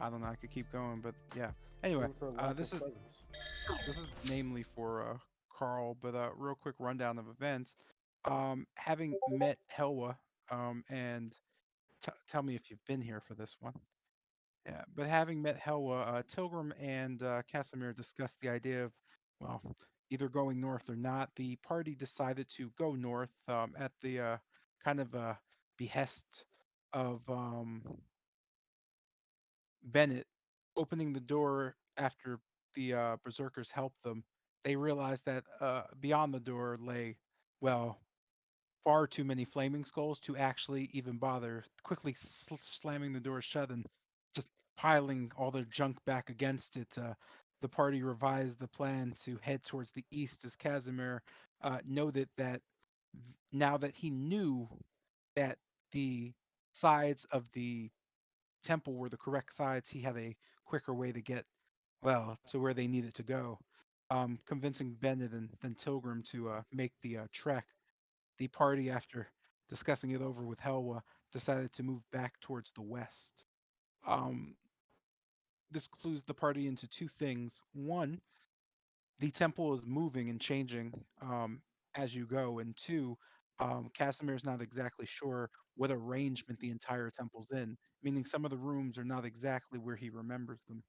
I don't know. I could keep going, but yeah. Anyway, Known for lack this of is presence. namely for Carl, but real quick rundown of events. Having met Helwa, and tell me if you've been here for this one. Yeah, but having met Helwa, Tilgrim and Casimir discussed the idea of, well, either going north or not. The party decided to go north at the kind of behest of Bennett, opening the door after the berserkers helped them. They realized that beyond the door lay, well, far too many flaming skulls to actually even bother quickly slamming the door shut and just piling all their junk back against it. The party revised the plan to head towards the east as Casimir noted that now that he knew that the sides of the temple were the correct sides, he had a quicker way to get, well, to where they needed to go. Convincing Bennett and then Tilgrim to make the trek. The party, after discussing it over with Helwa, decided to move back towards the west. Um, this clues the party into two things. One, the temple is moving and changing as you go, and two, Casimir's not exactly sure what arrangement the entire temple's in, meaning some of the rooms are not exactly where he remembers them.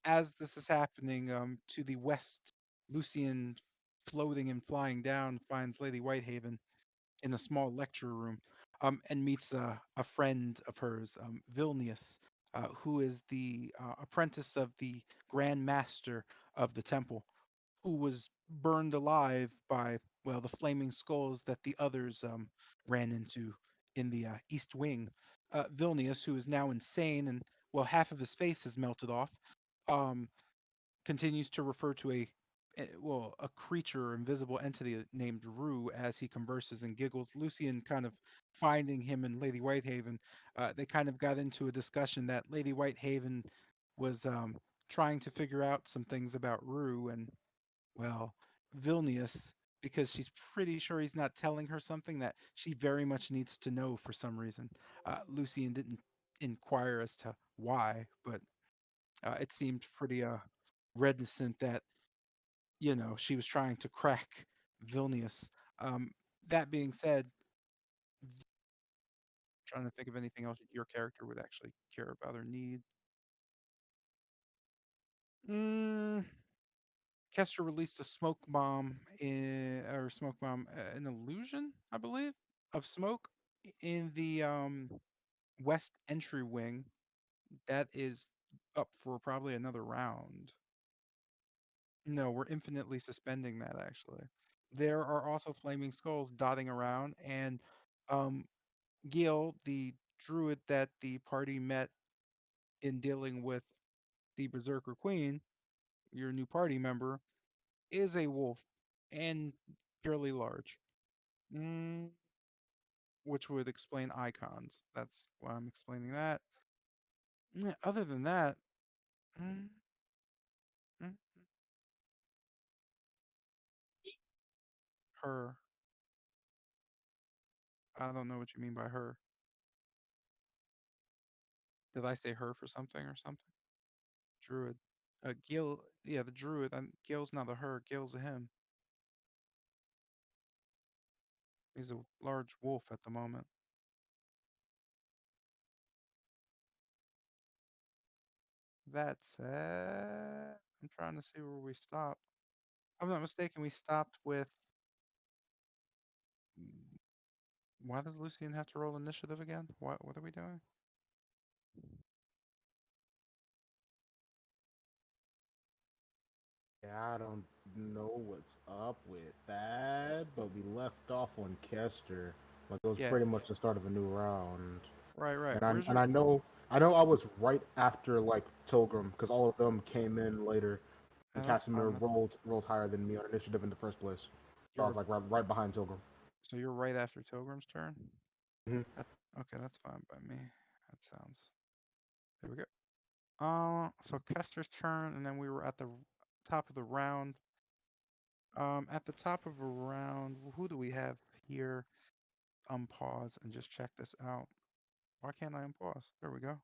As this is happening, to the west, Lucian, floating and flying down, finds Lady Whitehaven in a small lecture room, and meets a friend of hers, Vilnius, who is the apprentice of the Grand Master of the temple, who was burned alive by, well, the flaming skulls that the others ran into in the East Wing. Vilnius, who is now insane and, well, half of his face has melted off, um, continues to refer to well, a creature or invisible entity named Rue as he converses and giggles. Lucian kind of finding him and Lady Whitehaven, they kind of got into a discussion that Lady Whitehaven was trying to figure out some things about Rue and, well, Vilnius, because she's pretty sure he's not telling her something that she very much needs to know for some reason. Lucian didn't inquire as to why, but it seemed pretty reticent that, she was trying to crack Vilnius. Um, that being said, trying to think of anything else your character would actually care about or need. Mm, Kester released a smoke bomb an illusion, I believe, of smoke in the west entry wing. That is up for probably another round. No, we're infinitely suspending that actually. There are also flaming skulls dotting around, and um, Gil, the druid that the party met in dealing with the Berserker Queen, your new party member, is a wolf and fairly large, mm, which would explain icons. That's why I'm explaining that. Other than that, mm, mm, her. I don't know what you mean by her. Did I say her for something or something? Druid. Gil, yeah, the druid. Gil's not a her. Gil's a him. He's a large wolf at the moment. That said, I'm trying to see where we stopped. If I'm not mistaken, we stopped with. Why does Lucian have to roll initiative again? What are we doing? Yeah, I don't know what's up with that, but we left off on Kester. Like it was Yeah, pretty much the start of a new round. right, right. And I Where's and your? I know I was right after like Tilgrim because all of them came in later, and That's Casimir fine. That's rolled higher than me on initiative in the first place. So I was you're like right behind Tilgrim. so you're right after Tilgrim's turn. Hmm. That, okay, that's fine by me. That sounds. There we go. So Kester's turn, and then we were at the top of the round. At the top of a round, who do we have here? Pause and just check this out. Why can't I unpause? There we go.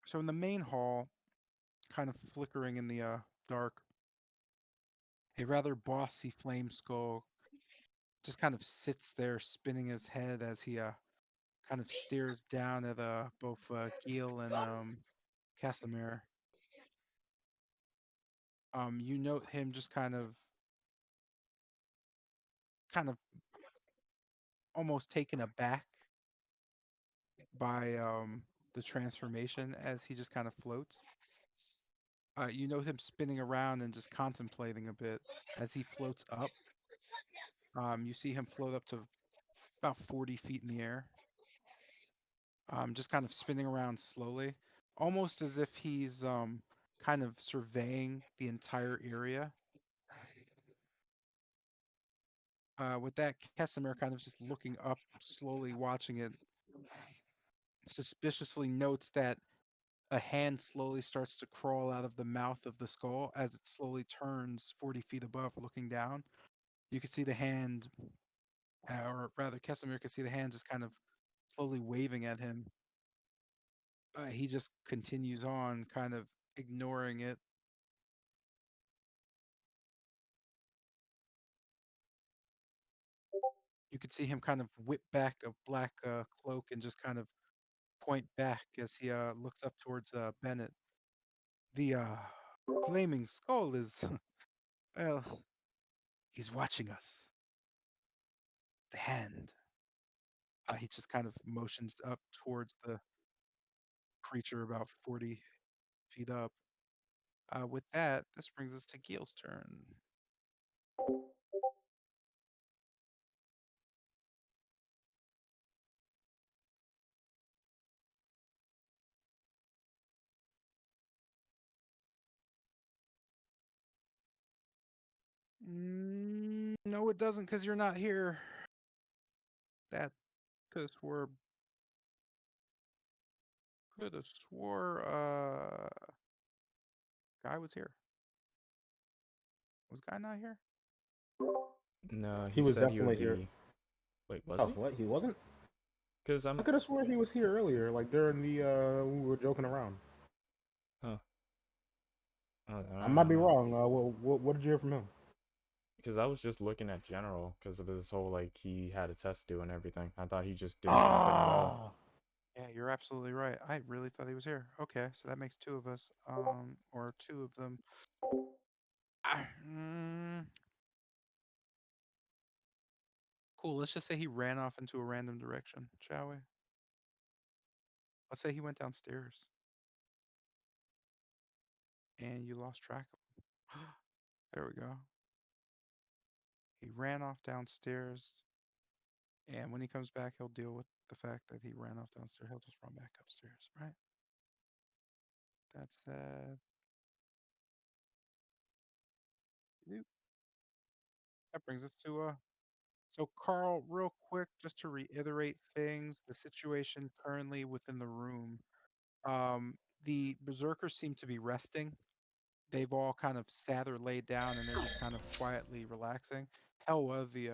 So in the main hall, kind of flickering in the dark, a rather bossy flame skull just kind of sits there spinning his head as he kind of stares down at both Gil and Casimir. You note him just kind of almost taken aback by the transformation as he just kind of floats. You note him spinning around and just contemplating a bit as he floats up. You see him float up to about 40 feet in the air, just kind of spinning around slowly, almost as if he's kind of surveying the entire area. With that, Kesimir kind of just looking up, slowly watching it, suspiciously notes that a hand slowly starts to crawl out of the mouth of the skull as it slowly turns 40 feet above, looking down. You can see the hand, or rather, Kesimir can see the hand just kind of slowly waving at him. He just continues on, kind of ignoring it. You could see him kind of whip back a black cloak and just kind of point back as he looks up towards Bennett. The flaming skull is, well, he's watching us. The hand. He just kind of motions up towards the creature about 40 feet up. With that, this brings us to Gil's turn. No, it doesn't, because you're not here. That could have swore. Could have swore. Guy was here. Was Guy not here? No, He he was said he would definitely here. be. Wait, was Oh, he? what? He wasn't? Because I I'm. could have sworn he was here earlier, like during the when we were joking around. Huh. I I might don't be know. wrong. What did you hear from him? Because I was just looking at general because of his whole like he had a test due and everything. I thought he just didn't pop in at all. Ah, Yeah, you're absolutely right. I really thought he was here. Okay, so that makes two of us, or two of them. Mm, cool. Let's just say he ran off into a random direction, shall we? Let's say he went downstairs and you lost track of him. There we go. He ran off downstairs, and when he comes back, he'll deal with the fact that he ran off downstairs. He'll just run back upstairs, right? That's that brings us to so Carl, real quick, just to reiterate things, the situation currently within the room. Um, the berserkers seem to be resting. They've all kind of sat or laid down, and they're just kind of quietly relaxing. Helwa, the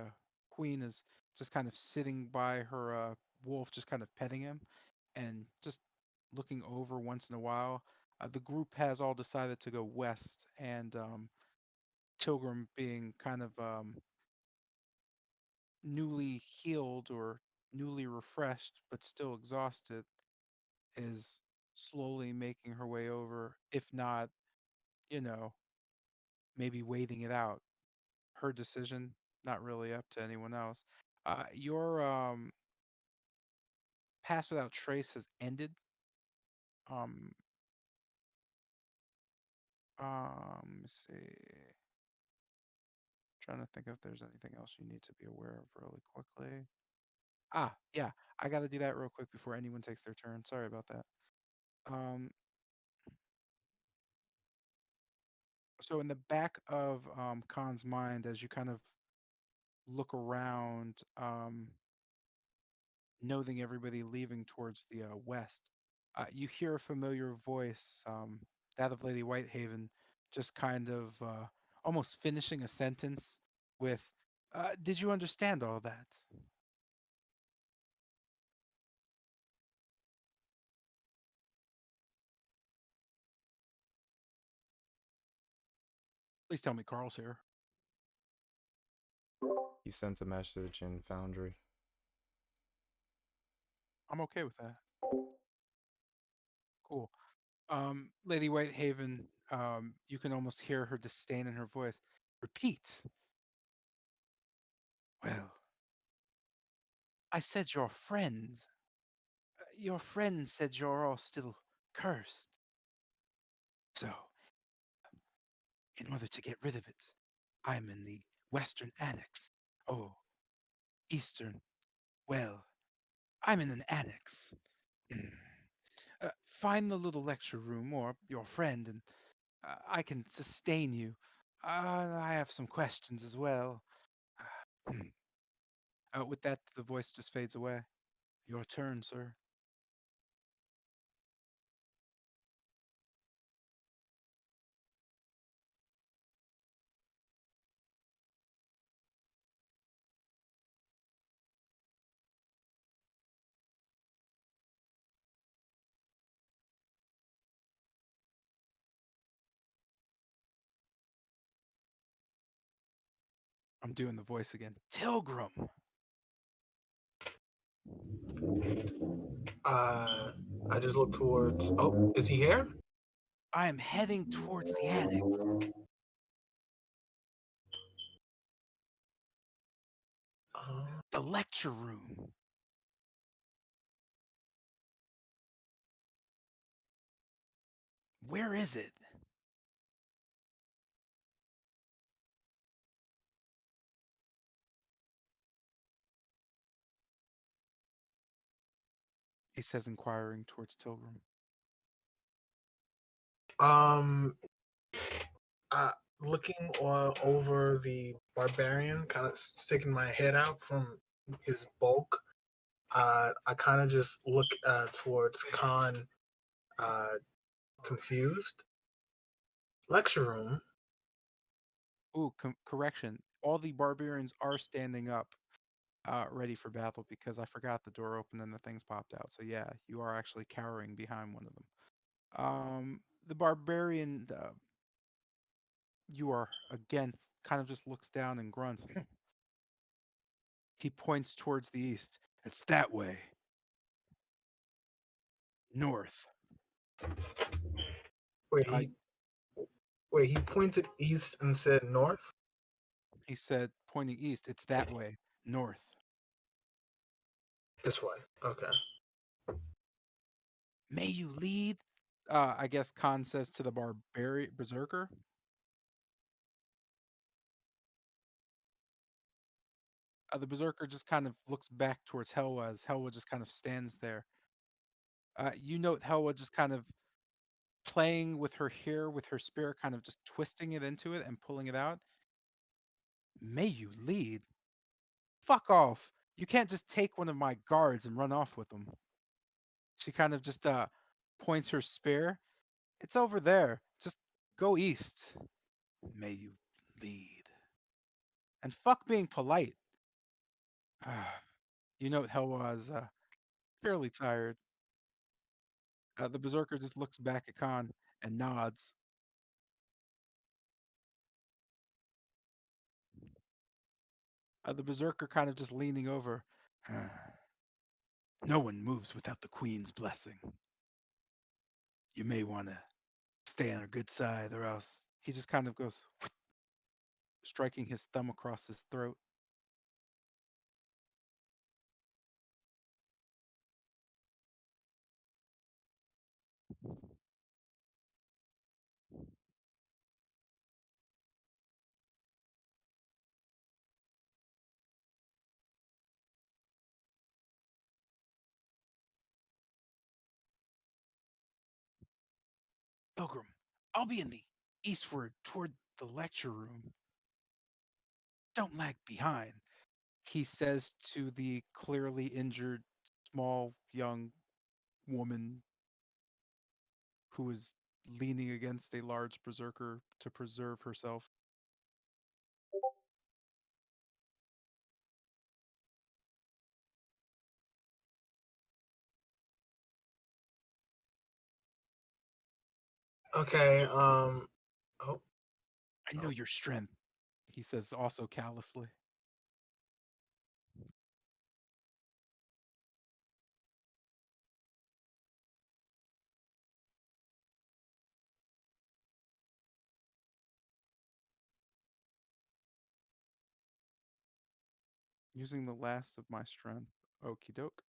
queen, is just kind of sitting by her wolf, just kind of petting him and just looking over once in a while. The group has all decided to go west, and Tilgrim, being kind of newly healed or newly refreshed, but still exhausted, is slowly making her way over, if not, you know, maybe waiting it out. Her decision, not really up to anyone else. Your pass without trace has ended. Um, let me see. Trying to think if there's anything else you need to be aware of really quickly. Yeah, I got to do that real quick before anyone takes their turn. Sorry about that. Um, so in the back of Khan's mind, as you kind of look around, noting everybody leaving towards the west, you hear a familiar voice, that of Lady Whitehaven, just kind of almost finishing a sentence with Did you understand all that? Please tell me Carl's here. He sent a message in Foundry. I'm okay with that. Cool. Lady Whitehaven, you can almost hear her disdain in her voice. Repeat. Well, I said your friend. Your friend said you're all still cursed. So, in order to get rid of it, I'm in the Western Annex. Oh, Eastern. Well, I'm in an annex. Mm. Find the little lecture room or your friend, and I can sustain you. I have some questions as well. Mm. With that, the voice just fades away. Your turn, sir. I'm doing the voice again. Tilgrim. Uh, I just look towards. Oh, is he here? I am heading towards the annex. Uh, The lecture room. Where is it? He says, inquiring towards Tilgrim. um, uh, looking over the barbarian, kind of sticking my head out from his bulk. I kind of just look towards Khan, uh, confused. Lecture room. Ooh, correction. All the barbarians are standing up, ready for battle because I forgot the door opened and the things popped out. So yeah, you are actually cowering behind one of them. The barbarian you are against kind of just looks down and grunts. He points towards the east. It's that way. North. Wait, Uh, he pointed east and said north. he said, pointing east. It's that way. North. This way. Okay. May you lead. I guess Khan says to the barbarian berserker. The berserker just kind of looks back towards Helwa as Helwa just kind of stands there. You note Helwa just kind of playing with her hair, with her spear, kind of just twisting it into it and pulling it out. May you lead. Fuck off. You can't just take one of my guards and run off with them. She kind of just points her spear. It's over there. Just go east. May you lead. And fuck being polite. You note Helwa is fairly tired. The berserker just looks back at Khan and nods. The berserker kind of just leaning over. No one moves without the queen's blessing. You may want to stay on her good side, or else he just kind of goes, striking his thumb across his throat. Pilgrim, I'll be in the eastward toward the lecture room. Don't lag behind, he says to the clearly injured, small, young woman who is leaning against a large berserker to preserve herself. Okay. Oh, I know your strength, he says also callously. Using the last of my strength. Okie doke.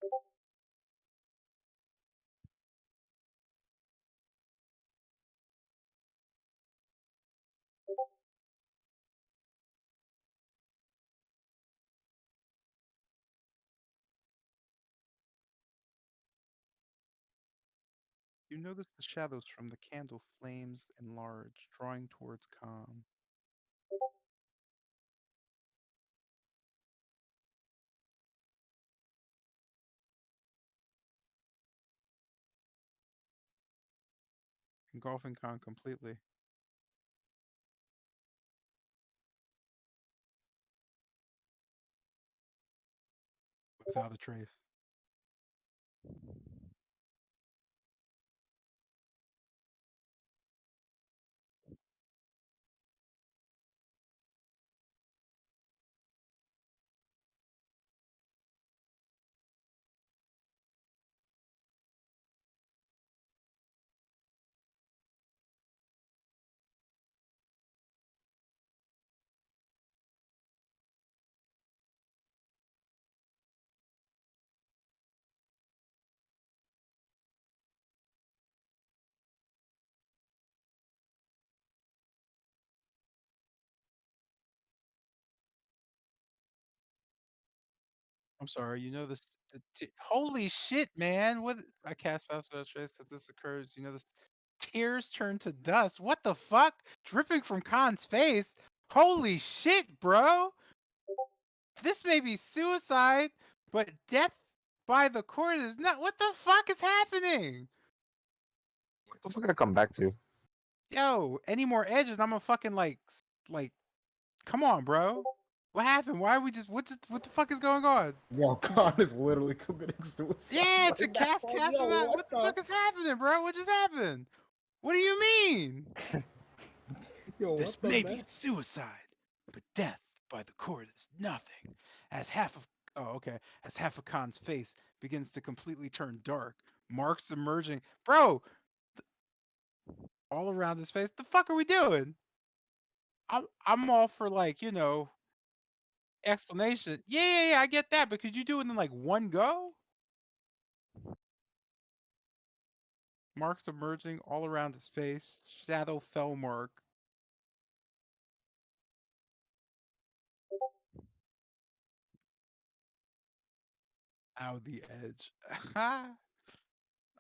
You notice the shadows from the candle flames enlarge, drawing towards calm. Engulfing Khan completely, without a trace. I'm sorry, you know this. Holy shit, man! What? I cast Pass Without Trace that this occurs. You know this. Tears turn to dust. What the fuck? Dripping from Khan's face. Holy shit, bro! This may be suicide, but death by the cord is not. What the fuck is happening? What the fuck did I come back to? Yo, any more edges? I'm gonna fucking like. Come on, bro. What happened? Why are we just? What the fuck is going on? Yo, Khan is literally committing suicide. Yeah, to right now. cast Yo, without. what What the fuck is happening, bro? What just happened? What do you mean? Yo, This what the may be mess? suicide, but death by the cord is nothing. As half of as half of Khan's face begins to completely turn dark, marks emerging. Bro, all around his face. The fuck are we doing? I'm all for like, explanation. Yeah, I get that, but could you do it in like one go? Marks emerging all around his face. Shadow fell mark. Out the edge. Ah,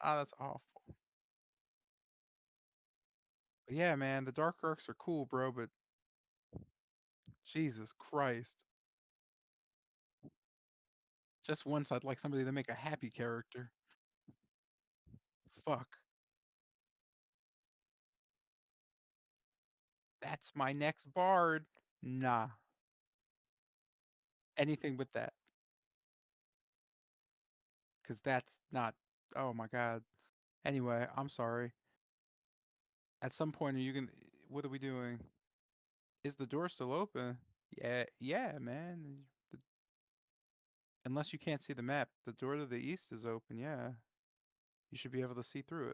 that's awful. But yeah, man, the dark arcs are cool, bro, but Jesus Christ. Just once I'd like somebody to make a happy character. Fuck. That's my next bard. Nah. Anything but that. Cause that's not, oh my god. Anyway, I'm sorry. At some point are you gonna, what are we doing? Is the door still open? Yeah, man. Unless you can't see the map, the door to the east is open, yeah. You should be able to see through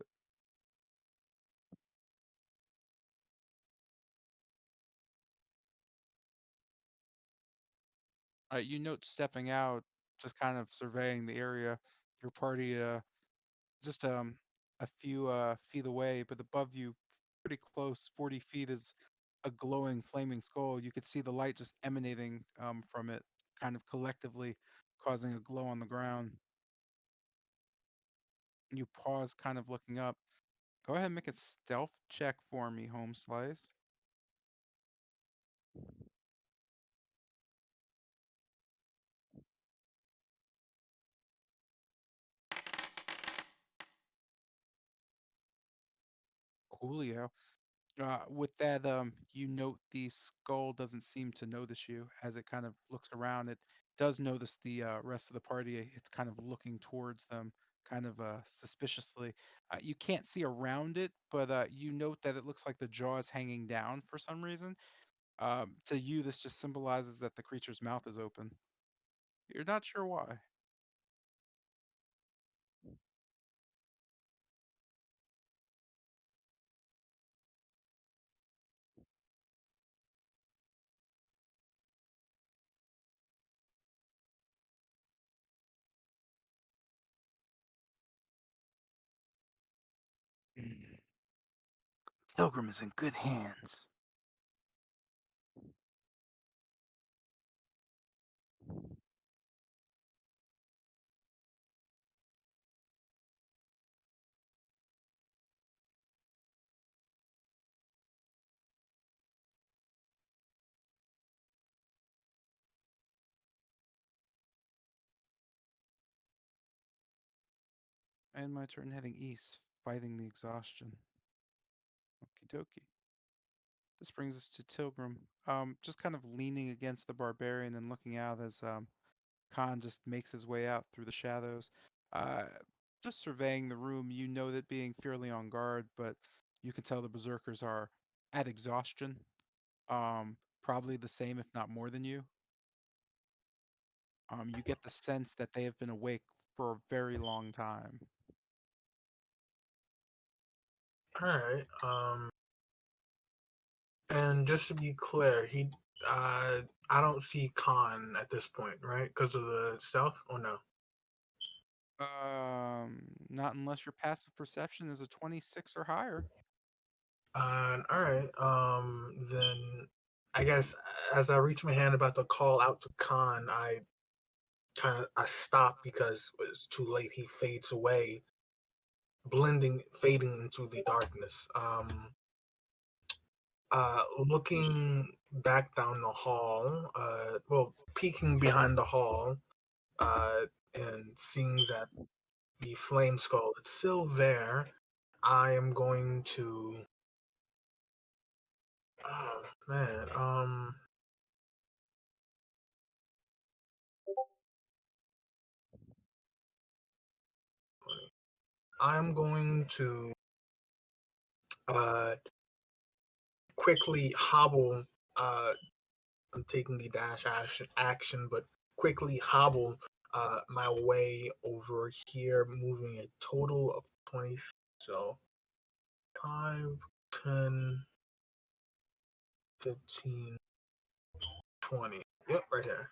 it. You note stepping out, just kind of surveying the area. Your party just a few feet away, but above you, pretty close, 40 feet, is a glowing flaming skull. You could see the light just emanating from it, kind of collectively causing a glow on the ground. You pause, kind of looking up. Go ahead and make a stealth check for me, Home Slice. Coolio. With that, you note the skull doesn't seem to notice you as it kind of looks around. It does notice the rest of the party. It's kind of looking towards them, kind of suspiciously. You can't see around it, but you note that it looks like the jaw is hanging down for some reason. To you, this just symbolizes that the creature's mouth is open. You're not sure why. Pilgrim is in good hands. And my turn heading east, fighting the exhaustion. Okie dokie. This brings us to Tilgrim. Just kind of leaning against the barbarian and looking out as Khan just makes his way out through the shadows. Uh, just surveying the room, you know that being fairly on guard, but you can tell the berserkers are at exhaustion. Probably the same, if not more than you. You get the sense that they have been awake for a very long time. All right. And just to be clear, I don't see Khan at this point, right? Because of the stealth, or no? Not unless your passive perception is a 26 or higher. All right. Then I guess as I reach my hand about to call out to Khan, I stop because it's too late. He fades away, fading into the darkness. Looking back down the hall, well, peeking behind the hall, and seeing that the flame skull is still there, I am going to. Oh man, I'm going to uh quickly hobble. I'm taking the dash action, but quickly hobble my way over here, moving a total of 20. So 5, 10, 15, 20. Yep, right here.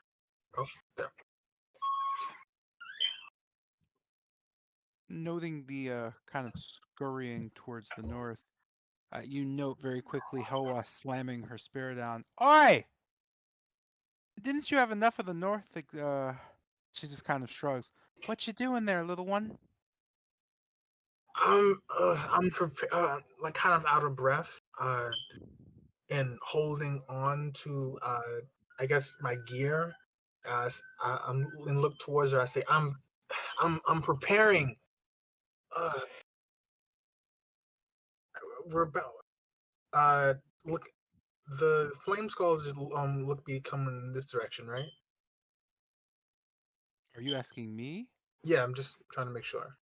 Oh, there. Noting the kind of scurrying towards the north, you note very quickly Hoa slamming her spear down. Oi! Didn't you have enough of the north? She just kind of shrugs. What you doing there, little one? Like kind of out of breath, and holding on to, I guess my gear. I'm and look towards her. I say, I'm preparing. Uh, we're about. Uh, look, the flame skulls look be coming in this direction, right? Are you asking me? Yeah, I'm just trying to make sure.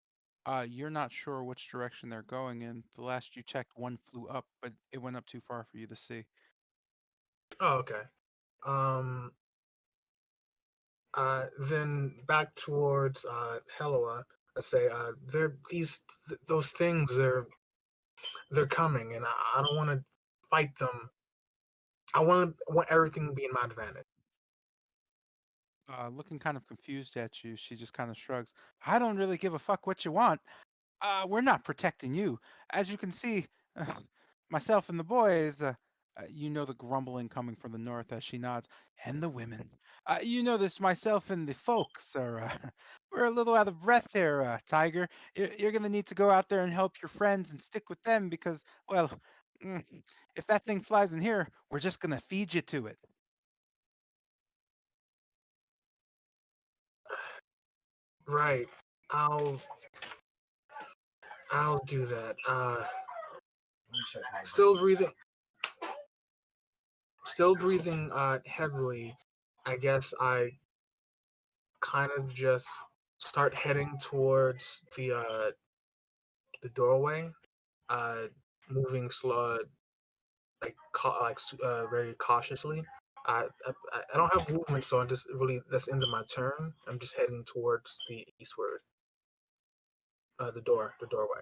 You're not sure which direction they're going in. The last you checked, one flew up, but it went up too far for you to see. Oh, okay. Um, then back towards Helloa. I say, those things. They're coming, and I don't want to fight them. I want everything to be in my advantage. Looking kind of confused at you, she just kind of shrugs. I don't really give a fuck what you want. We're not protecting you. As you can see, uh, myself and the boys, you know the grumbling coming from the north as she nods, and the women. You know this, myself and the folks are, we're a little out of breath here, Tiger. You're going to need to go out there and help your friends and stick with them because, well, mm, if that thing flies in here, we're just going to feed you to it. Right. I'll I'll do that. Still breathing. Still breathing heavily. I guess I kind of just start heading towards the doorway, uh, moving slow, very cautiously. I don't have movement, so I'm just really that's into my turn. I'm just heading towards the eastward, the doorway.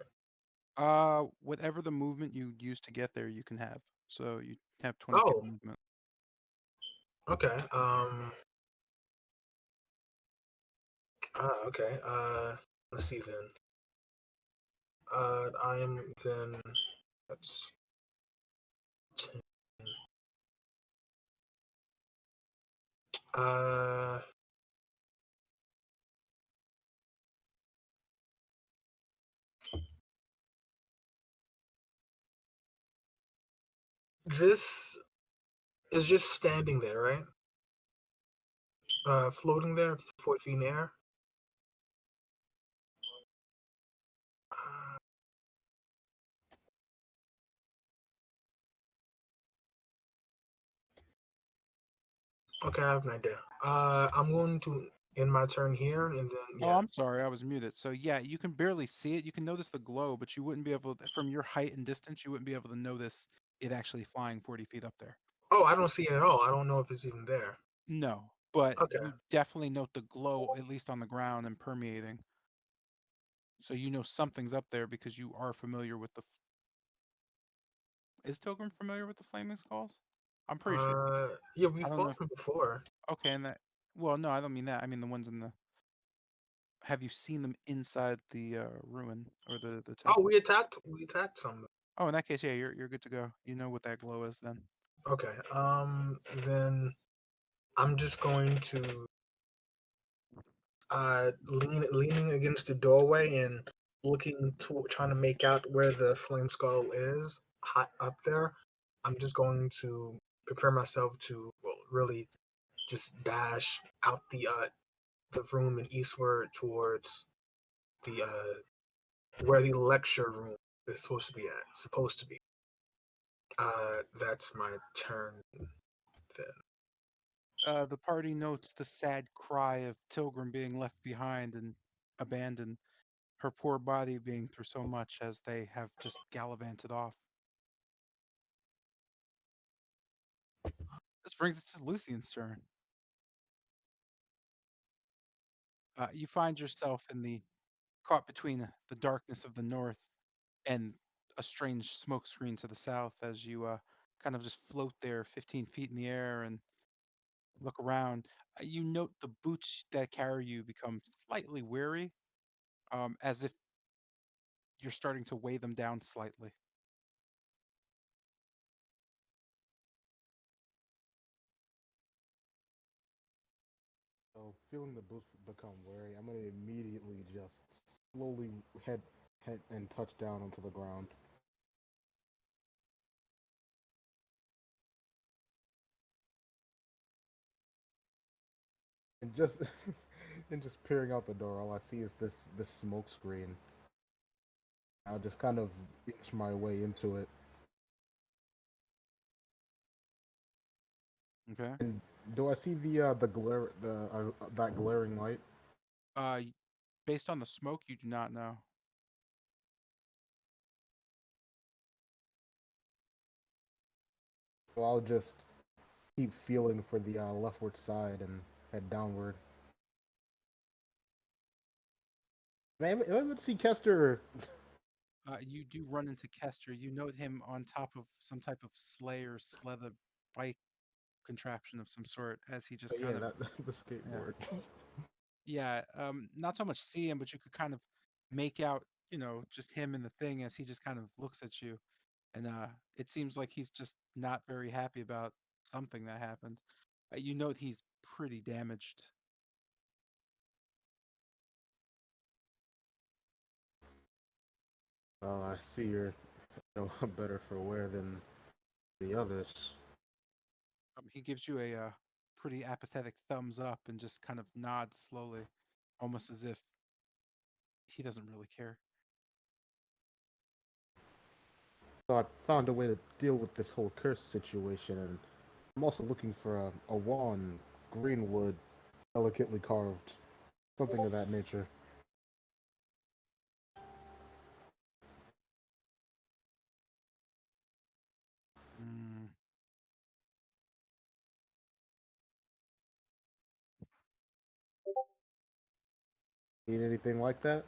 Whatever the movement you use to get there, you can have. So you have 20 feet of Oh, movement. okay. Okay. Let's see then. I am then. That's 10. Uh, this is just standing there, right? Floating there, 4 feet in the air. Uh, okay, I have an idea. I'm going to end my turn here, and then Oh, yeah. I'm sorry, I was muted. So yeah, you can barely see it. You can notice the glow, but you wouldn't be able to, from your height and distance, you wouldn't be able to notice it actually flying 40 feet up there. Oh, I don't see it at all. I don't know if it's even there. No, but Okay. you definitely note the glow, at least on the ground and permeating. So you know something's up there because you are familiar with the. Is Pilgrim familiar with the flaming skulls? I'm pretty sure. Yeah, we I don't know. fought them before. Okay, and that. Well, no, I don't mean that. I mean the ones in the. Have you seen them inside the ruin or the Oh, temple? we attacked some. Oh, in that case, yeah, you're good to go. You know what that glow is then. Okay. Then I'm just going to leaning against the doorway and looking to trying to make out where the flame skull is high up there. I'm just going to prepare myself to really just dash out the room and eastward towards the where the lecture room is supposed to be at. Supposed to be. That's my turn then. The party notes the sad cry of Tilgrim being left behind and abandoned, her poor body being through so much as they have just gallivanted off. This brings us to Lucian's turn. You find yourself in the caught between the darkness of the north and a strange smoke screen to the south as you kind of just float there 15 feet in the air and look around. You note the boots that carry you become slightly weary, as if you're starting to weigh them down slightly. So feeling the boost become wary, I'm gonna immediately just slowly head and touch down onto the ground. And just and just peering out the door, all I see is this smoke screen. I'll just kind of inch my way into it. Okay. And do I see the glare that glaring light? Uh, Based on the smoke, you do not know. So I'll just keep feeling for the leftward side and head downward. Man, if I would see Kester. You do run into Kester. You note him on top of some type of sleigh or slether bike contraption of some sort as he just But kind yeah, of, that the yeah, skateboard. yeah, not so much see him, but you could kind of make out, just him in the thing as he just kind of looks at you. And it seems like he's just not very happy about something that happened. You note he's pretty damaged. I see you're better for wear than the others. He gives you a pretty apathetic thumbs up and just kind of nods slowly, almost as if he doesn't really care. So I found a way to deal with this whole curse situation, and I'm also looking for a wand, green wood, delicately carved. something of that nature. Mm, Need anything like that?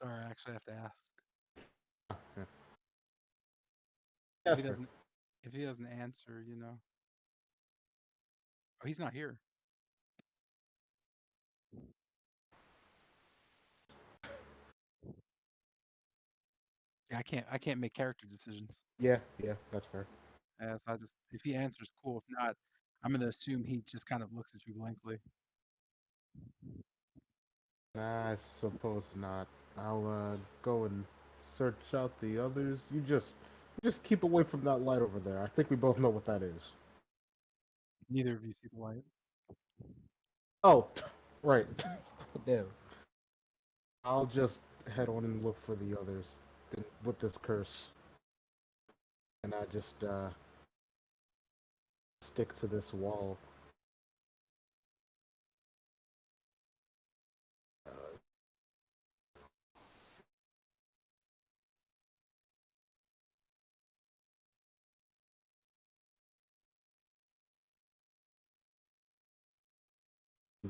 sorry, I actually have to ask. Yeah. If Yes, he sir. doesn't, if he doesn't answer, oh, he's not here. Yeah, I can't make character decisions. Yeah, yeah, that's fair. As I just, if he answers, cool. If not, I'm gonna assume he just kind of looks at you blankly. I suppose not. I'll go and search out the others. You just keep away from that light over there. I think we both know what that is. Neither of you see the light. Oh, right. Damn. I'll just head on and look for the others with this curse, and I just stick to this wall.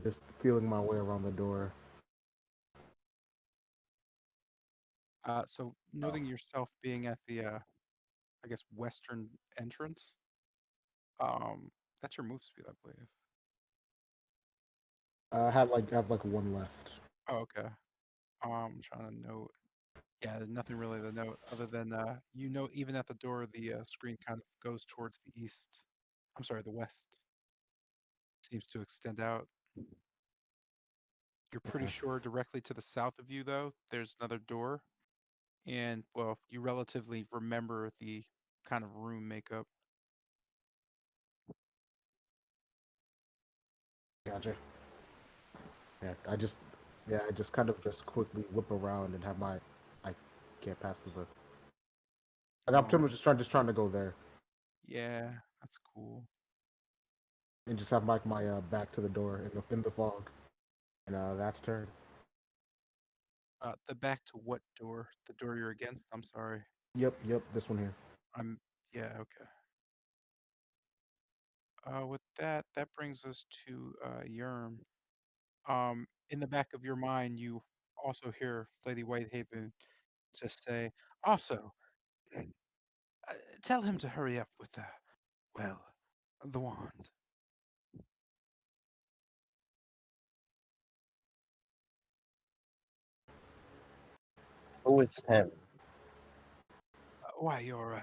Just feeling my way around the door. So noting yourself being at the, I guess, western entrance. Um, that's your move speed, I believe. I have like one left. Oh, okay. I'm trying to note. Yeah, there's nothing really to note other than even at the door, the screen kind of goes towards the east. I'm sorry, the west. Seems to extend out. You're pretty Okay. sure directly to the south of you, though, there's another door. And, well, you relatively remember the kind of room makeup. Gotcha. Yeah, I just kind of just quickly whip around and have I can't pass to the. Like I'm pretty Um, much just trying to go there yeah, that's cool. and just have my back to the door in the fog, and that's turn. The back to what door? The door you're against? I'm sorry. Yep, this one here. I'm, yeah, okay. With that, that brings us to Yerm. In the back of your mind, you also hear Lady Whitehaven just say, also, tell him to hurry up with well, the wand. Who is him? Why, your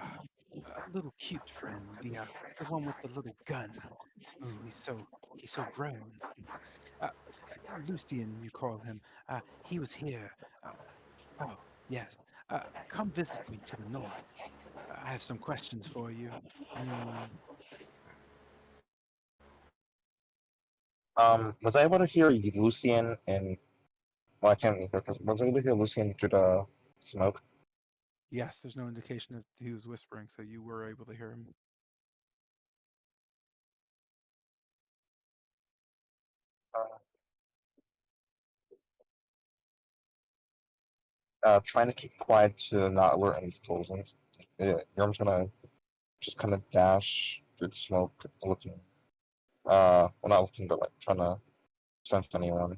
little cute friend, the one with the little gun. Oh, he's so grown. Uh, Lucian, you call him. He was here. Uh, oh, yes. Come visit me to the north. I have some questions for you. Mm, Was I able to hear Lucian and well, I can't hear because was I able to hear Lucian through the smoke? yes, there's no indication that he was whispering, so you were able to hear him. Trying to keep quiet to not alert any explosions. Yeah, I'm gonna just kind of dash through the smoke, looking. Well, not looking, but like trying to sense anyone.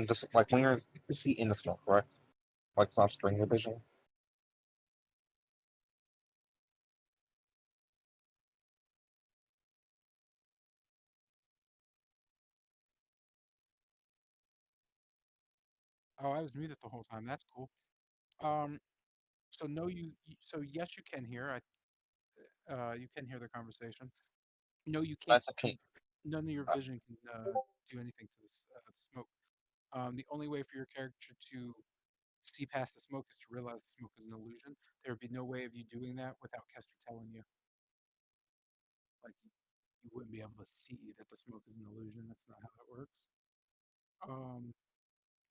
Just like when you see in the smoke, correct? Like it's not string your vision. Oh, I was muted the whole time. That's cool. Um, so no, so yes, you can hear. You can hear the conversation. No, you can't. That's okay. None of your Uh, vision can do anything to this smoke. The only way for your character to see past the smoke is to realize the smoke is an illusion. There would be no way of you doing that without Kester telling you. Like you wouldn't be able to see that the smoke is an illusion. That's not how that works. Um,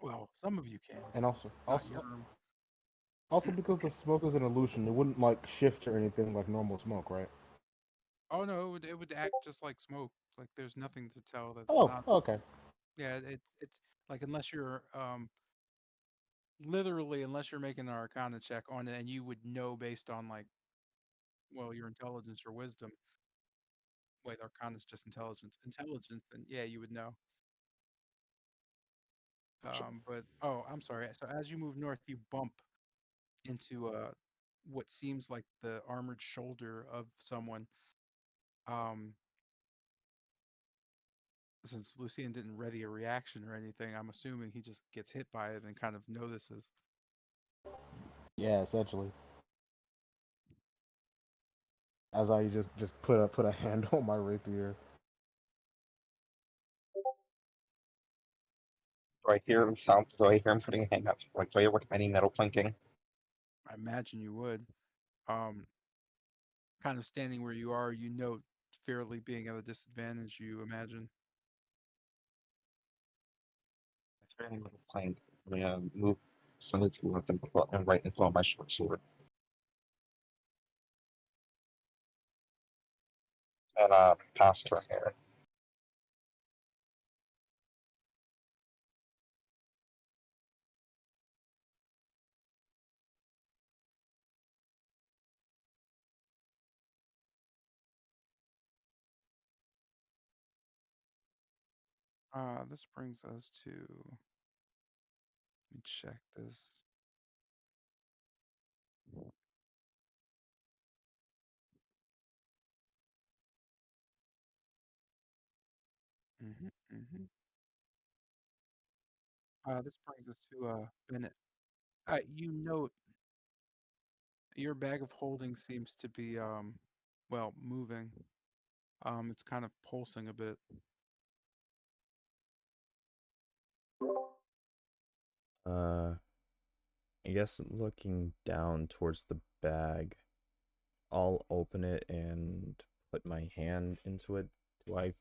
well, some of you can, And also, not also, your. also because the smoke is an illusion, it wouldn't like shift or anything like normal smoke, right? Oh no, it would act just like smoke. Like there's nothing to tell that's Oh, not. okay. Yeah, it's like unless you're literally unless you're making an Arcana check on it, and you would know based on like well your intelligence or wisdom. Wait, Arcana is just intelligence. Intelligence, then yeah, you would know. But oh, I'm sorry. So as you move north, you bump into what seems like the armored shoulder of someone. Um, since Lucian didn't ready a reaction or anything, I'm assuming he just gets hit by it and kind of notices. Yeah, essentially. As I just put a hand on my rapier. Do I hear him sound? Do I hear him putting a hand out? Like, do I hear like any metal clinking? I imagine you would. Um, kind of standing where you are, you note fairly being at a disadvantage. You imagine. If I hear any metal clank, I'm gonna move suddenly to let them and right and pull out my short sword and past her hair. This brings us to. Let me check this. hmm hmm this brings us to Bennett. You note your bag of holding seems to be well moving. It's kind of pulsing a bit. Uh, I guess looking down towards the bag, I'll open it and put my hand into it. Do I,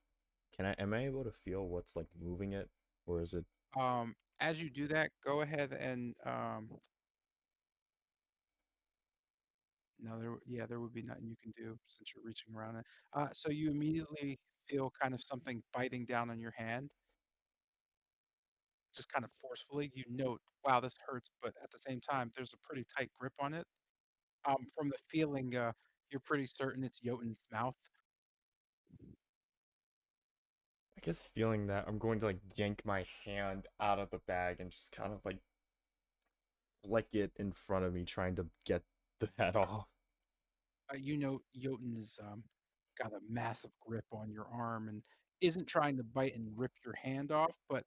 am I able to feel what's like moving it? Or is it, As you do that, go ahead and no, yeah, there would be nothing you can do since you're reaching around it. So you immediately feel kind of something biting down on your hand, just kind of forcefully. You note, wow, this hurts, but at the same time, there's a pretty tight grip on it. From the feeling, you're pretty certain it's Jotun's mouth. I guess feeling that, I'm going to like yank my hand out of the bag and just kind of like flick it in front of me, trying to get that off. You know Jotun is got a massive grip on your arm and isn't trying to bite and rip your hand off, but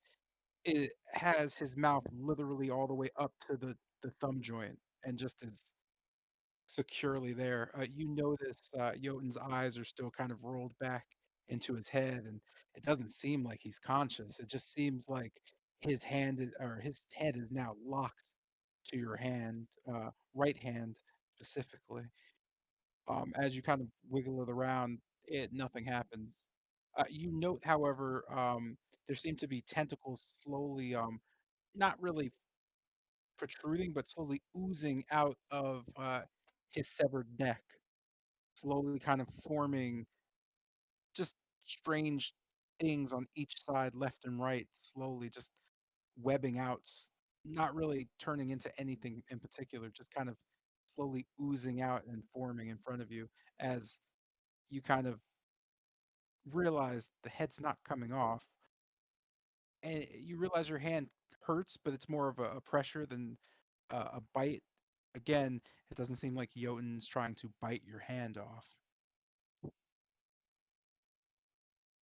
it has his mouth literally all the way up to the thumb joint and just is securely there. You notice Jotun's eyes are still kind of rolled back into his head, and it doesn't seem like he's conscious. It just seems like his or his head is now locked to your hand, right hand specifically. As you kind of wiggle it around, nothing happens. You note, however, there seem to be tentacles slowly, not really protruding, but slowly oozing out of his severed neck, slowly kind of forming just strange things on each side, left and right, slowly just webbing out, not really turning into anything in particular, just kind of slowly oozing out and forming in front of you as you kind of realize the head's not coming off, and you realize your hand hurts, but it's more of a pressure than a bite. Again, it doesn't seem like Jotun's trying to bite your hand off.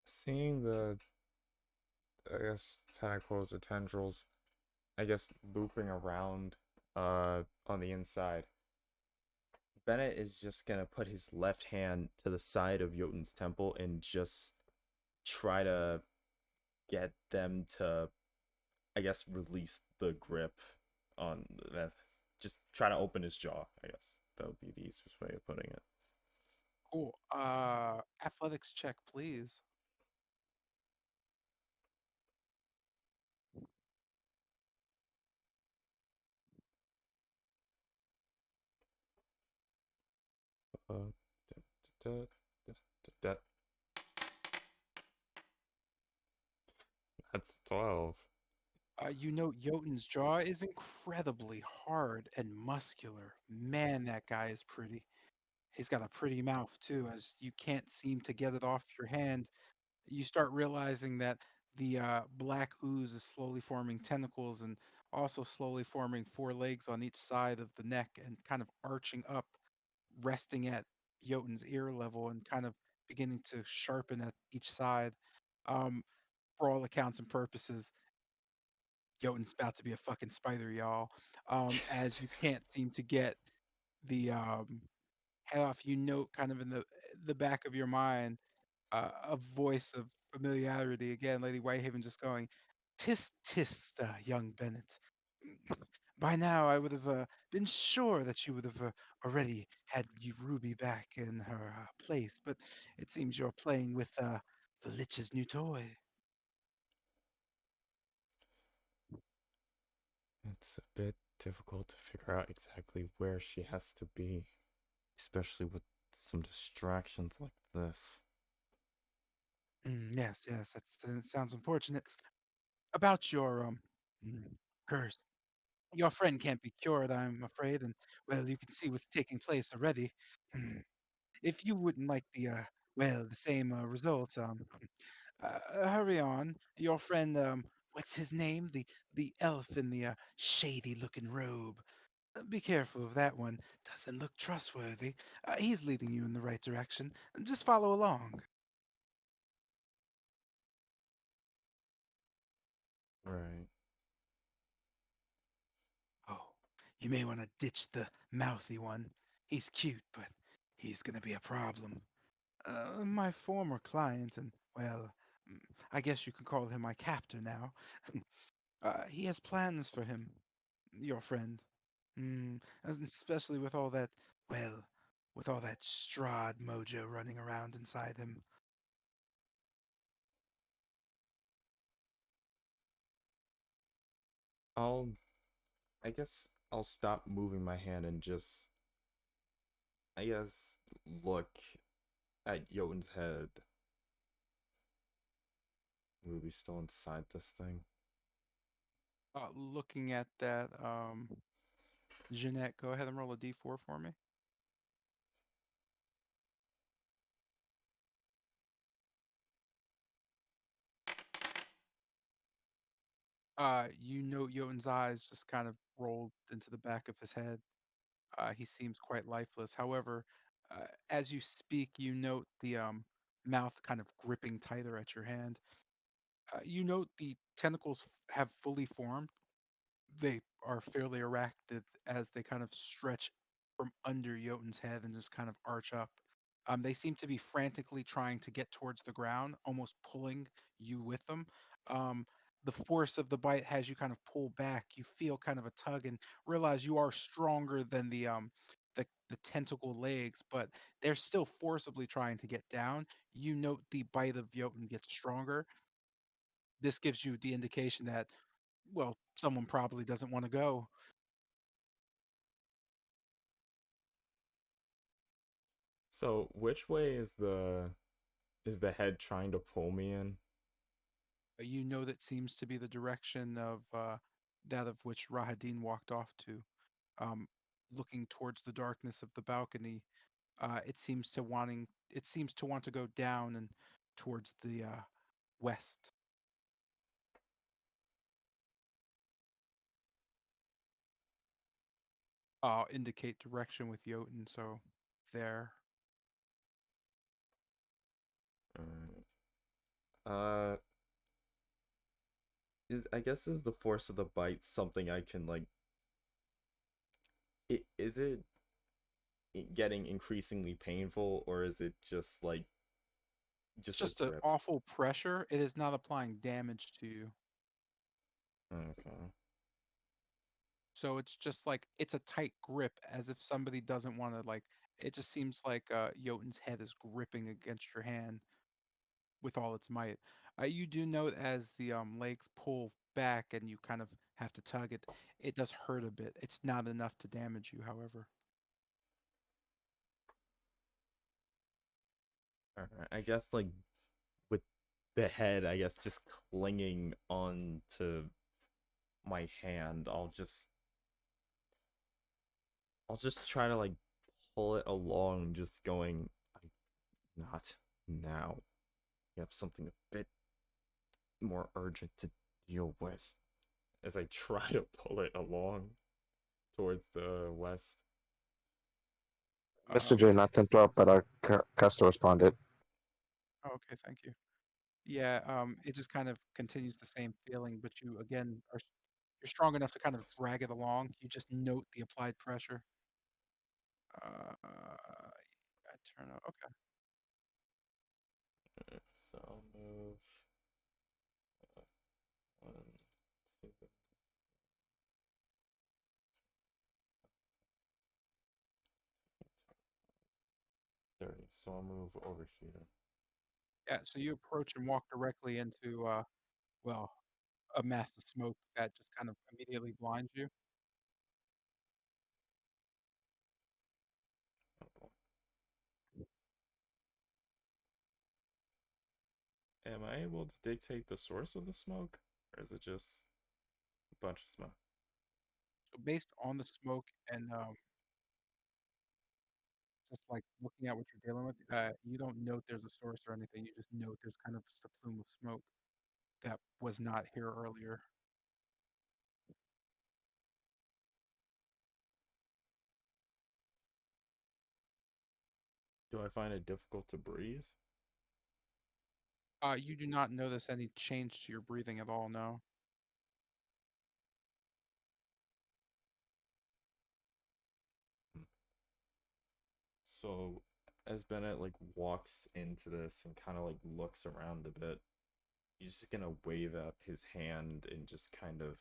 Seeing the, I guess, tentacles or tendrils, I guess, looping around on the inside, Bennett is just gonna put his left hand to the side of Jotun's temple and just try to get them to, I guess, release the grip on that. Just try to open his jaw, I guess. That would be the easiest way of putting it. Cool. Athletics check, please. Uh, da, da, da, da, da. That's 12. You know Jotun's jaw is incredibly hard and muscular. Man, that guy is pretty. He's got a pretty mouth too, as you can't seem to get it off your hand. You start realizing that the black ooze is slowly forming tentacles and also slowly forming four legs on each side of the neck and kind of arching up, resting at Jotun's ear level and kind of beginning to sharpen at each side. Um, for all accounts and purposes, Jotun's about to be a fucking spider, y'all. As you can't seem to get the head off, you note kind of in the back of your mind a voice of familiarity again, Lady Whitehaven just going, "Tis, tis, young Bennett. By now, I would have been sure that you would have already had Ruby back in her place, but it seems you're playing with the Lich's new toy." It's a bit difficult to figure out exactly where she has to be, especially with some distractions like this. Yes, yes, that sounds unfortunate. About your mm, curse. Your friend can't be cured, I'm afraid, and well, you can see what's taking place already. Hmm. If you wouldn't like the the same result, hurry on. Your friend, what's his name? The elf in the shady looking robe. Be careful of that one. Doesn't look trustworthy. He's leading you in the right direction. Just follow along. Right. Oh, you may want to ditch the mouthy one. He's cute, but he's gonna be a problem. My former client, and well, mm, I guess you can call him my captor now. He has plans for him, your friend. Especially with all that, well, with all that Strahd mojo running around inside him. I'll, I guess I'll stop moving my hand and just, I guess, look at Jotun's head. Ruby's still inside this thing. Looking at that, Jeanette, go ahead and roll a d4 for me. You note Jotun's eyes just kind of rolled into the back of his head. He seems quite lifeless. However, as you speak, you note the mouth kind of gripping tighter at your hand. You note the tentacles have fully formed. They are fairly arachnid as they kind of stretch from under Jotun's head and just kind of arch up. They seem to be frantically trying to get towards the ground, almost pulling you with them. Um, the force of the bite has you kind of pull back. You feel kind of a tug and realize you are stronger than the tentacle legs, but they're still forcibly trying to get down. You note the bite of Jotun gets stronger. This gives you the indication that, well, someone probably doesn't want to go. So, which way is the head trying to pull me in? You know that seems to be the direction of that of which Rahadin walked off to. Um, looking towards the darkness of the balcony, it seems to want to go down and towards the west. I'll indicate direction with Jotun, so there. Alright. Uh, I guess is the force of the bite something I can like? Is it getting increasingly painful, or is it just like It's Just a just an grip. awful pressure. It is not applying damage to you. Okay. So it's just like it's a tight grip, as if somebody doesn't want to like. It just seems like Jotun's head is gripping against your hand with all its might. You do note as the legs pull back and you kind of have to tug it. It does hurt a bit. It's not enough to damage you, however. Alright. I guess like with the head, I guess just clinging on to my hand, I'll just try to like pull it along, just going, not now. You have something a bit more urgent to deal with as I try to pull it along towards the west. Mr. Um, J, not to interrupt, but Castor responded. oh, okay, thank you. Yeah, it just kind of continues the same feeling, but you again you're strong enough to kind of drag it along. You just note the applied pressure. I turn out. Okay. Alright, so I'll move 1, 2, 30. So I'll move over here. Yeah, so you approach and walk directly into well, a mass of smoke that just kind of immediately blinds you. Oh, am I able to dictate the source of the smoke? Or is it just a bunch of smoke? So based on the smoke and just like looking at what you're dealing with, you don't note there's a source or anything. You just note there's kind of just a plume of smoke that was not here earlier. Do I find it difficult to breathe? You do not notice any change to your breathing at all, no. Hmm. So as Bennett like walks into this and kind of like looks around a bit, he's just gonna wave up his hand and just kind of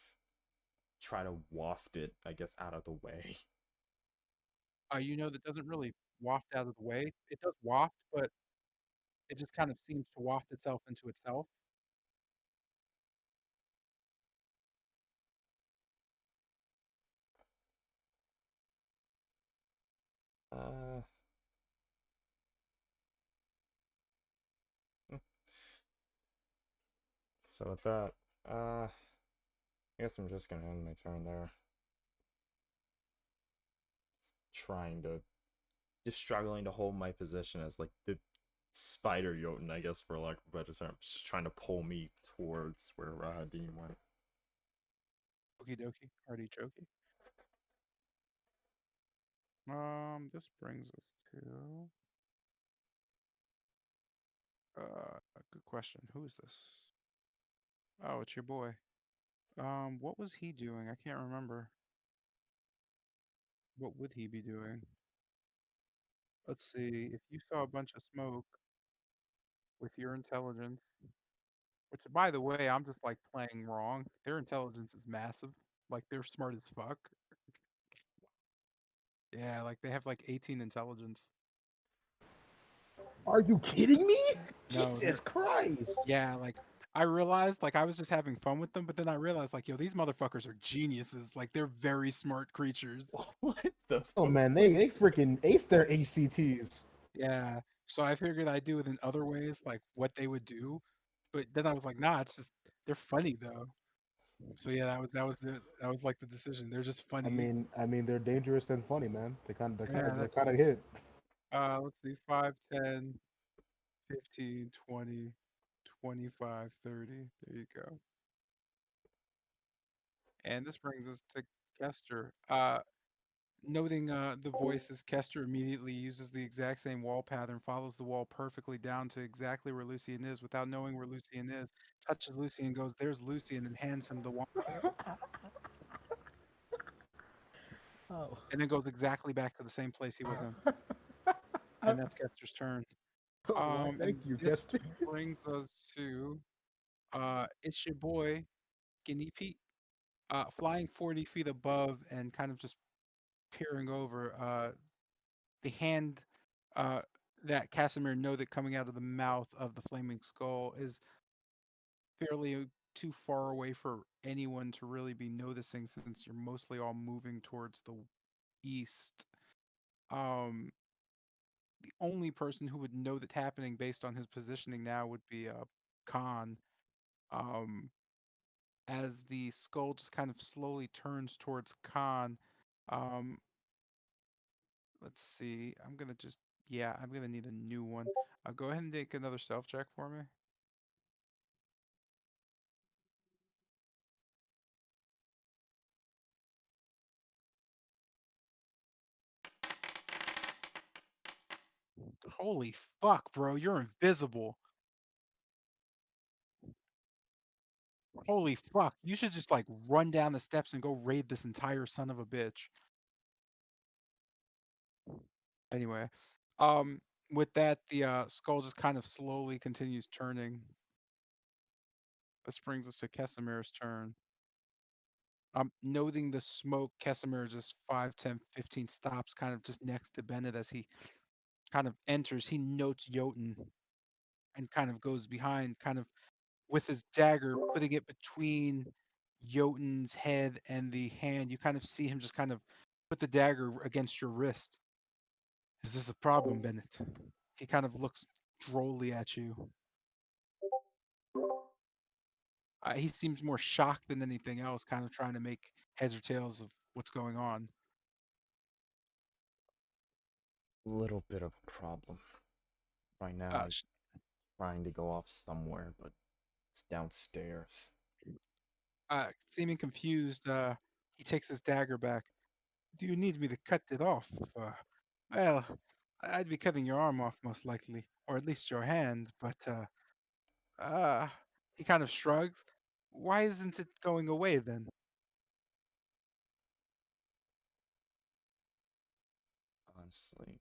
try to waft it, I guess, out of the way. You know that doesn't really waft out of the way. It does waft, but it just kind of seems to waft itself into itself. Uh, hmm. So with that, I guess I'm just gonna end my turn there. Trying to, just struggling to hold my position as like the spider Jotun, I guess, for lack of a better term, just trying to pull me towards where Dean went. Okie dokie, artichoke. This brings us to good question. Who is this? Oh, it's your boy. What was he doing? I can't remember. What would he be doing? Let's see. If you saw a bunch of smoke with your intelligence, which by the way, I'm just like playing wrong. Their intelligence is massive. Like they're smart as fuck. Yeah, like they have like 18 intelligence. Are you kidding me? No, Jesus they're Christ! yeah, like I realized like I was just having fun with them, but then I realized like yo, these motherfuckers are geniuses. Like they're very smart creatures. What the Oh fuck? man, they freaking aced their ACTs. Yeah. So I figured I'd do it in other ways, like what they would do. But then I was like, nah, it's just they're funny though. So yeah, that was like the decision. They're just funny. I mean, they're dangerous and funny, man. Yeah, They're that's kind of hit. let's see, 5, 10, 15, 20, 25, 30. There you go. And this brings us to Kester. Noting the voices, Kester immediately uses the exact same wall pattern, follows the wall perfectly down to exactly where Lucian is without knowing where Lucian is, touches Lucian, goes, there's Lucian, and hands him the wand, Oh. and then goes exactly back to the same place he was in. And that's Kester's turn. Why, thank And you, this Kester. brings us to it's your boy, Skinny Pete, flying 40 feet above and kind of just peering over. The hand uh, that Casimir noted coming out of the mouth of the flaming skull is fairly too far away for anyone to really be noticing since you're mostly all moving towards the east. Um, the only person who would know that's happening based on his positioning now would be Khan. Um, as the skull just kind of slowly turns towards Khan. Um, let's see. I'm gonna need a new one. Go ahead and take another stealth check for me. Holy fuck, bro, you're invisible. Holy fuck, you should just like run down the steps and go raid this entire son of a bitch. Anyway, um, with that, the skull just kind of slowly continues turning. This brings us to Casimir's turn. Noting the smoke, Casimir just 5, 10, 15 stops kind of just next to Bennett as he kind of enters. He notes Jotun and kind of goes behind, kind of with his dagger, putting it between Jotun's head and the hand. You kind of see him just kind of put the dagger against your wrist. Is this a problem, Bennett? He kind of looks drolly at you. He seems more shocked than anything else, kind of trying to make heads or tails of what's going on. Little bit of a problem. Right now, Uh, he's trying to go off somewhere, but it's downstairs. Seeming confused, he takes his dagger back. Do you need me to cut it off? Well, I'd be cutting your arm off most likely, or at least your hand, but uh, he kind of shrugs. Why isn't it going away then? Honestly,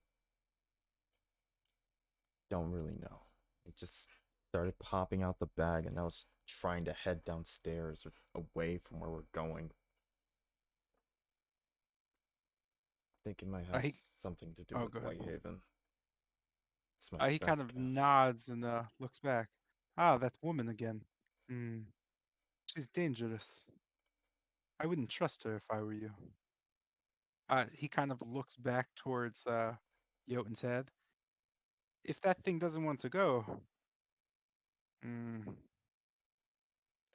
don't really know. It just started popping out the bag, and I was trying to head downstairs or away from where we're going. I think it might have He something to do oh, with go ahead. Whitehaven. It's my He kind best of guess. nods and looks back. Ah, that woman again. Hmm, she's dangerous. I wouldn't trust her if I were you. He kind of looks back towards Jotun's head. If that thing doesn't want to go, mm,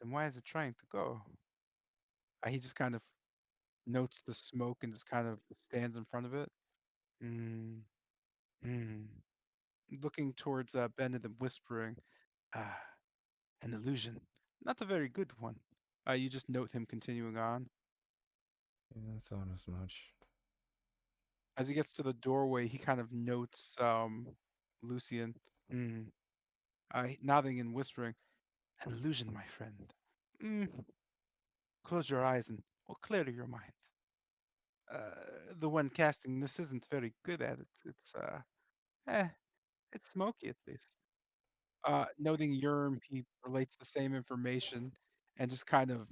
then why is it trying to go? He just kind of notes the smoke and just kind of stands in front of it. Mm, mm. Looking towards Bennett and whispering, ah, an illusion. Not a very good one. You just note him continuing on. Yeah, I thought as much. As he gets to the doorway, he kind of notes Lucian, mm, nodding and whispering, an illusion, my friend. Mm, close your eyes and we'll clear your mind. The one casting this isn't very good at it. Eh, it's smoky at least. Noting Yerm, he relates the same information and just kind of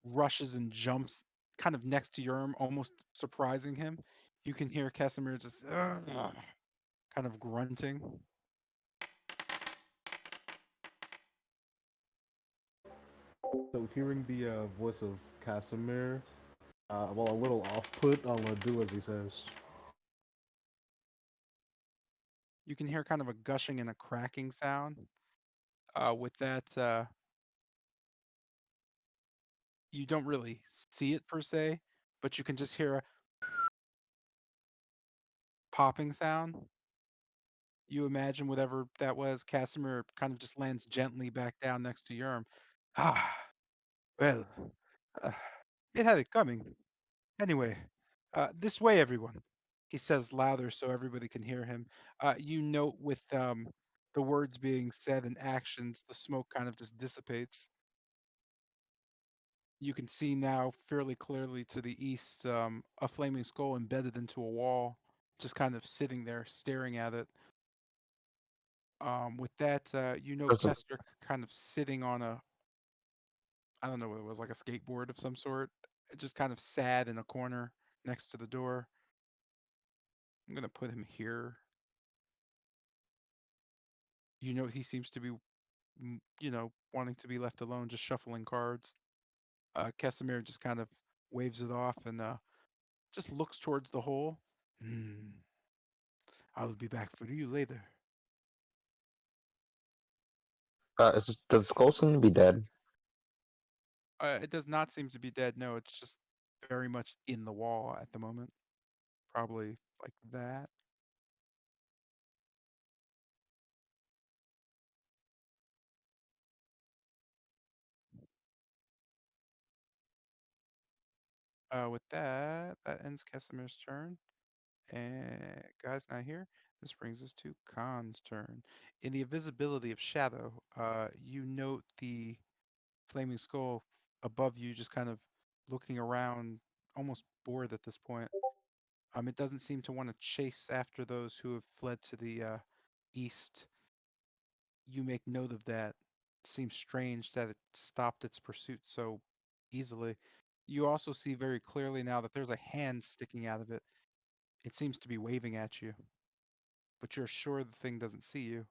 rushes and jumps kind of next to Yerm, almost surprising him. You can hear Casimir just kind of grunting. So hearing the voice of Casimir, well, a little off-put, I'll do as he says. You can hear kind of a gushing and a cracking sound. With that, you don't really see it per se, but you can just hear a popping sound. You imagine whatever that was, Casimir kind of just lands gently back down next to Yerm. Ah, well, uh, it had it coming. Anyway, this way, everyone. He says louder so everybody can hear him. You note with the words being said and actions, the smoke kind of just dissipates. You can see now fairly clearly to the east a flaming skull embedded into a wall, just kind of sitting there staring at it. With that, you know, Curse of Kester kind of sitting on a, I don't know what it was, like a skateboard of some sort, just kind of sad in a corner next to the door. I'm gonna put him here. You know, he seems to be, wanting to be left alone, just shuffling cards. Casimir just kind of waves it off and just looks towards the hole. Hmm. I'll be back for you later. does Skull seem to be dead? It does not seem to be dead. No, it's just very much in the wall at the moment. Probably like that. With that, that ends Casimir's turn. And guy's not here. This brings us to Khan's turn. In the invisibility of shadow, you note the flaming skull above you, just kind of looking around, almost bored at this point. It doesn't seem to want to chase after those who have fled to the east. You make note of that. It seems strange that it stopped its pursuit so easily. You also see very clearly now that there's a hand sticking out of it. It seems to be waving at you, but you're sure the thing doesn't see you.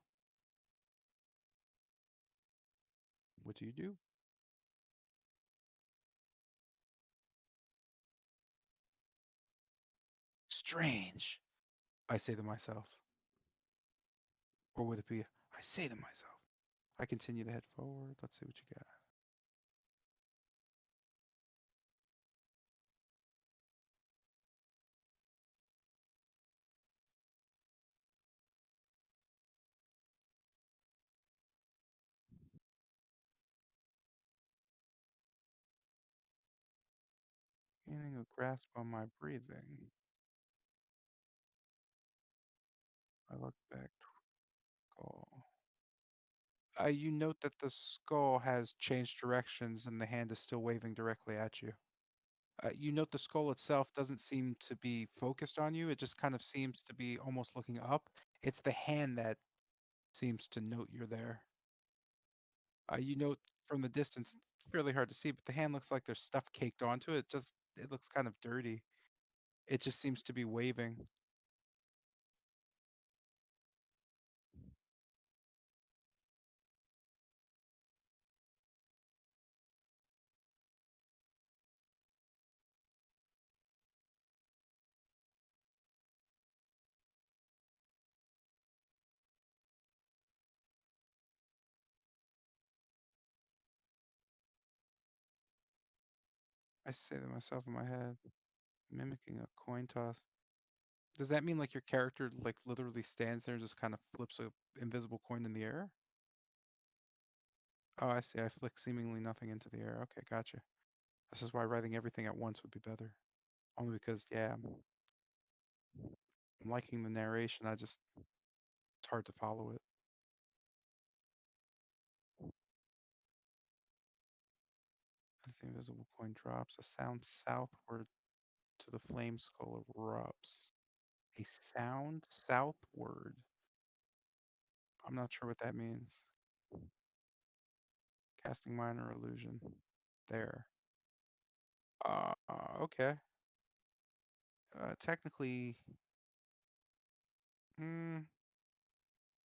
What do you do? Strange, I say to myself. Or would it be, I say to myself? I continue to head forward. Let's see what you got. Gaining a grasp on my breathing. I look back. Skull. You note that the skull has changed directions and the hand is still waving directly at you. You note the skull itself doesn't seem to be focused on you. It just kind of seems to be almost looking up. It's the hand that seems to note you're there. You note from the distance, fairly hard to see, but the hand looks like there's stuff caked onto it. It looks kind of dirty. It just seems to be waving. I say to myself in my head, mimicking a coin toss. Does that mean like your character like literally stands there and just kind of flips a invisible coin in the air? Oh, I see. I flick seemingly nothing into the air. Okay, gotcha. This is why writing everything at once would be better. Only because, yeah, I'm liking the narration. It's hard to follow it. As the invisible coin drops, a sound southward to the flame skull erupts. A sound southward. I'm not sure what that means. Casting minor illusion. There. Okay. Technically, mm,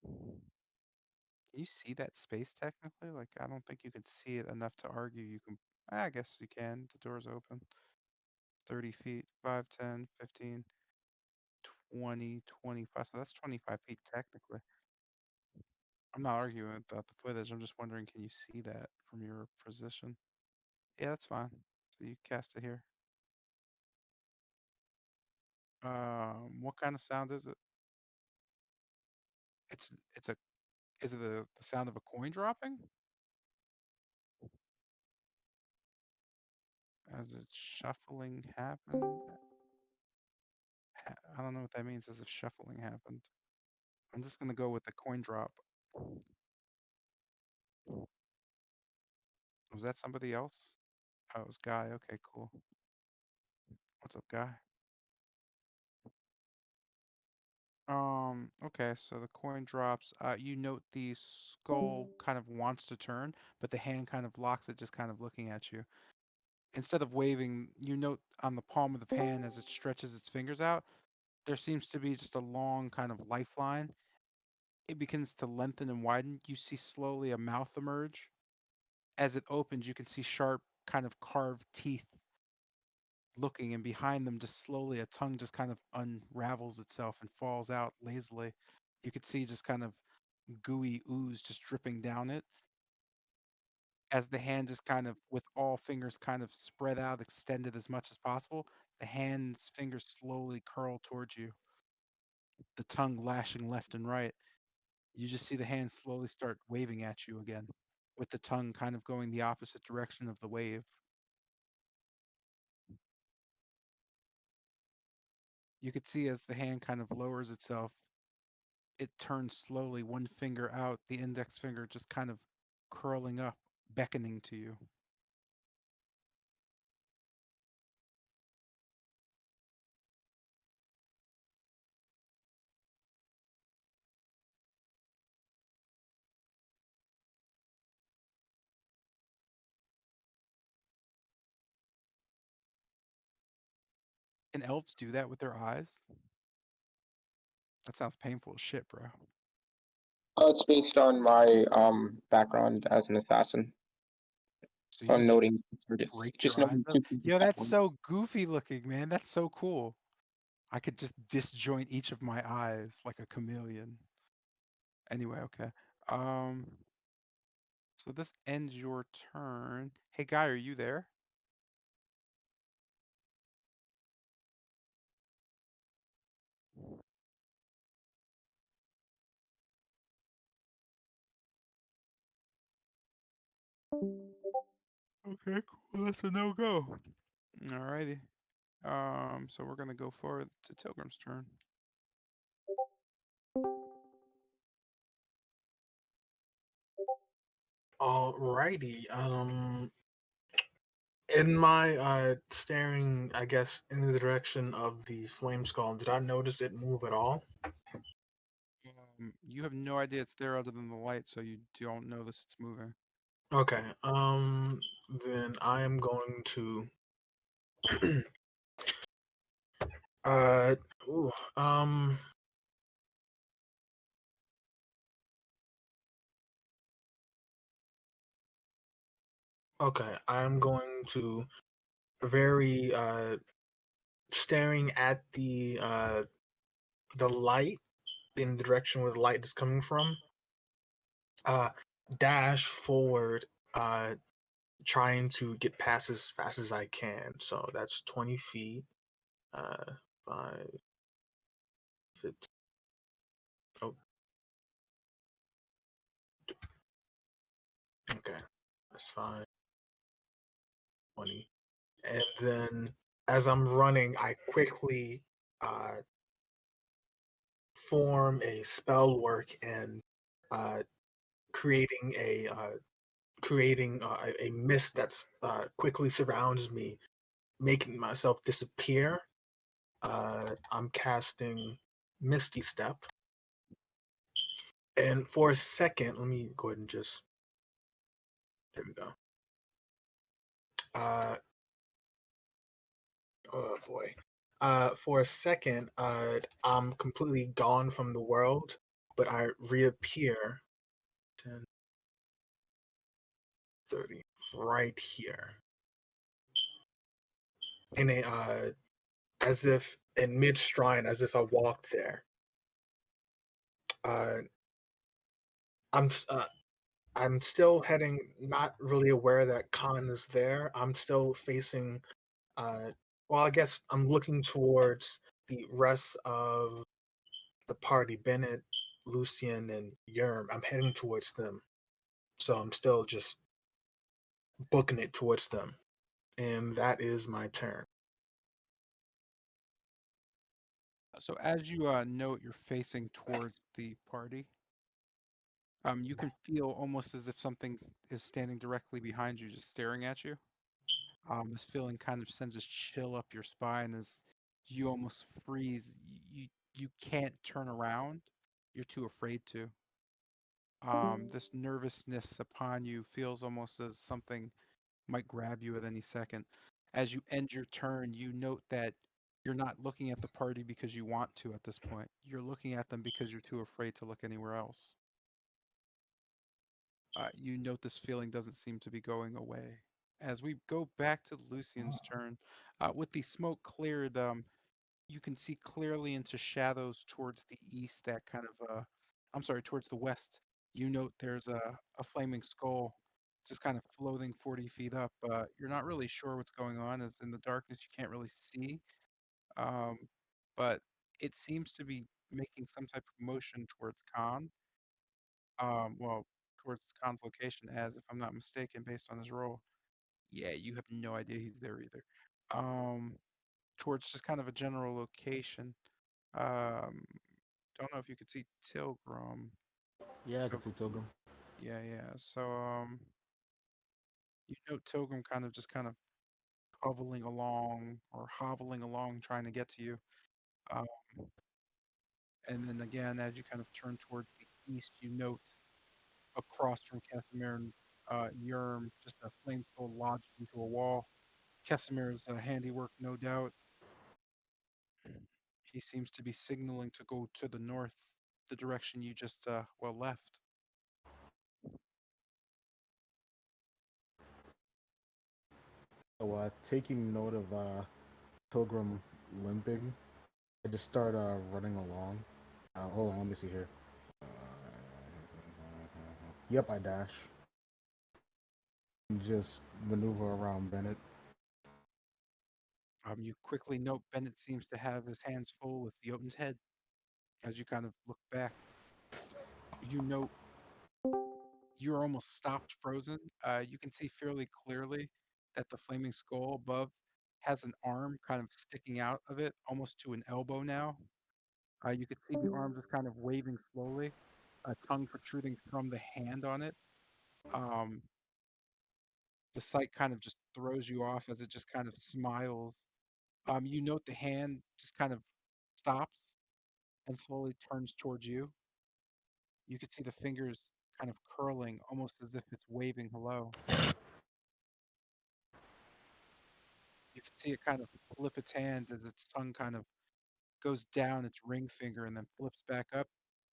can you see that space technically? Like, I don't think you can see it enough to argue you can. I guess you can. The door's open. 30 feet, 5, 10, 15, 20, 25. So that's 25 feet technically. I'm not arguing about the footage. I'm just wondering, can you see that from your position? Yeah, that's fine. So you cast it here. What kind of sound is it? It's a is it the sound of a coin dropping? As it's shuffling happened? I don't know what that means as if shuffling happened. I'm just gonna go with the coin drop. Was that somebody else? Oh, it was Guy. Okay, cool. What's up, Guy? Okay, so the coin drops. You note the skull kind of wants to turn, but the hand kind of locks it, just kind of looking at you. Instead of waving, you note on the palm of the hand as it stretches its fingers out, there seems to be just a long kind of lifeline. It begins to lengthen and widen. You see slowly a mouth emerge. As it opens, you can see sharp, kind of carved teeth looking, and behind them, just slowly, a tongue just kind of unravels itself and falls out lazily. You could see just kind of gooey ooze just dripping down it as the hand just kind of, with all fingers kind of spread out, extended as much as possible. The hand's fingers slowly curl towards you, the tongue lashing left and right. You just see the hand slowly start waving at you again, with the tongue kind of going the opposite direction of the wave. You could see as the hand kind of lowers itself, it turns slowly, one finger out, the index finger just kind of curling up, beckoning to you. Can elves do that with their eyes? That sounds painful as shit, bro. It's based on my background as an assassin. So you On just noting break just your eyes noting up? two things Yo, at that's once. so goofy looking, man. That's so cool. I could just disjoint each of my eyes like a chameleon. Anyway, okay. Um, so this ends your turn. Hey, guy, are you there? Okay, cool. That's a no go. Alrighty. So we're gonna go forward to Tilgrim's turn. Alrighty. In my staring, I guess, in the direction of the flame skull, did I notice it move at all? You have no idea it's there other than the light, so you don't notice it's moving. Okay. Then I am going to uh ooh, okay, I'm going to very staring at the light in the direction where the light is coming from. Uh dash forward, trying to get past as fast as I can. So that's 20 feet. 5 15. Oh, okay. That's fine. 20. And then as I'm running, I quickly uh form a spell work and uh creating a mist that's quickly surrounds me, making myself disappear. I'm casting Misty Step, and for a second, let me go ahead and just there we go. Uh, oh boy. For a second, I'm completely gone from the world, but I reappear 10, 30, right here in a as if in mid stride, as if I walked there. Uh, I'm still heading, not really aware that Khan is there. I'm still facing. Uh, well, I guess I'm looking towards the rest of the party: Bennett, Lucian, and Yerm. I'm heading towards them, so I'm still just booking it towards them, and that is my turn. So as you note, you're facing towards the party. You can feel almost as if something is standing directly behind you, just staring at you. This feeling kind of sends a chill up your spine as you almost freeze. You you can't turn around. You're too afraid to. This nervousness upon you feels almost as something might grab you at any second. As you end your turn, you note that you're not looking at the party because you want to at this point. You're looking at them because you're too afraid to look anywhere else. You note this feeling doesn't seem to be going away. As we go back to Lucian's turn, with the smoke cleared, you can see clearly into shadows towards the east that kind of, I'm sorry, towards the west. You note there's a flaming skull just kind of floating 40 feet up. You're not really sure what's going on, as in the darkness you can't really see, um, but it seems to be making some type of motion towards Khan. Well, towards Khan's location, as if I'm not mistaken, based on his role. Yeah, you have no idea he's there either. Um, Towards just kind of a general location. Um, don't know if you could see Tilgrim. Yeah, I can Til- see Tilgrim. yeah, yeah. So, you know, Tilgrim kind of hoveling along or hoveling along, trying to get to you. Um, and then again, as you kind of turn towards the east, you note across from Casimir and Yerm, just a flame skull lodged into a wall. Casimir's handiwork, no doubt. He seems to be signaling to go to the north, the direction you just well left. So, taking note of Pilgrim limping, I just start running along. Hold on, let me see here. Yep, I dash. And just maneuver around Bennett. You quickly note Bennett seems to have his hands full with Jotun's head. As you kind of look back, you note you're almost stopped frozen. You can see fairly clearly that the flaming skull above has an arm kind of sticking out of it, almost to an elbow now. You can see the arm just kind of waving slowly, a tongue protruding from the hand on it. Um, the sight kind of just throws you off as it just kind of smiles. You note the hand just kind of stops and slowly turns towards you. You could see the fingers kind of curling, almost as if it's waving hello. You can see it kind of flip its hand as its tongue kind of goes down its ring finger and then flips back up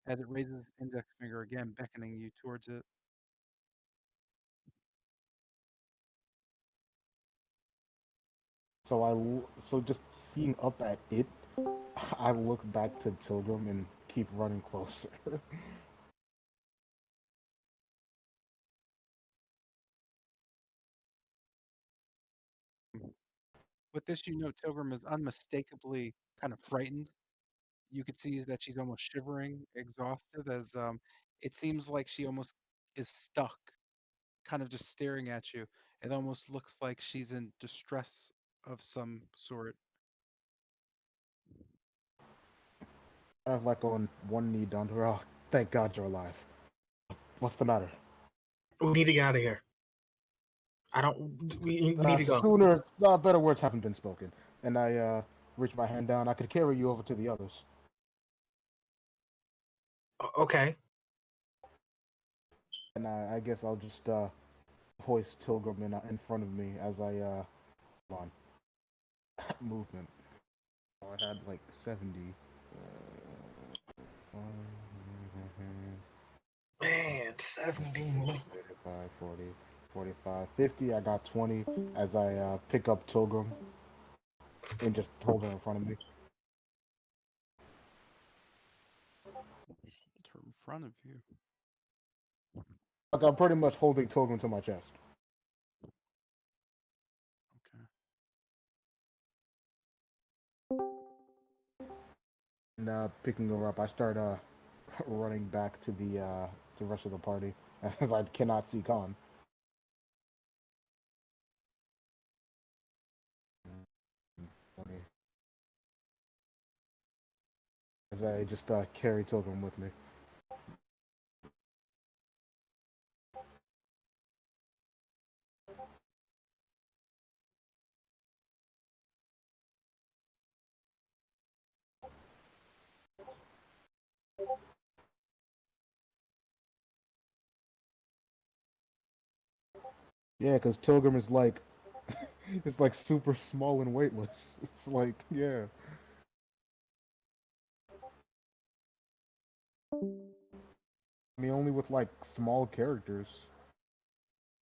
as it raises its index finger again, beckoning you towards it. So just seeing up at it, I look back to Tilgrim and keep running closer. With this, you know Tilgrim is unmistakably kind of frightened. You could see that she's almost shivering, exhausted, as it seems like she almost is stuck, kind of just staring at you. It almost looks like she's in distress of some sort. I have like on one knee down to her. Oh, thank God you're alive. What's the matter? We need to get out of here. I don't. We need to go. Sooner, better words haven't been spoken. And I reach my hand down. I could carry you over to the others. Okay. And I guess I'll just hoist Tilgrim in front of me as I hold on movement. Oh, I had like 70. Uh, Man, 17. 35, 40, 45, 50. I got 20 as I pick up Tilgrim and just hold her in front of me. Hold her in front of you. Like I'm pretty much holding Tilgrim to my chest. Okay. And picking her up, I start running back to the rest of the party as I cannot see Khan. As I just carry Tilgrim with me. Yeah, because Tilgrim is like, it's like super small and weightless. It's like, yeah. I mean, only with like small characters.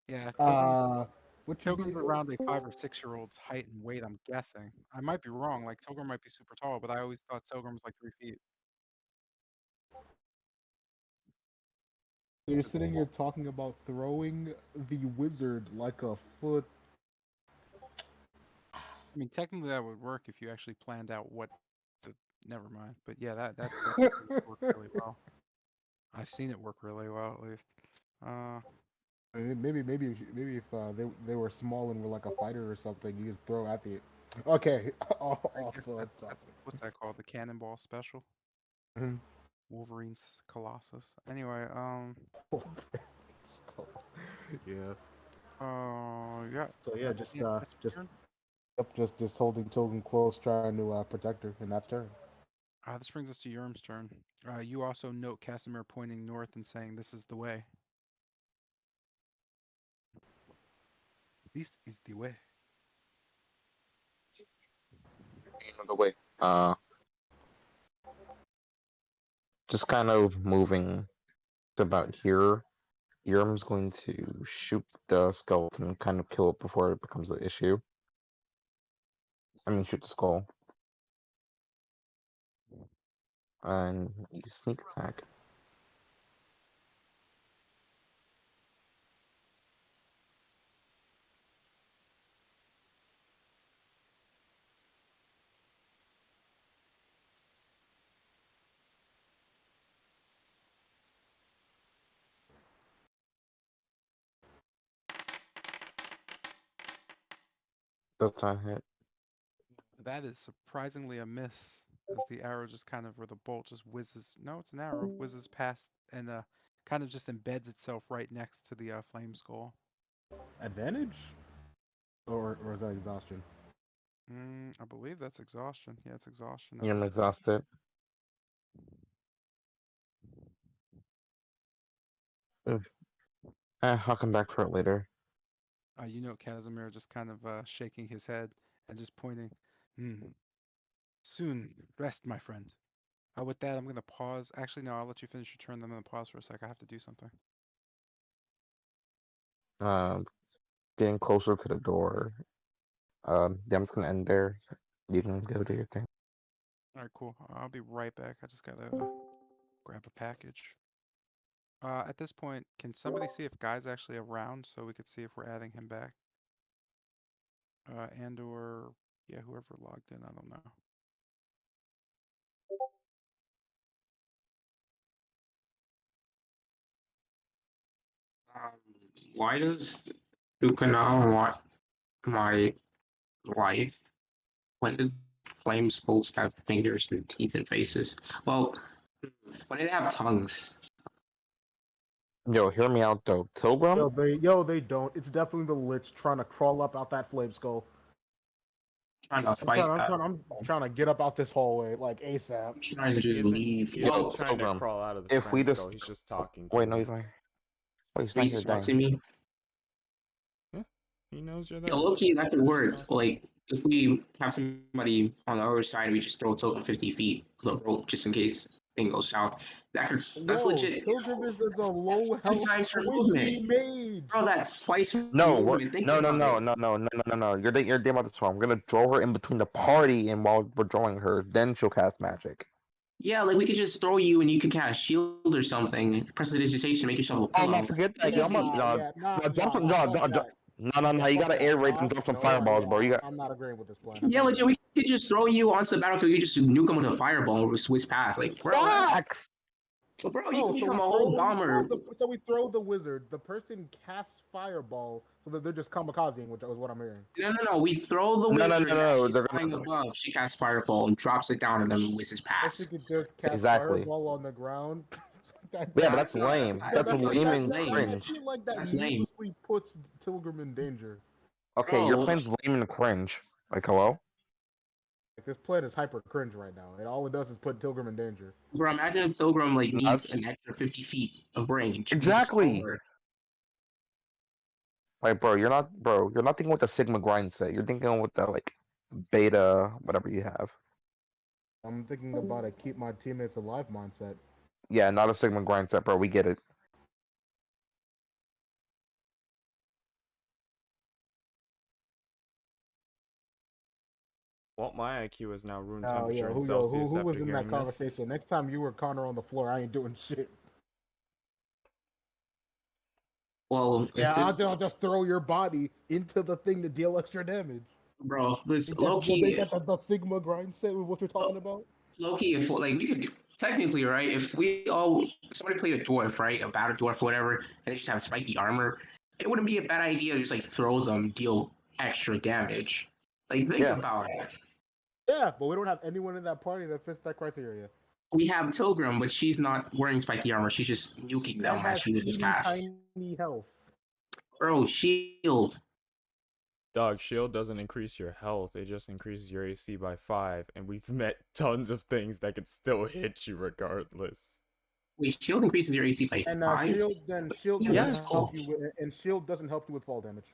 Yeah, Uh, what you be? Pilgrim's around a 5 or 6-year-old's height and weight, I'm guessing. I might be wrong, like, Pilgrim might be super tall, but I always thought Pilgrim was, like, 3 feet. You're sitting here talking about throwing the wizard like a foot. I mean, technically, that would work if you actually planned out what the never mind, but yeah, that technically would work really well. I've seen it work really well, at least. Uh, Maybe if they were small and were like a fighter or something, you just throw at the. Okay, off I guess topic. that's what's that called? The Cannonball Special? Mhm. Wolverine's Colossus. Anyway, Yeah. yeah, So yeah, just that's your turn. just holding Tilden close, trying to protect her, and that's turn. This brings us to Yurm's turn. You also note Casimir pointing north and saying, "This is the way. This is the way." Another way. Just kind of moving to about here. Yurm's going to shoot the skeleton and kind of kill it before it becomes an issue. I mean, shoot the skull. And use sneak attack. Does not hit. That is surprisingly a miss, as the arrow just kind of, or the bolt just whizzes. No, it's an arrow. Whizzes past and kind of just embeds itself right next to the flame skull. Advantage, or is that exhaustion? I believe that's exhaustion. Yeah, it's exhaustion at Yurm this point. exhausted. I'll come back for it later. You know, Casimir just kind of shaking his head and just pointing. Hmm. Soon, rest, my friend. With that, I'm gonna pause. Actually, no, I'll let you finish your turn. Then I'm gonna pause for a sec. I have to do something. Um, Getting closer to the door. Yeah, I'm just gonna end there. You can go do your thing. All right, cool. I'll be right back. I just gotta grab a package. At this point, can somebody see if Guy's actually around so we could see if we're adding him back? And or yeah, whoever logged in, I don't know. Um, why does Sukuna want my life? When did flame skulls have fingers and teeth and faces? Well, when did they have tongues? Yo, hear me out though. Tilbrum? They don't. It's definitely the Lich trying to crawl up out that flame skull. Trying to fight that. I'm trying to get up out this hallway like ASAP. I'm trying to He isn't. leave. He Yo, isn't Whoa, trying to Pilgrim, crawl out of the if we flame just skull. He's just talking to wait, no, him. he's not. Oh, he's are not you here. Dang. taunting me? Yeah, he knows you're Yo, there. low-key, that could He's just work. talking. Like, if we have somebody on the other side, we just throw a token 50 feet, the rope, just in case thing goes south. That's Whoa, legit. Pilgrim is a That's low two health times her squishy movement. mage. Bro, that's twice No, movement. Think no, no, about no, it. no, no, no, no, no, no. You're damn about this wrong. I'm gonna draw her in between the party, and while we're drawing her, then she'll cast magic. Yeah, like we could just throw you and you could cast shield or something. Prestidigitation, make yourself a Oh no, pillow. forget that. Yo, I'm Easy. gonna drop some, Fuck that. no. Yeah, You fuck gotta that. air raid and drop some fireballs, bro. You got. I'm not agreeing with this plan. Yeah, legit, we could just throw you onto the battlefield. You just nuke them with a fireball or switch past. Like, bro, that's Facts. so, bro. You Oh, can become a whole bomber. we throw the wizard. The person casts fireball, so that they're just kamikazing, which is what I'm hearing. No. We throw the No, no, no, wizard as no. she's They're flying gonna above. She casts fireball and drops it down and then whizzes If she past. could just cast exactly. fireball on the ground, Yeah, but Nah, that's nah, lame. that's That's lame that's and lame. I cringe. feel like that That's lame, meaningfully puts Tilgrim in danger. Okay, your bro. plan's lame and cringe. Like, hello? Like this plan is hyper cringe right now, and all it does is put Tilgrim in danger. Bro, imagine if Pilgrim like No, needs an extra 50 feet of range. We just throw exactly. her. Like, bro, you're not thinking with the Sigma grind set. You're thinking with the like beta, whatever you have. I'm thinking about a keep my teammates alive mindset. Yeah, not a Sigma grind set, bro. We get it. Well, my IQ is now room Oh temperature yeah, in who Celsius who after was in that hearing this. conversation? Next time you were Connor on the floor, I ain't doing shit. Well, Yeah, if this, I'll just throw your body into the thing to deal extra damage. bro, this Ain't low key, that the Sigma grind set with what you're talking about? low key, if like we could technically, right? If we all somebody played a dwarf, right, a battle dwarf, whatever, and they just have spiky armor, it wouldn't be a bad idea to just like throw them, deal extra damage. Like think Yeah. about it. Yeah, but we don't have anyone in that party that fits that criteria. We have Tilgrim, but she's not wearing spiky armor. She's just nuking And them as has she uses teeny fast. tiny health. Bro, shield. Dog, shield doesn't increase your health, it just increases your AC by 5, and we've met tons of things that could still hit you regardless. Wait, shield increases your AC by And 5? shield doesn't Yes. help you with, and shield doesn't help you with fall damage.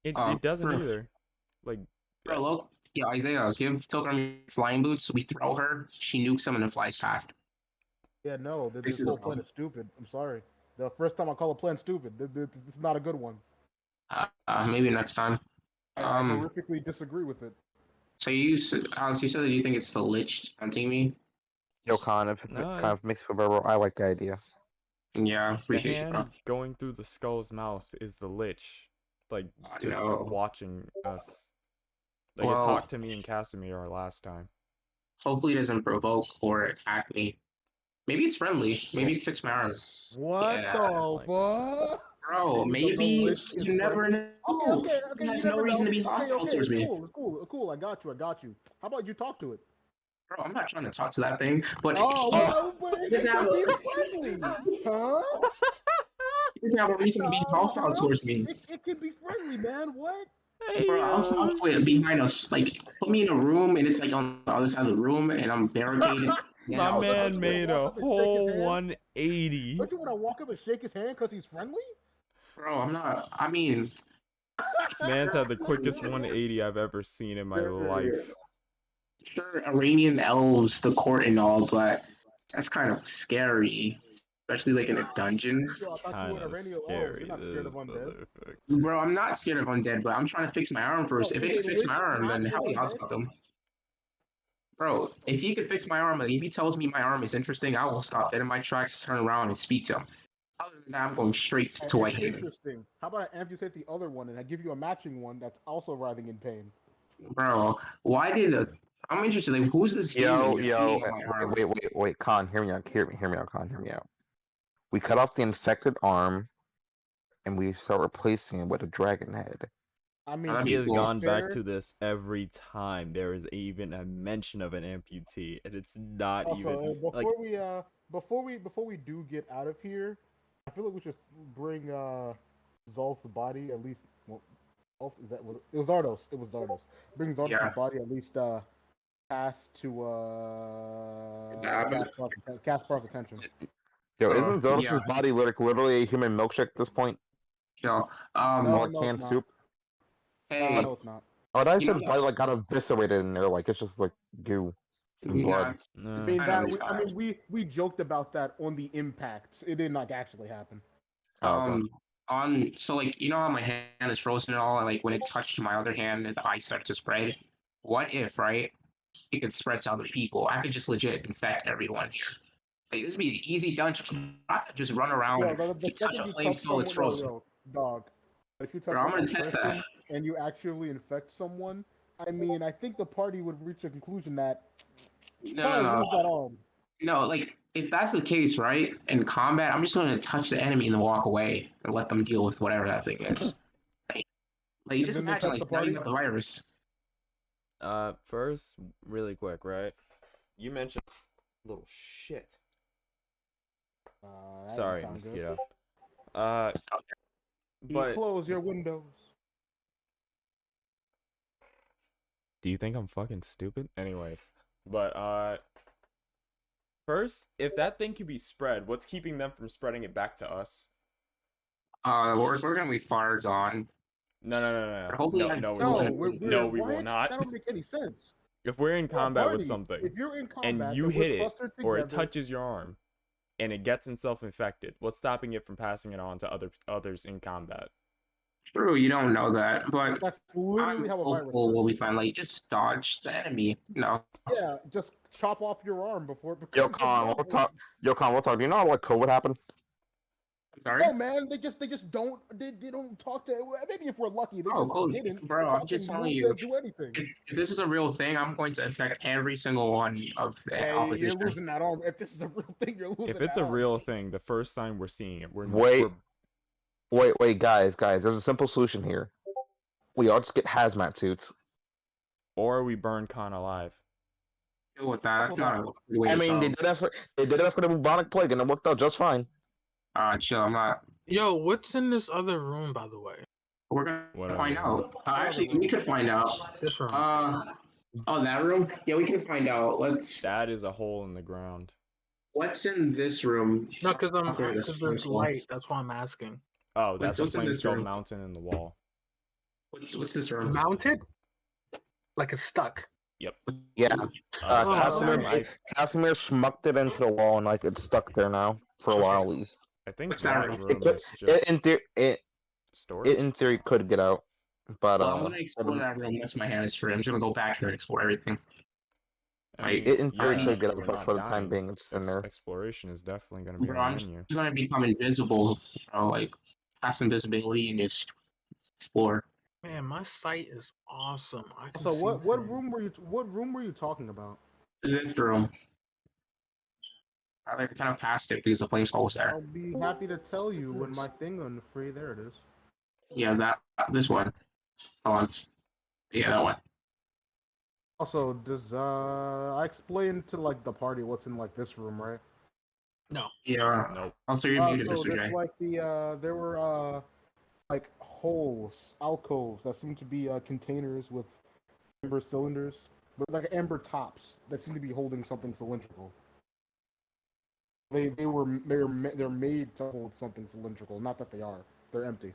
It doesn't Bro, either. Like, bro, look. Yeah, Isaiah, give Tilgrim flying boots. We throw her, she nukes them, and then flies past. Yeah, no, This this is a whole plan problem. is stupid. I'm sorry. The first time I call a plan stupid, this is not a good one. Maybe next time. I horrifically disagree with it. So Alex, you said that you think it's the Lich hunting me? Yo, Con, if it no, kind of makes for verbal, I like the idea. Yeah, the appreciate you, bro. hand going through the skull's mouth is the lich. Like, just No. watching us. Like, it Well, talked to me and Casimir last time. hopefully it doesn't provoke or attack me. Maybe it's friendly. Maybe it fix my arm. What Yeah, the like- fuck? Bro, The maybe Lich is you never friendly? know. Okay, He you has no never reason know. to be hostile Okay, towards me. cool. I got you. How about you talk to it? Bro, I'm not trying to talk to that thing, but But he it doesn't have can be a, friendly, huh? he doesn't have a reason to be hostile towards me. It can be friendly, man. What? Hey, Bro, I'm stuck with behind us. Like, put me in a room and it's like on the other side of the room and I'm barricaded. Then my I'll talk man to it. made a Walk up and shake his whole hand? 180. Don't you want to walk up and shake his hand because he's friendly? Bro, I'm not. I mean, Man's had the quickest 180 I've ever seen in my life. sure, Iranian elves, the court and all, but that's kind of scary, especially like in a dungeon. Yo, I thought you Kind were of Iranian elves. scary, You're not scared of this undead. motherfucker. Bro, I'm not scared of undead, but I'm trying to fix my arm first. Yo, If is it can a fix lich my arm, not then an hell yeah, I'll undead? talk to him. Bro, if he could fix my arm, and if he tells me my arm is interesting, I will stop dead in my tracks, turn around, and speak to him. Other than that, I'm going straight to It's Whitehaven. interesting. How about I amputate the other one and I give you a matching one that's also writhing in pain? Bro, why did I'm interested. Like, who's this human you're feeding on my arm? Wait, Con, hear me out, Con, hear me out. We cut off the infected arm, and we start replacing it with a dragon head. I mean, that'd He be has cool. gone back to this every time there is even a mention of an amputee, and it's not Also, even like before we do get out of here, I feel like we should bring Zolf's body at least. Well, it was Zardos. It was Zardos. Bring Zardos' Yeah. body at least past to Yeah, Caspar's attention. Yo, Uh, isn't Zordos's yeah. body literally a human milkshake at this point? So, No, More like no, canned it's not. soup? hey, No, it's not. Oh, that You know his body like got eviscerated in there, like it's just like goo and blood. nah, I no. mean I that. know We joked about that on the impact. It did not actually happen. Oh, okay. on so like you know how my hand is frozen and all, and like when it touched my other hand, the ice starts to spread. What if, right? It could spread to other people. I could just legit infect everyone here. Like this would be an easy dungeon. I could just run around. Yo, And the if you touch second a you flame touch skull, it's someone, frozen. dog. If you touch Bro, I'm like, gonna a test person that. and you actually infect someone, I mean, I think the party would reach a conclusion that probably No. lose that arm. No, like if that's the case, right? In combat, I'm just going to touch the enemy and then walk away and let them deal with whatever that thing is. Like just then they imagine, touch the like now you party? got the virus. First, really quick, right? You mentioned little shit. That Sorry, doesn't sound mosquito. You But close your windows. do you think I'm fucking stupid? Anyways, but first, if that thing could be spread, what's keeping them from spreading it back to us? We're gonna be far gone. No. Hopefully, No, I no, we No, won't. we're No, we will what? not. That don't make any sense. If we're in We're a combat with party. something If you're in and combat, you then we're hit it clustered or it together. touches your arm and it gets itself infected, what's stopping it from passing it on to others in combat? true, you don't know that, but That's literally I'm how a virus hopeful we'll works. be fine. Like, just dodge the enemy. No, Yeah, just chop off your arm before it Yo, becomes a Con, we'll problem. talk. Yo, Con, we'll talk. Do you know how like COVID happened? sorry. No, man, they just they don't talk to. Maybe if we're lucky, they just Oh, didn't bro, I'm just fucking telling move you. to do anything. If this is a real thing, I'm going to infect every single one of the Yeah, you're opposition. losing that arm. If this is a real thing, you're losing. If it's that a arm. real thing, the first time we're seeing it, Wait, guys. There's a simple solution here. We all just get hazmat suits. or we burn Khan alive. Deal with that. That's Hold not on. a way I to mean, go. they did that for the bubonic plague, and it worked out just fine. Chill. I'm not. Yo, what's in this other room, by the way? We're gonna Whatever. find out. Actually, room? we could find out. This room. Oh, that room. Yeah, we can find out. That is a hole in the ground. What's in this room? No, because After this there's wall. light. That's why I'm asking. Oh, that's a what's in flame this skull room? mountain in the wall. What's this room? Mounted? Like it's stuck. Yep. Yeah. Oh, Casimir, I Casimir schmucked it into the wall, and like it's stuck there now for a while at least. think What's that that room? room is just storage. In theory, could get out, but Well, I'm gonna explore that room. That's my hand is free. I'm just gonna go back here and explore everything. I mean, it in theory yeah, could get we're out, but not for the time dying. being, it's in there. Exploration is definitely going to be Bro, on I'm the just menu. gonna become invisible. Like pass invisibility and just explore. man, my sight is awesome. I can So see what things. room were you talking about? This room. I kind of passed it because the flame skull was there. I'll be happy to tell you when my thing on free. There it is. Yeah, this one. Oh, yeah, that one. Also, does I explained to like the party what's in like this room, right? No. Yeah. Nope. Also, you're muted, So Mr. there's J. like there were like holes, alcoves that seem to be containers with amber cylinders, but like amber tops that seem to be holding something cylindrical. They're made to hold something cylindrical. Not that they are. They're empty.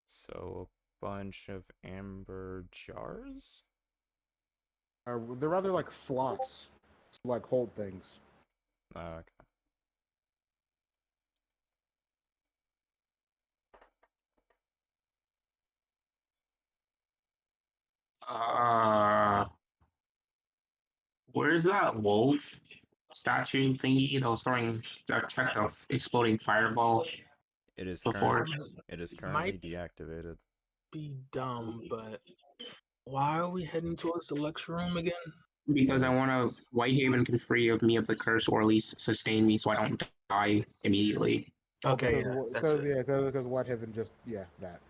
So a bunch of amber jars. They're rather like slots to like hold things. Okay. Where's that wolf statue thingy that was throwing that check of exploding fireball It is before? currently deactivated. Be dumb, but why are we heading towards the lecture room again? Because I want to Whitehaven can free of me of the curse, or at least sustain me so I don't die immediately. Okay, that's it. Because Whitehaven just that.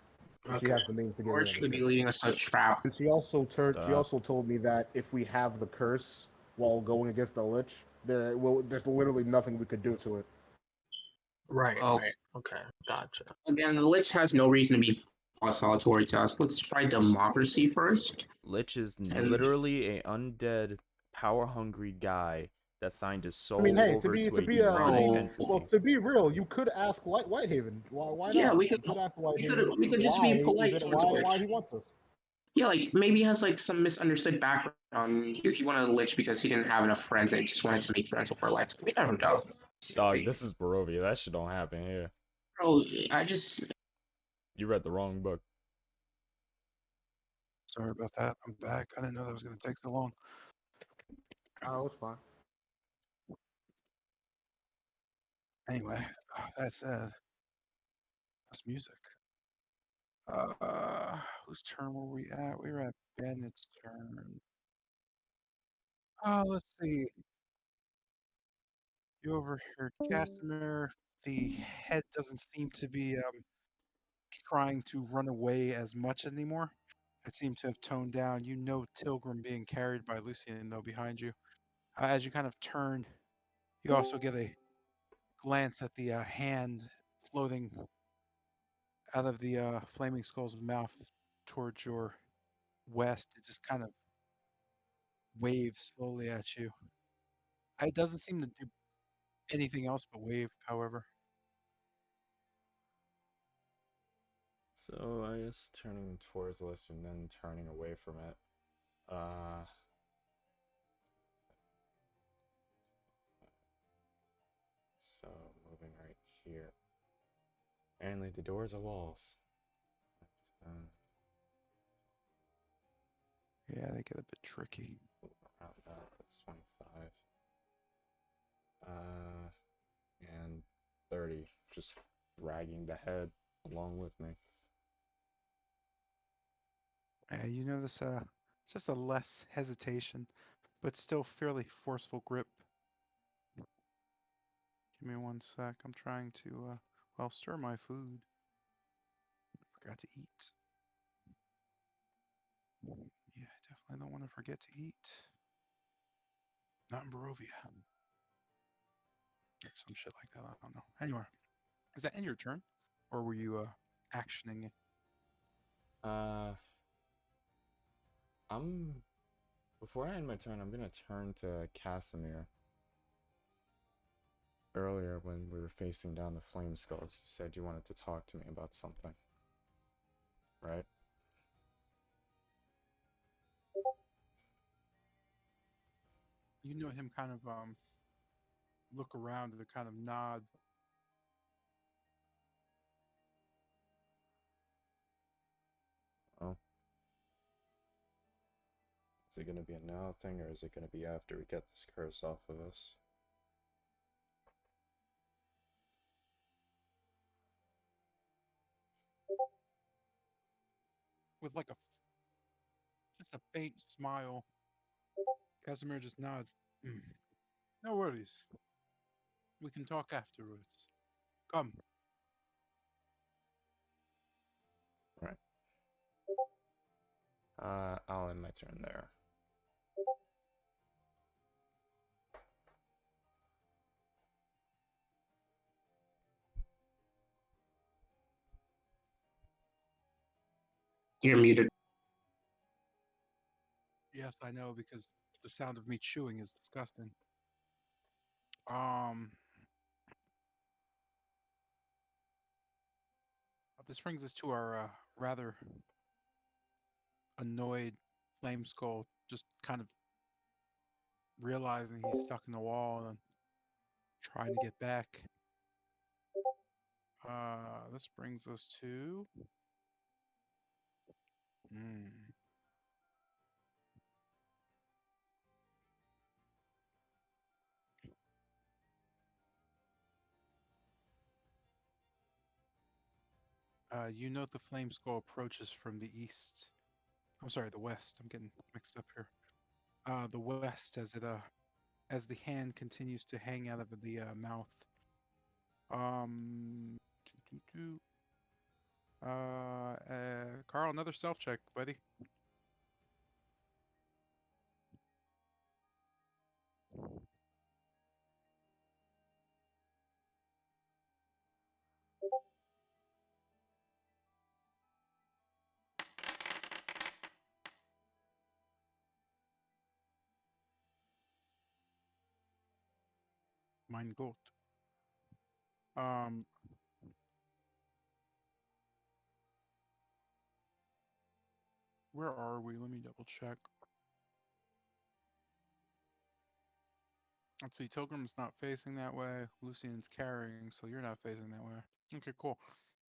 She has the means to get Or rid she of could be it. leading us a trap. And she also Stop. told me that if we have the curse while going against the Lich, there's literally nothing we could do to it. Right, Oh. right. Okay, gotcha. Again, the Lich has no reason to be hostile towards us. Let's try democracy first. Lich is literally a undead, power-hungry guy that signed his soul I mean, hey, over to a demonic entity. well, to be real, you could ask Whitehaven. Why Yeah, not? we could ask Whitehaven. we could just be polite towards why Lich. he wants us. Yeah, like maybe he has like some misunderstood background. He wanted a Lich because he didn't have enough friends and he just wanted to make friends with our life. We never know. Dog, this is Barovia. That shit don't happen here. Bro, I just You read the wrong book. Sorry about that. I'm back. I didn't know that was going to take so long. Oh, it's fine. Anyway, that said, that's music. Whose turn were we at? We were at Bennett's turn. Let's see. You overheard Casimir. The head doesn't seem to be trying to run away as much anymore. It seemed to have toned down. You know Tilgrim being carried by Lucian, though, behind you. As you kind of turn, you also get a glance at the hand floating out of the Flaming Skull's mouth towards your west. It just kind of waves slowly at you. It doesn't seem to do anything else but wave, however. So I guess turning towards the list and then turning away from it. So moving right here. Mainly the doors are walls. Yeah, they get a bit tricky. Around that's 25. And 30. Just dragging the head along with me. You notice it's just a less hesitation, but still fairly forceful grip. Give me one sec. I'm trying to well, stir my food. Forgot to eat. Yeah, definitely don't want to forget to eat. Not in Barovia. Or some shit like that. I don't know. Anyway, is that in your turn, or were you actioning it? Uh, I'm before I end my turn, I'm gonna turn to Casimir. Earlier, when we were facing down the flame skulls, you said you wanted to talk to me about something, right? You know him kind of look around and kind of nod. Oh, is it gonna be a now thing, or is it gonna be after we get this curse off of us? With like just a faint smile. Casimir just nods. "Mm, no worries. We can talk afterwards. Come." Right. I'll end my turn there. You're muted. Yes, I know because the sound of me chewing is disgusting. Um, this brings us to our rather annoyed flame skull, just kind of realizing he's stuck in the wall and trying to get back. This brings us to. Hmm. You note the flame skull approaches from the east. I'm sorry, the west. I'm getting mixed up here. The west, as the hand continues to hang out of the mouth. Um, doo, doo, doo. Carl, another self check, buddy. Mein Gott. Um, where are we? Let me double check. Let's see. Tilgrim's not facing that way. Lucian's carrying, so you're not facing that way. Okay, cool.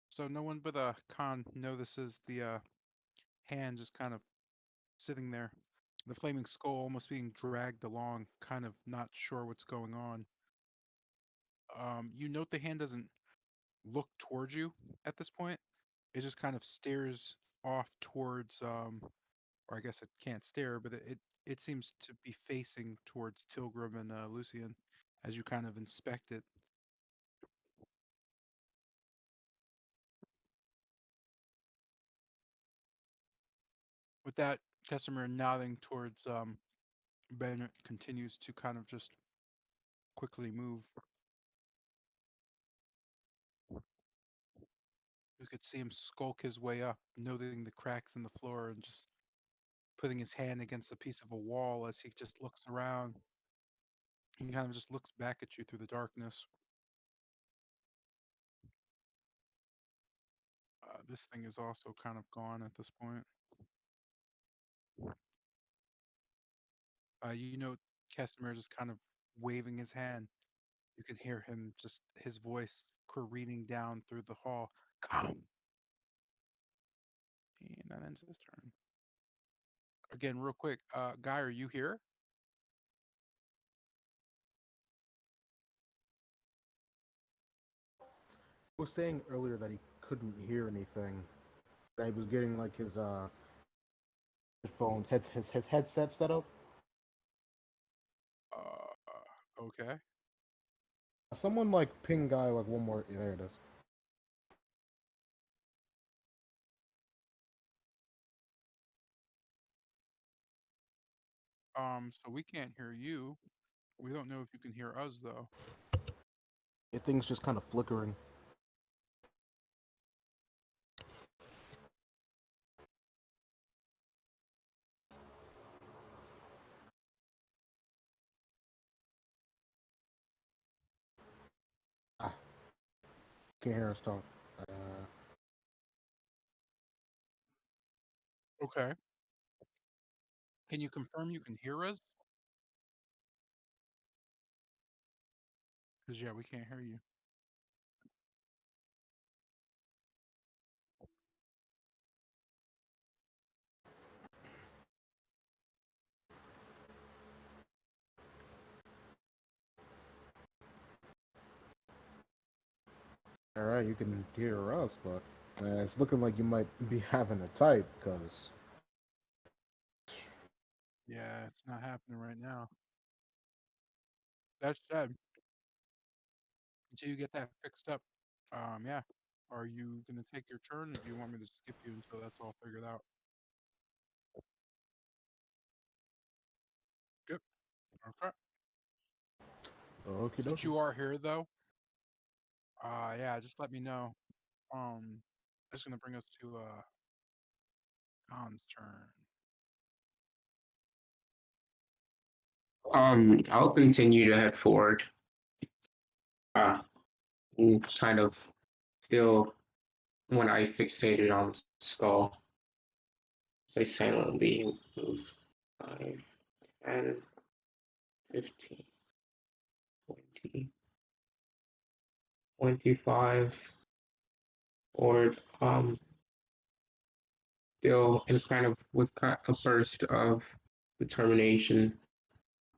So no one but Khan notices the hand just kind of sitting there. The flaming skull almost being dragged along, kind of not sure what's going on. You note the hand doesn't look towards you at this point. It just kind of stares off towards, or I guess it can't stare, but it seems to be facing towards Tilgrim and Lucian as you kind of inspect it. With that, Casimir nodding towards Bennett continues to kind of just quickly move. You could see him skulk his way up, noting the cracks in the floor and just putting his hand against a piece of a wall as he just looks around. He kind of just looks back at you through the darkness. This thing is also kind of gone at this point. You know, Casimir just kind of waving his hand. You can hear him just his voice careening down through the hall. Come. And that ends his turn. Again, real quick, Guy, are you here? He was saying earlier that he couldn't hear anything. That he was getting like his phone his headset set up. Okay. Someone like ping Guy like one more. Yeah, there it is. So we can't hear you. We don't know if you can hear us though. Thing's just kind of flickering. Ah, can't hear us talk. Okay. Can you confirm you can hear us? Because yeah, we can't hear you. All right, you can hear us, but it's looking like you might be having a type because Yeah, it's not happening right now. That said, until you get that fixed up, yeah. Are you gonna take your turn, or do you want me to skip you until that's all figured out? Yep. Okay. okie Since dokie. you are here though, yeah, just let me know. That's gonna bring us to Khan's turn. I'll continue to head forward. And kind of still when I fixated on skull. Say silently move 5, 10, 15, 20, 25, or still and kind of with a burst of determination.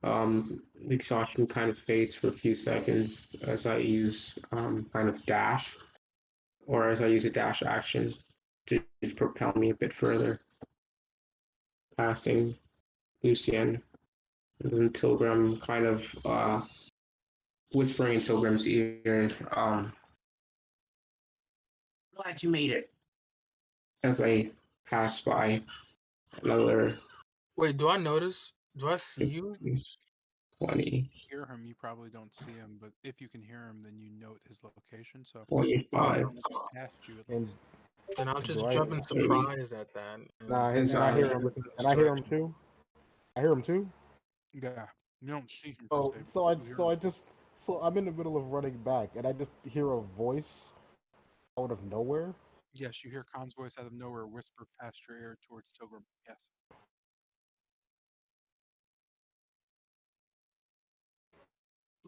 The exhaustion kind of fades for a few seconds as I use kind of dash, or as I use a dash action to propel me a bit further, passing Lucien. And then Tilgrim kind of whispering in Tilgrim's ear, glad you made it. As I pass by another Wait, do I notice? Do I see you? 15, 20, Hear him, you probably don't see him, but if you can hear him, then you note his location. So Oh, he's 25. gonna get past you at And least. then I'll do just I? jump in surprise at that Nah, and As and I I hear him. And I hear him distraction. too. I hear him too. Yeah, you don't see him per So se, so but I you hear so him. I just so I'm in the middle of running back, and I just hear a voice out of nowhere. Yes, you hear Khan's voice out of nowhere whisper past your ear towards Tilgrim. Yes.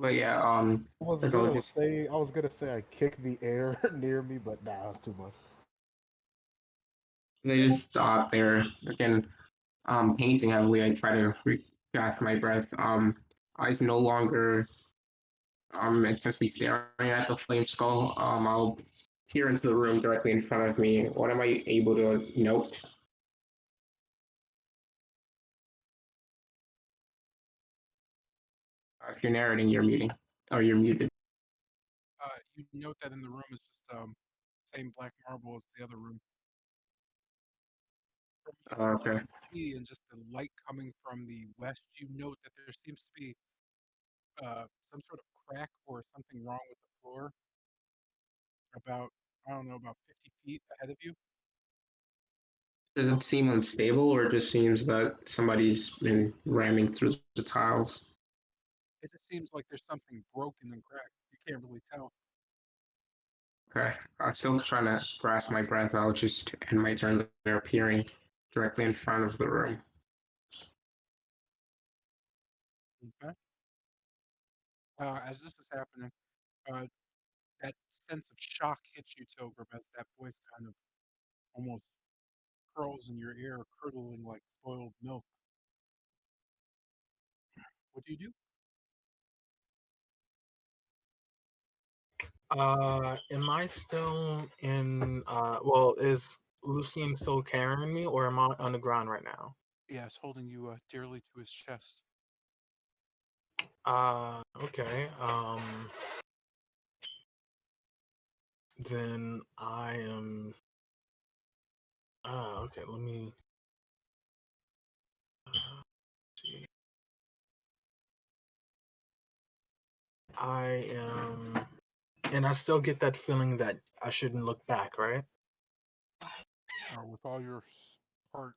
but yeah, as I'll just I was gonna say I kick the air near me, but nah, that's too much. they just stop there again. Painting heavily, I try to catch my breath. Eyes no longer intensely staring at the flame skull. I'll peer into the room directly in front of me. What am I able to note? If you're narrating, you're muting, or you're muted. You note that in the room is just same black marble as the other room. From what you Okay. can see and just the light coming from the west, you note that there seems to be some sort of crack or something wrong with the floor about, I don't know, about 50 feet ahead of you. Does it seem unstable, or it just seems that somebody's been ramming through the tiles? It just seems like there's something broken and cracked. You can't really tell. Okay, I'm still trying to grasp my breath. I'll just end my turn. They're appearing directly in front of the room. Okay. As this is happening, uh, that sense of shock hits you, Tilgrim, as that voice kind of almost curls in your ear, curdling like spoiled milk. What do you do? Am I still in? Well, is Lucian still carrying me, or am I on the ground right now? Yeah, it's holding you dearly to his chest. Okay. Then I am. Okay. Let me see. I am, and I still get that feeling that I shouldn't look back, right? With all your heart.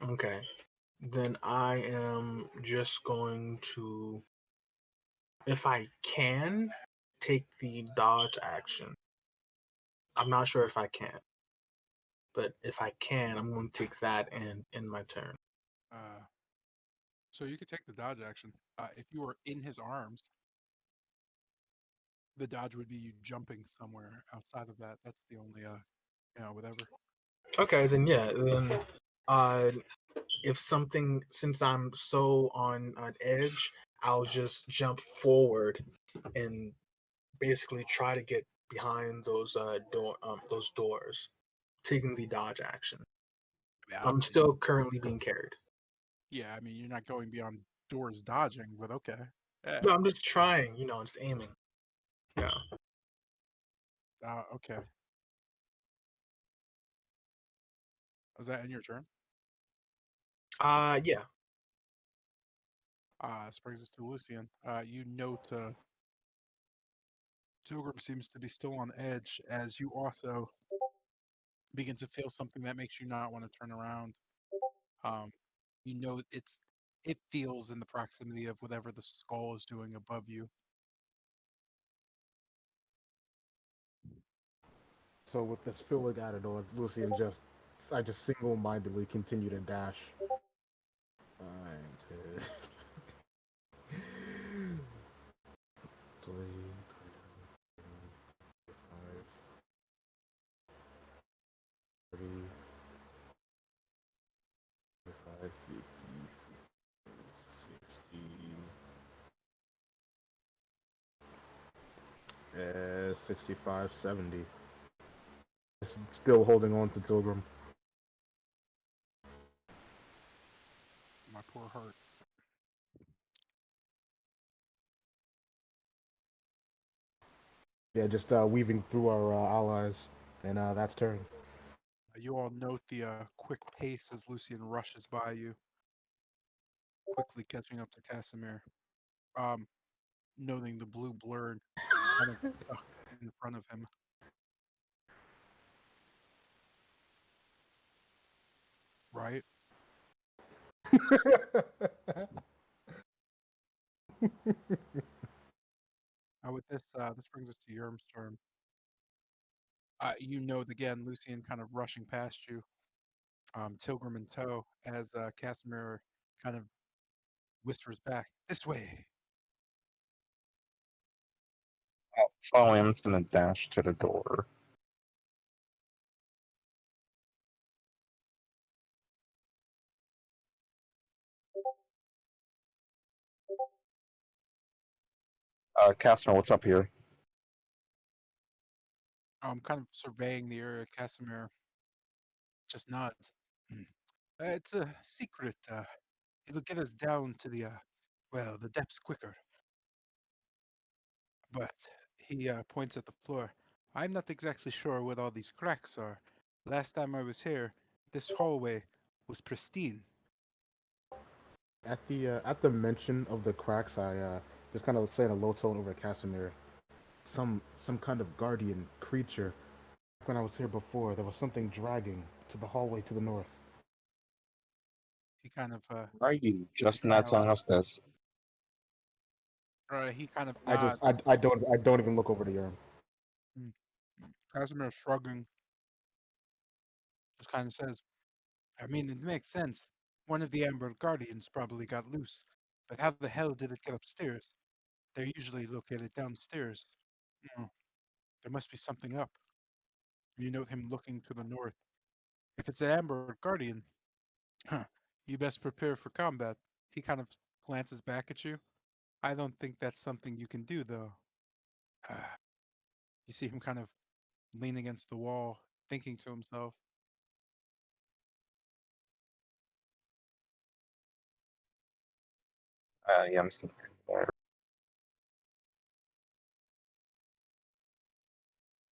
Okay. Then I am just going to, if I can, take the dodge action. I'm not sure if I can, but if I can, I'm going to take that and end my turn. Uh, so you could take the dodge action. If you were in his arms, the dodge would be you jumping somewhere outside of that. That's the only, whatever. Okay, then yeah, then uh, if something, since I'm so on an edge, I'll just jump forward and basically try to get behind those doors, taking the dodge action. Yeah, I'm still currently being carried. yeah, I mean, you're not going beyond doors dodging, but okay. Yeah. No, I'm just trying, just aiming. Yeah. Okay. Is that in your turn? Yeah. This brings us to Lucian. You note Tilgrim seems to be still on edge as you also begin to feel something that makes you not want to turn around. Um, you know it feels in the proximity of whatever the skull is doing above you. So with this feeling added on, Lucian I just single-mindedly continue to dash. 9, 10, 20, 25, 30, 45, 50, 60, 65, 70. Still holding on to Pilgrim. My poor heart. Yeah, just weaving through our allies, and that's turn. You all note the quick pace as Lucian rushes by you, quickly catching up to Casimir. Um, Noting the blue blur kind of stuck in front of him. Right? With this brings us to Yerm's turn. You note again Lucian kind of rushing past you, Tilgrim in tow, as Casimir kind of whispers back, "This way." Finally, I'm just gonna dash to the door. Casimir, what's up here? I'm kind of surveying the area. Casimir just nods. "Hmm. It's a secret. It'll get us down to the depths quicker." But he points at the floor. "I'm not exactly sure what all these cracks are. Last time I was here, this hallway was pristine." At the mention of the cracks, I just kind of say in a low tone over Casimir, some kind of guardian creature. When I was here before, there was something dragging to the hallway to the north. He kind of Why are you gives a just not tail. telling us this? He kind of I just nods. I don't even look over the urn. Mm. Casimir shrugging, just kind of says, I mean, it makes sense. One of the Amber Guardians probably got loose. But how the hell did it get upstairs? They're usually located downstairs. Hmm, there must be something up. You note him looking to the north. If it's an Amber Guardian, huh, you best prepare for combat. He kind of glances back at you. I don't think that's something you can do, though. You see him kind of lean against the wall, thinking to himself. Yeah, I'm just gonna.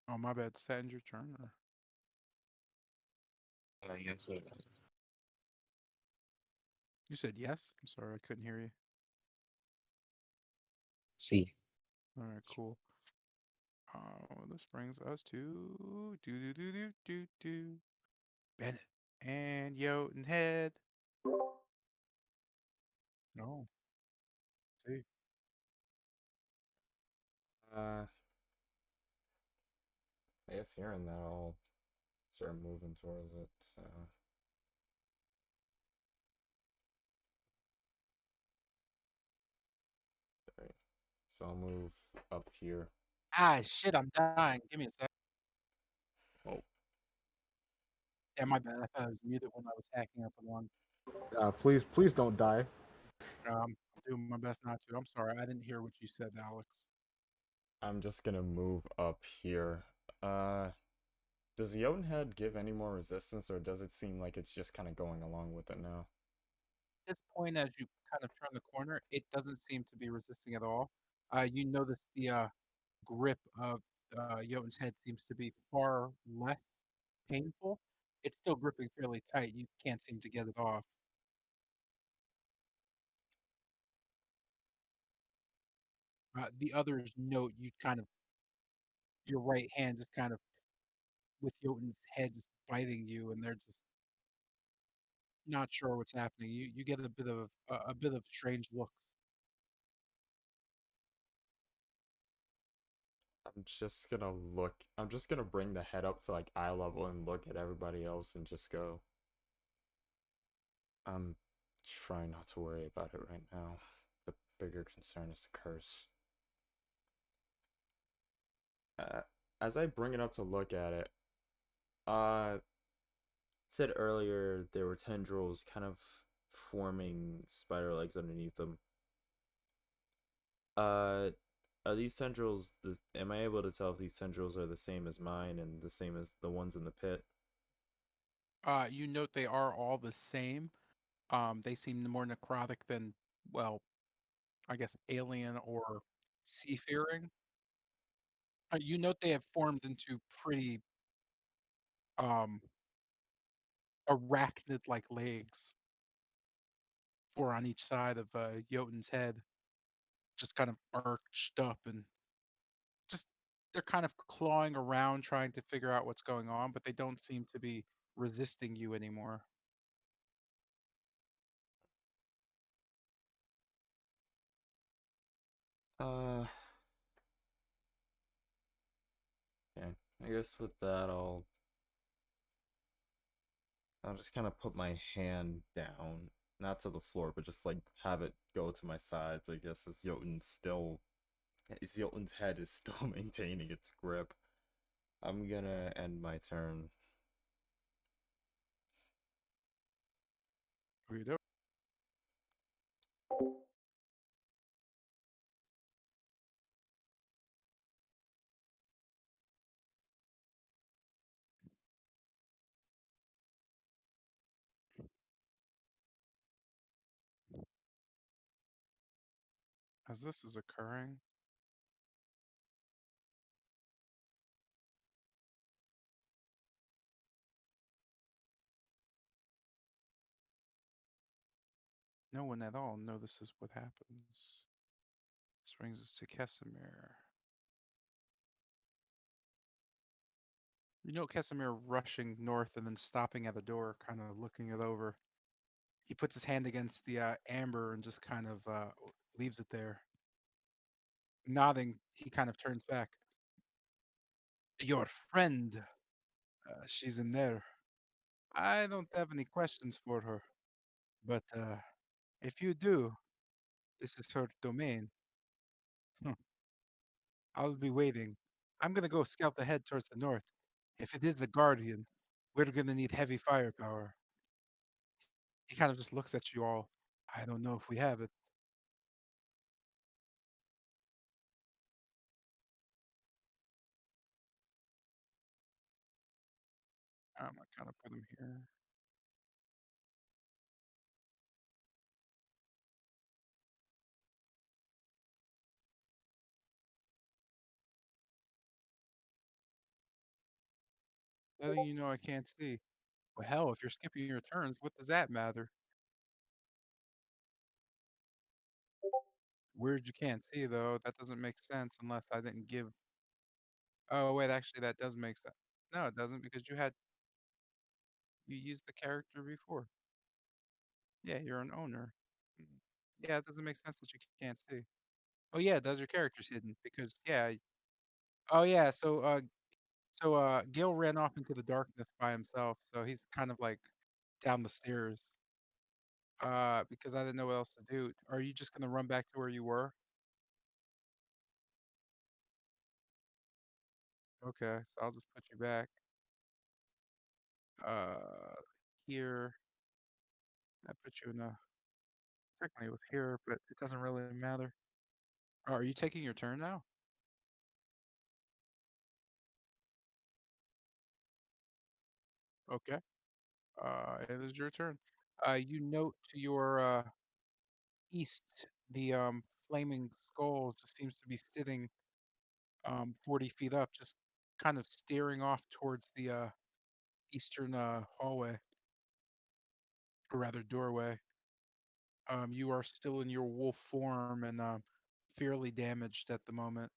Oh, my bad. Does that end your turn? Or... Yes. You said yes? I'm sorry, I couldn't hear you. See. All right, cool. This brings us to do Bennett and Jotun Head. Oh, see. Uh, I guess hearing that, I'll start moving towards it. Sorry. So I'll move up here. Ah, shit, I'm dying. Give me a sec. Oh, Yeah, my bad. I thought I was muted when I was hacking up the one. Please don't die. I'm doing my best not to. I'm sorry. I didn't hear what you said, Alex. I'm just gonna move up here. Uh, does the Jotunhead give any more resistance, or does it seem like it's just kind of going along with it now? At this point, as you kind of turn the corner, it doesn't seem to be resisting at all. You notice the grip of Jotun's head seems to be far less painful. It's still gripping fairly tight. You can't seem to get it off. The others note you kind of your right hand just kind of with Jotun's head just biting you, and they're just not sure what's happening. You get a bit of strange looks. I'm just gonna look. I'm just gonna bring the head up to like eye level and look at everybody else and just go. I'm trying not to worry about it right now. The bigger concern is the curse. Uh, as I bring it up to look at it, said earlier there were tendrils kind of forming spider legs underneath them. Uh, are these tendrils am I able to tell if these tendrils are the same as mine and the same as the ones in the pit? You note they are all the same. They seem more necrotic than, well, I guess alien or seafaring. You note they have formed into pretty um arachnid-like legs, four on each side of Jotun's head, just kind of arched up and just they're kind of clawing around trying to figure out what's going on, but they don't seem to be resisting you anymore. Uh, okay. I guess with that, I'll just kind of put my hand down, not to the floor, but just like have it go to my sides. I guess as Jotun's head is still maintaining its grip. I'm gonna end my turn. You do. As this is occurring, no one at all notices what happens. This brings us to Kesimir. You know Kesimir rushing north and then stopping at the door, kind of looking it over. He puts his hand against the amber and just kind of leaves it there. Nodding, he kind of turns back. Your friend, she's in there. I don't have any questions for her, but if you do, this is her domain. Hmm, I'll be waiting. I'm gonna go scout the head towards the north. If it is the Guardian, we're gonna need heavy firepower. He kind of just looks at you all. I don't know if we have it. I'm gonna kind of put him here. Letting you know I can't see. Well, hell, if you're skipping your turns, what does that matter? Weird you can't see though. That doesn't make sense unless I didn't give. Oh wait, actually that does make sense. No, it doesn't because you used the character before. Yeah, you're an owner. Mm, yeah, it doesn't make sense that you can't see. Oh yeah, it does. Your character's hidden because yeah. Oh yeah, Gil ran off into the darkness by himself, so he's kind of like down the stairs. Because I didn't know what else to do. Are you just gonna run back to where you were? Okay, so I'll just put you back. Uh, here. I put you in a technically with here, but it doesn't really matter. Oh, are you taking your turn now? Okay. It is your turn. You note to your east, the flaming skull just seems to be sitting 40 feet up, just kind of staring off towards the eastern hallway, or rather doorway. You are still in your wolf form and fairly damaged at the moment.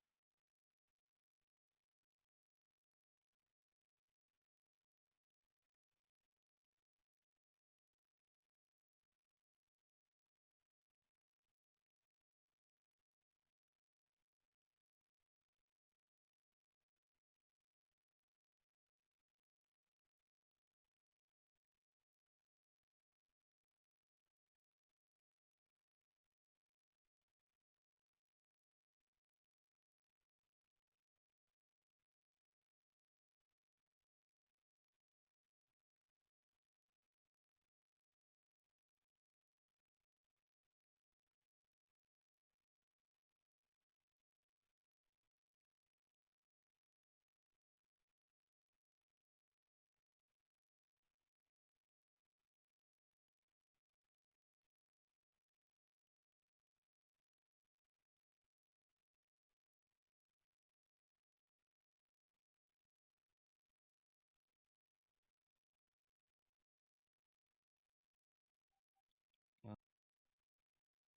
Uh,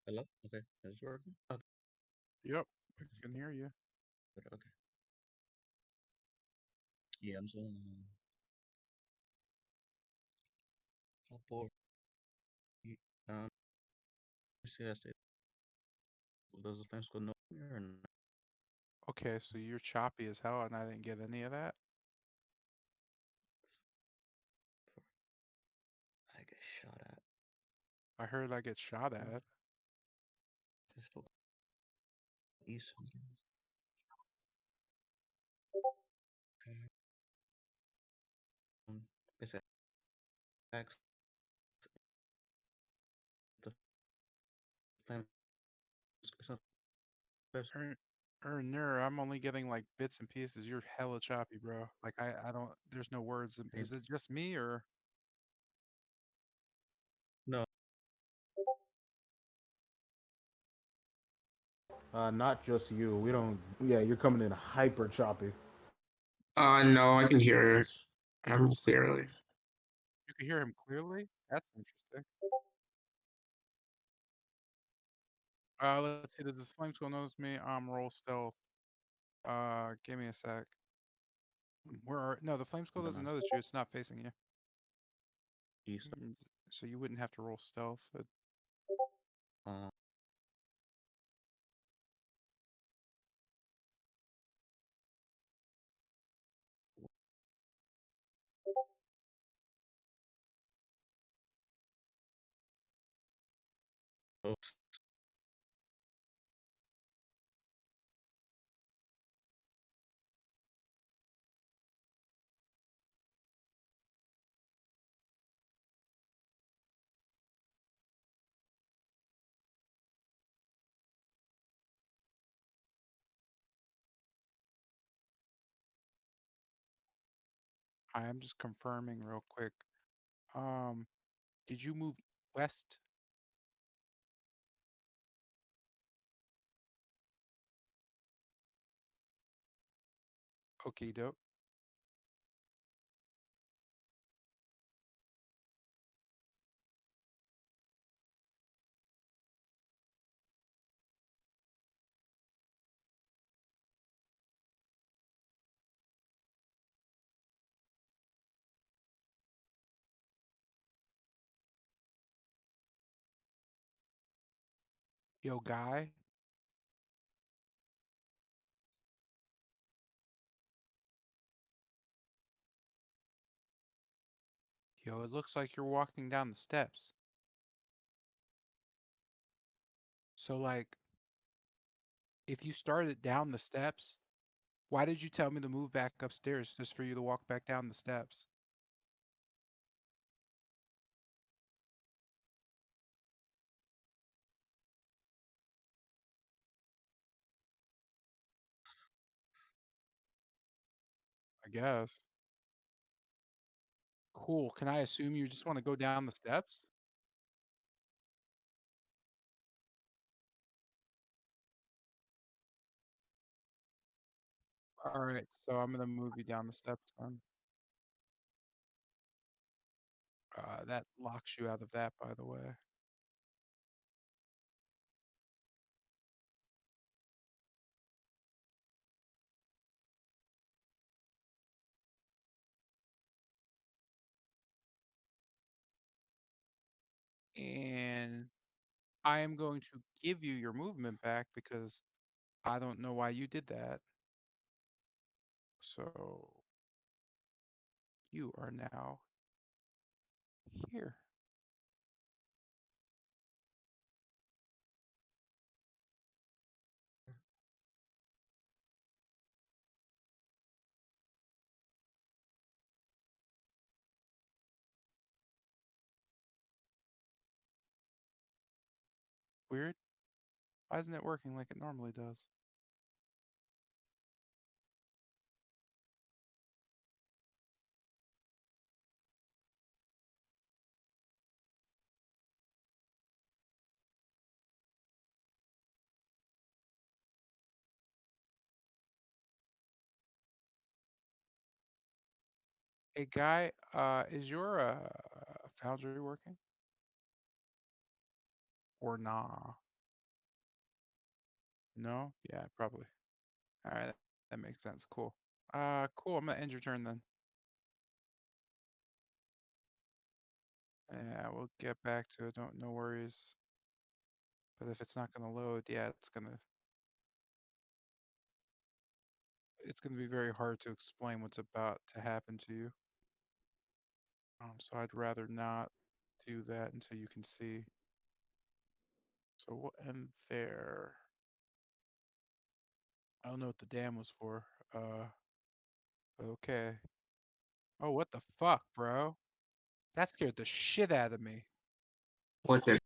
Hello? Okay, is it working? Okay, Yep, I can hear you. good, okay. Yeah, I'm still how poor um see that state. Does the flame squad know me or not? Okay, so you're choppy as hell, and I didn't get any of that. I get shot at. I heard I get shot What? at. This still east something. Okay. Um, basically, X the flame. It's not first. Er, no, I'm only getting like bits and pieces. You're hella choppy, bro. Like I don't. There's no words. Is it just me or? No, Not just you. We don't. Yeah, you're coming in hyper choppy. No, I can hear him clearly. You can hear him clearly. That's interesting. Let's see. Does this flame skull knows me? Roll stealth. Give me a sec. Where are? No, the flame skull doesn't know dumbass. that you. It's not facing you. East. So you wouldn't have to roll stealth. Uh, Oh, I am just confirming real quick. Um, did you move west? Okay, dope. Yo, guy. Yo, it looks like you're walking down the steps. So, like, if you started down the steps, why did you tell me to move back upstairs just for you to walk back down the steps? I guess. Cool. Can I assume you just want to go down the steps? All right, so I'm gonna move you down the steps then. That locks you out of that, by the way. And I am going to give you your movement back because I don't know why you did that. So you are now here. Weird. Why isn't it working like it normally does? Hey, guy, is your foundry working? Or nah? No? Yeah, probably. All right, that makes sense. Cool. Cool. I'm gonna end your turn then. Yeah, we'll get back to it. Don't no worries. But if it's not gonna load, yeah, it's gonna be very hard to explain what's about to happen to you. So I'd rather not do that until you can see. So we'll end there. I don't know what the dam was for. But okay. Oh, what the fuck, bro? That scared the shit out of me. What the?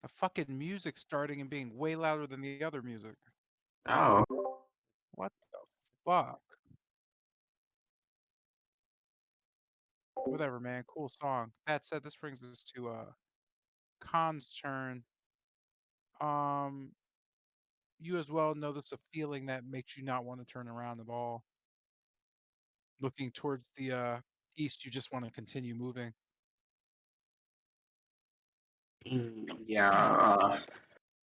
The fucking music starting and being way louder than the other music. Oh, What the fuck? Whatever, man. Cool song. That said, this brings us to Khan's turn. Um, you as well notice a feeling that makes you not want to turn around at all. Looking towards the east, you just want to continue moving. yeah.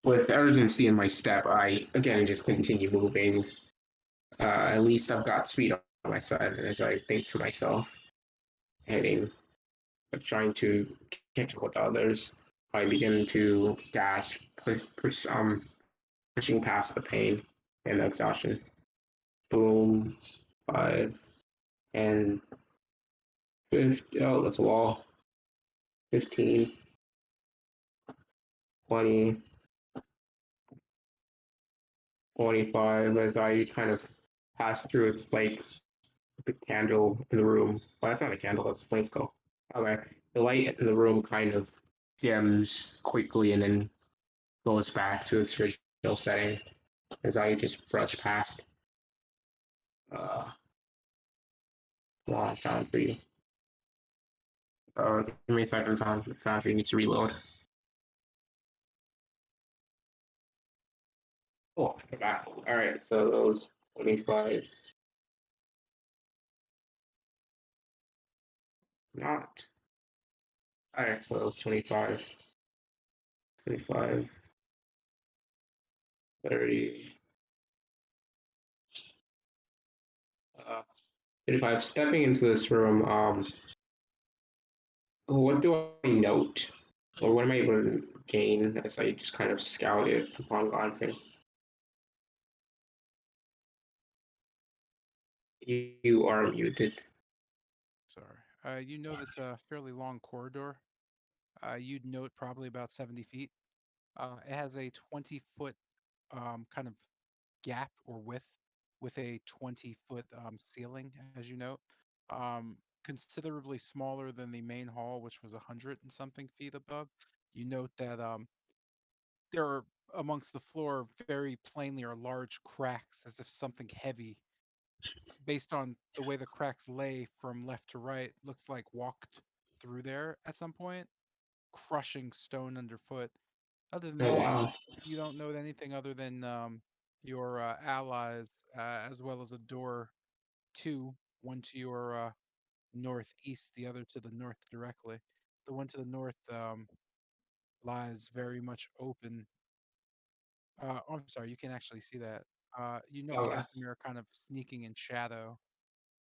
With urgency in my step, I again just continue moving. At least I've got speed on my side, as I think to myself, heading, but trying to catch up with others. I begin to dash, pushing past the pain and the exhaustion. Boom, 5, and 50, oh, that's a wall. 15, 20, 25 as I kind of pass through. It's like the candle in the room. Well, that's not a candle, that's a flame skull. Okay. The light in the room kind of dims quickly and then goes back to its original setting as I just brush past. Uh, come on, found for you. Give me a second, Foundry needs to reload. Oh, we're back. Alright, so those 25. Not. Alright, so those 25. 25. 30. 35. Stepping into this room, what do I note? Or what am I able to gain as I just kind of scout it upon glancing? You are muted. Sorry. You know that's a fairly long corridor. You'd note probably about 70 feet. It has a 20-foot kind of gap or width with a 20-foot ceiling, as you note. Considerably smaller than the main hall, which was 100 and something feet above. You note that there are amongst the floor very plainly are large cracks as if something heavy, based on the way the cracks lay from left to right, looks like walked through there at some point, crushing stone underfoot. Other than Oh, that, wow. you don't know anything other than your allies, as well as a door, two, one to your northeast, the other to the north directly. The one to the north lies very much open. Oh, I'm sorry, you can actually see that. You know Oh, Casimir kind of sneaking in shadow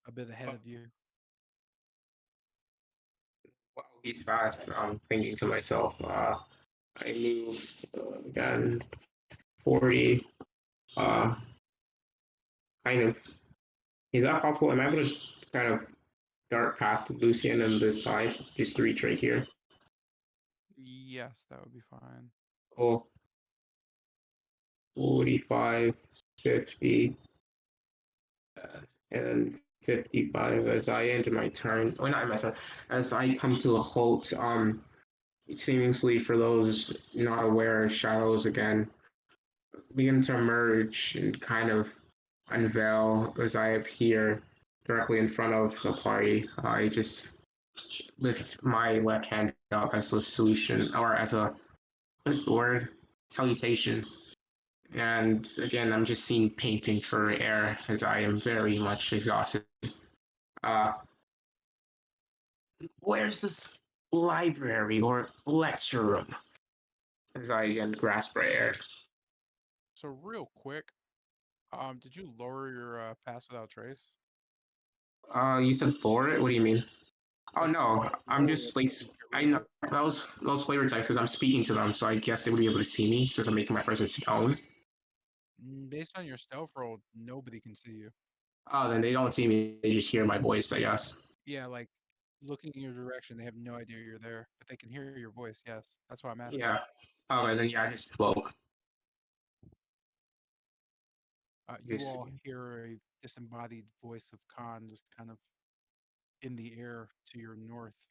a bit ahead of you. wow, he's fast. I'm thinking to myself, I move again 40. Uh, kind of. Is that possible? Am I able to kind of dart past Lucian and this side just to reach right here? Yes, that would be fine. Oh, 45, 50, and 55 as I enter my turn. Oh, not my turn. As I come to a halt, seemingly for those not aware, shadows again begin to emerge and kind of unveil as I appear directly in front of the party. I just lift my left hand up as a solution, or as a, what's the word? Salutation. And again, I'm just seeing painting for air as I am very much exhausted. Uh, where's this library or lecture room? As I again grasp for air. So real quick, did you lower your pass without trace? You said for it? What do you mean? Oh Like no, I'm lower it just like and get I rid of know it. those flavor text because I'm speaking to them, so I guess they would be able to see me since I'm making my presence known. Based on your stealth roll, nobody can see you. Oh, then they don't see me; they just hear my voice, I guess. Yeah, like looking in your direction, they have no idea you're there, but they can hear your voice. Yes, that's why I'm asking. Yeah. Oh, and then yeah, I just spoke. You Just all hear a disembodied voice of Khan just kind of in the air to your north.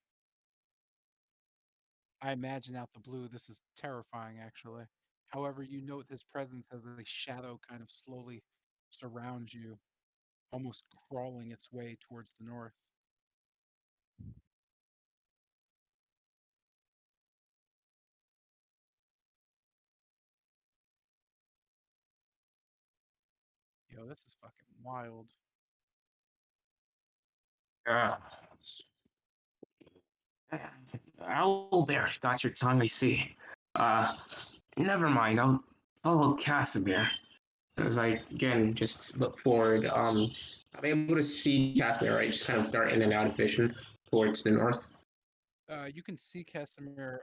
I imagine out the blue, this is terrifying, actually. However, you note his presence as a shadow kind of slowly surrounds you, almost crawling its way towards the north. Yo, this is fucking wild. uh, Owlbear got your tongue, I see. Uh, never mind. I'll Casimir. As I again just look forward, I'm able to see Casimir, right? Just kind of dart in and out of vision towards the north. You can see Casimir.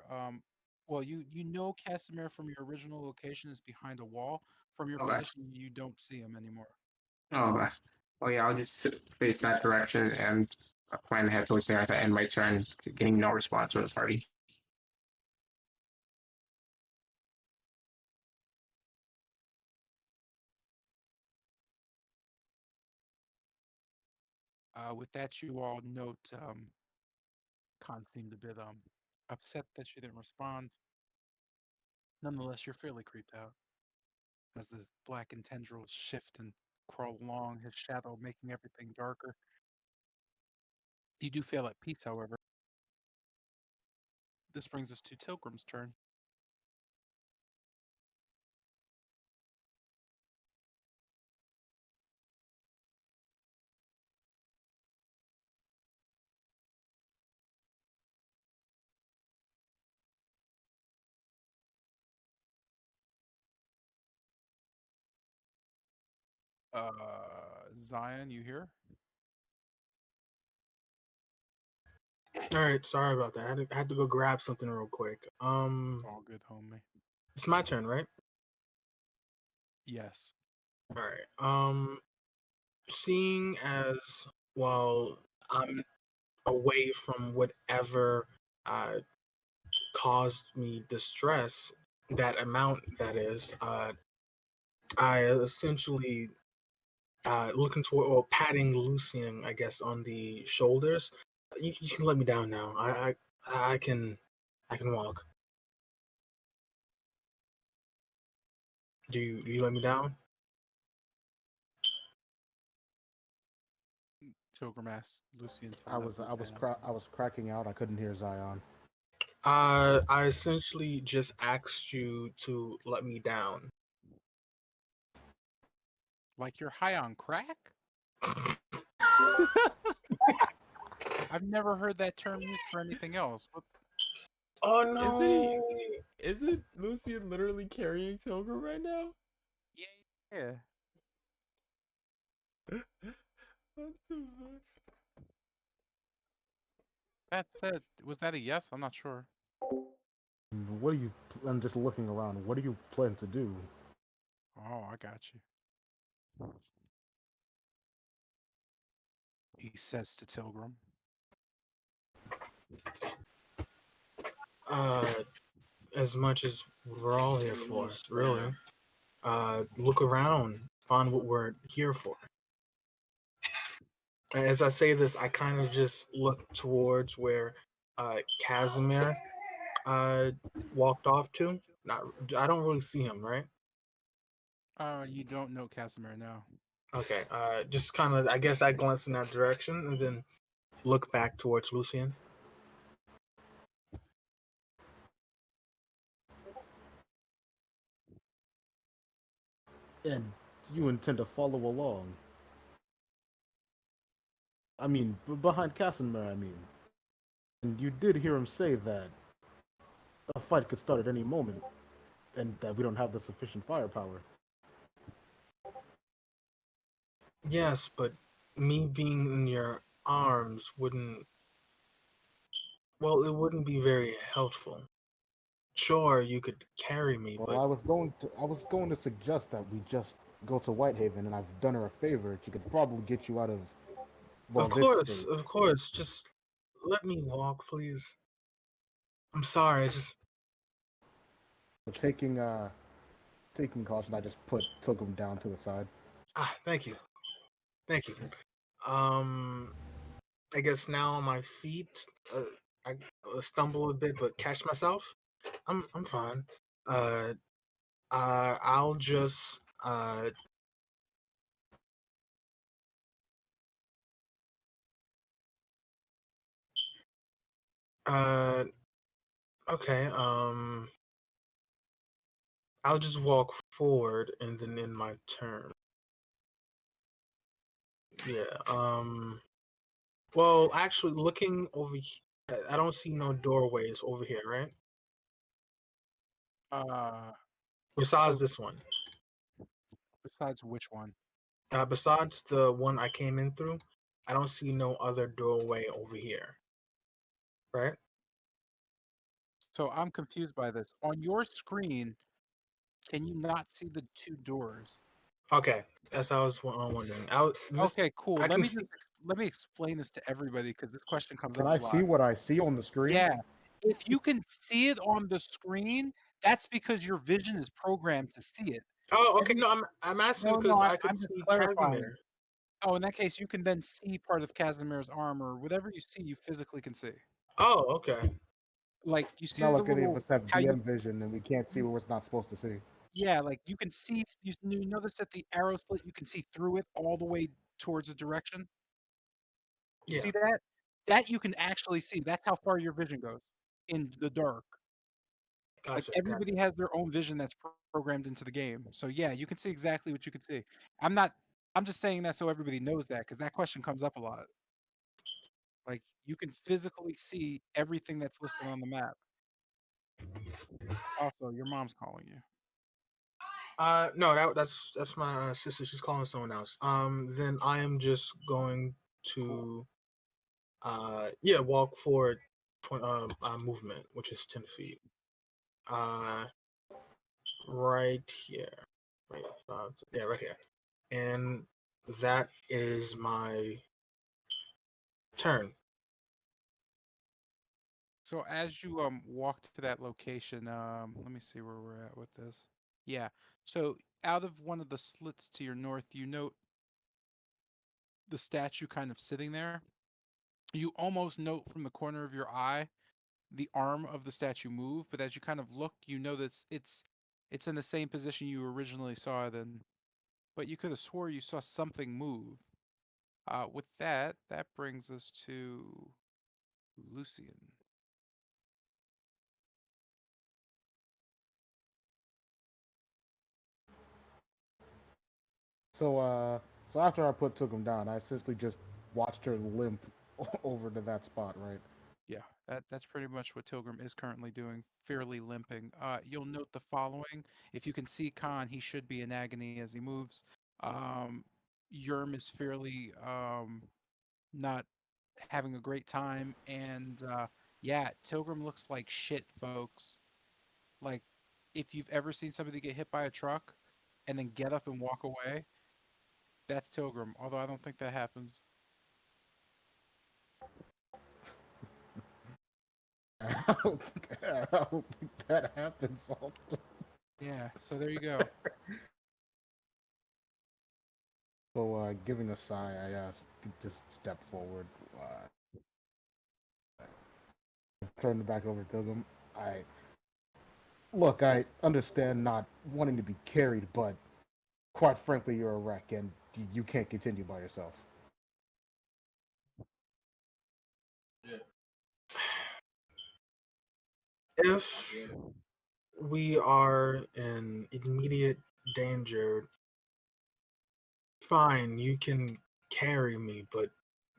Well, you know Casimir from your original location is behind a wall. From your Okay. position, you don't see him anymore. Oh, okay. Oh yeah, I'll just face that direction and plan to head towards there as I end my turn, getting no response from the party. With that, you all note Khan seemed a bit upset that she didn't respond. Nonetheless, you're fairly creeped out as the blackened tendrils shift and crawl along, his shadow making everything darker. You do feel at peace, however. This brings us to Tilgrim's turn. Zion, you here? All right, sorry about that. I had to go grab something real quick. It's all good, homie. It's my turn, right? Yes. All right. Seeing as while I'm away from whatever uh caused me distress, that amount that is, I essentially looking toward or patting Lucian, I guess, on the shoulders. You can let me down now. I can walk. Do you let me down? Tilgrim asked Lucian to I let was her I was down. I was cracking out. I couldn't hear Zion. I essentially just asked you to let me down. Like you're high on crack? I've never heard that term used for anything else. What? Oh Isn't he? no! Isn't Lucian literally carrying Tilgrim right now? Yeah. What the fuck? That said, was that a yes? I'm not sure. What do you? I'm just looking around. What do you plan to do? Oh, I got you. He says to Tilgrim. Uh, as much as we're all here for, really. Look around, find what we're here for. As I say this, I kind of just look towards where Casimir uh walked off to. Not, I don't really see him, right? You don't know Casimir now. Okay. Just kind of, I guess I glance in that direction and then look back towards Lucian. And you intend to follow along? I mean, behind Casimir, I mean. And you did hear him say that a fight could start at any moment, and that we don't have the sufficient firepower. Yes, but me being in your arms wouldn't. Well, it wouldn't be very helpful. Sure, you could carry me, Well, but I was going to suggest that we just go to Whitehaven, and I've done her a favor. She could probably get you out of, well, this state. of course, just let me walk, please. I'm sorry, I just. But taking caution, I just put took him down to the side. Thank you. Thank you. Um, I guess now on my feet, I stumble a bit, but catch myself. I'm fine. Uh, I'll just uh okay. I'll just walk forward and then in my turn. Yeah. Well, actually, looking over, I don't see no doorways over here, right? Besides So this one. besides which one? Besides the one I came in through, I don't see no other doorway over here. Right? So I'm confused by this. On your screen, can you not see the two doors? Okay. That's how I was wondering. Okay, cool. I Let can me see. let me explain this to everybody because this question comes Can up I a see lot. what I see on the screen? Yeah. If you can see it on the screen, that's because your vision is programmed to see it. Oh, okay. Every No, I'm asking no, because I I'm could just see clarifying. Casimir. Oh, in that case, you can then see part of Casimir's armor. Whatever you see, you physically can see. Oh, okay. Like you It's see not the like any of little us have how you DM vision and we can't see what we're not supposed to see. yeah, like you can see you notice that the arrow slit you can see through it all the way towards a direction. You Yeah, see that? That you can actually see. That's how far your vision goes in the dark. Like gotcha. Gotcha. everybody has their own vision that's programmed into the game. So yeah, you can see exactly what you can see. I'm not. I'm just saying that so everybody knows that because that question comes up a lot. Like you can physically see everything that's listed on the map. Also, your mom's calling you. No, that's my sister. She's calling someone else. Then I am just going to, yeah, walk forward, movement, which is 10 feet. Uh, right here, right, yeah, right here, and that is my turn. So as you walk to that location, let me see where we're at with this. Yeah. So out of one of the slits to your north, you note the statue kind of sitting there. You almost note from the corner of your eye the arm of the statue move, but as you kind of look, you know that it's in the same position you originally saw it in. But you could have swore you saw something move. With that, that brings us to Lucian. So after I took him down, I essentially just watched her limp over to that spot, right? Yeah, that's pretty much what Tilgrim is currently doing, fairly limping. You'll note the following. If you can see Khan, he should be in agony as he moves. Um, Yerm is fairly not having a great time, and yeah, Tilgrim looks like shit, folks. Like, if you've ever seen somebody get hit by a truck and then get up and walk away, that's Tilgrim. Although I don't think that happens. I don't think that happens often. Yeah, so there you go. So, giving a sigh, I just step forward, turn it back over to Pilgrim. I look, I understand not wanting to be carried, but quite frankly, you're a wreck, and you can't continue by yourself. If we are in immediate danger, fine, you can carry me, but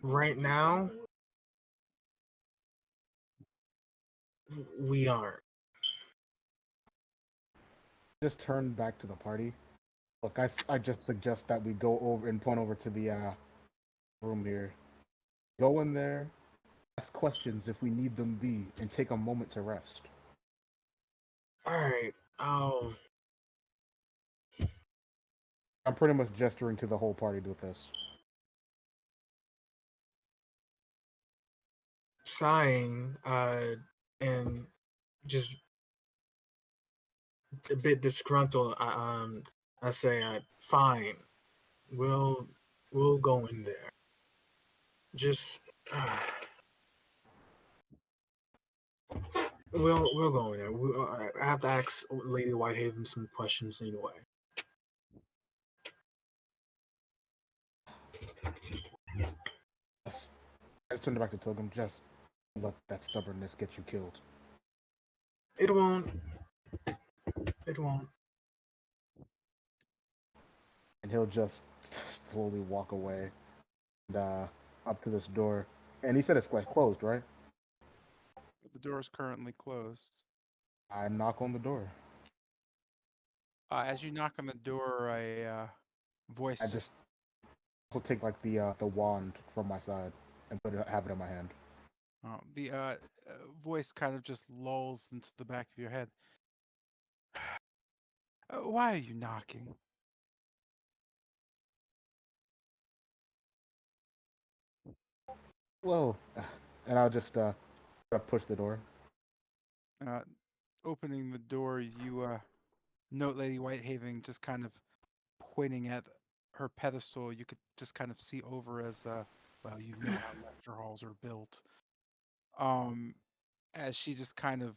right now we aren't. Just turn back to the party. Look, I just suggest that we go over and point over to the room here. Go in there, ask questions if we need them be, and take a moment to rest. All right. I'm pretty much gesturing to the whole party with this. Sighing, and just a bit disgruntled. I say, fine, we'll we'll go in there. Just we'll go in there. I have to ask Lady Whitehaven some questions anyway. Yes. I just turned it back to Togum. Just let that stubbornness get you killed. It won't. It won't. And he'll just slowly walk away and up to this door. And he said it's like closed, right? The door is currently closed. I knock on the door. As you knock on the door, a voice I just just also take like the wand from my side and have it in my hand. the voice kind of just lulls into the back of your head. Why are you knocking? Well, and I'll just push the door. Uh, Opening the door, you note Lady Whitehaven just kind of pointing at her pedestal, you could just kind of see over as well, you know how lecture halls are built. Um, as she just kind of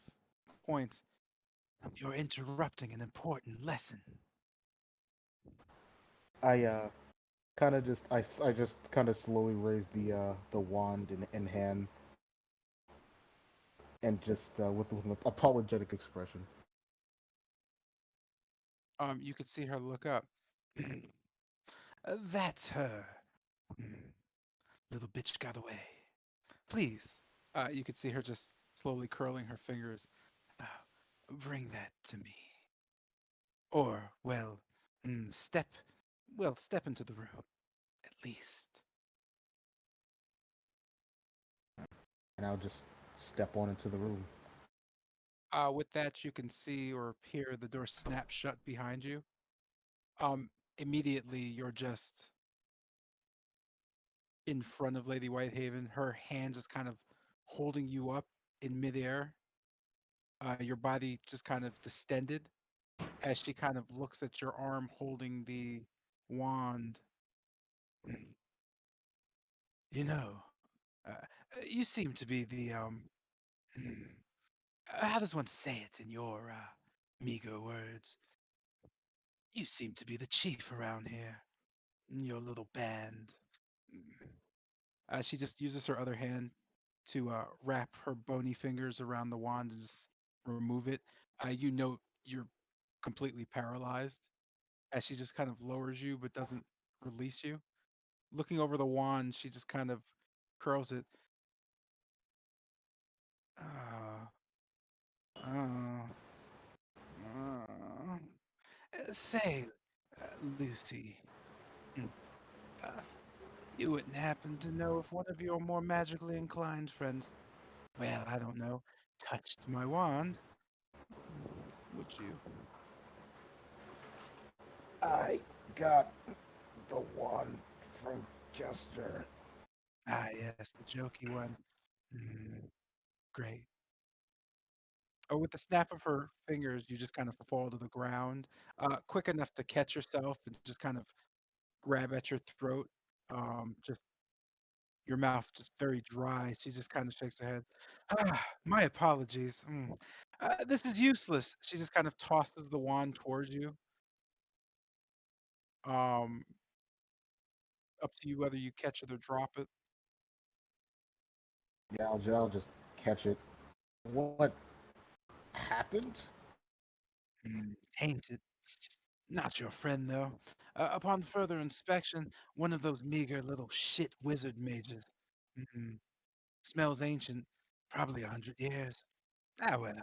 points, "You're interrupting an important lesson." I kind of just I just kind of slowly raise the wand in hand and just with an apologetic expression. You could see her look up. That's her. Hmm, little bitch got away. Please. You could see her just slowly curling her fingers. Uh, bring that to me. Or, well, step into the room, at least. And I'll just step on into the room. With that, you can see or hear the door snap shut behind you. Um, Immediately, you're just in front of Lady Whitehaven, her hand just kind of holding you up in midair. Your body just kind of distended as she kind of looks at your arm holding the wand. You know, you seem to be the how does one say it in your meager words? You seem to be the chief around here. Your little band. Mm. She just uses her other hand to wrap her bony fingers around the wand and just remove it. You know you're completely paralyzed as she just kind of lowers you but doesn't release you. Looking over the wand, she just kind of curls it. Uh, uh, uh. Say, Lucy, mm, uh, you wouldn't happen to know if one of your more magically inclined friends, well, I don't know, touched my wand, would you? I got the wand from Kester. Ah, yes, the jokey one. Mm, great. Oh, with the snap of her fingers, you just kind of fall to the ground, quick enough to catch yourself and just kind of grab at your throat. Just your mouth just very dry. She just kind of shakes her head. Ah, my apologies. This is useless. She just kind of tosses the wand towards you. Um, Up to you whether you catch it or drop it. Yeah, I'll just catch it. What happened? Tainted. Not your friend, though. Upon further inspection, one of those meager little shit wizard mages. Mm, Smells ancient, probably 100 years. Ah, well.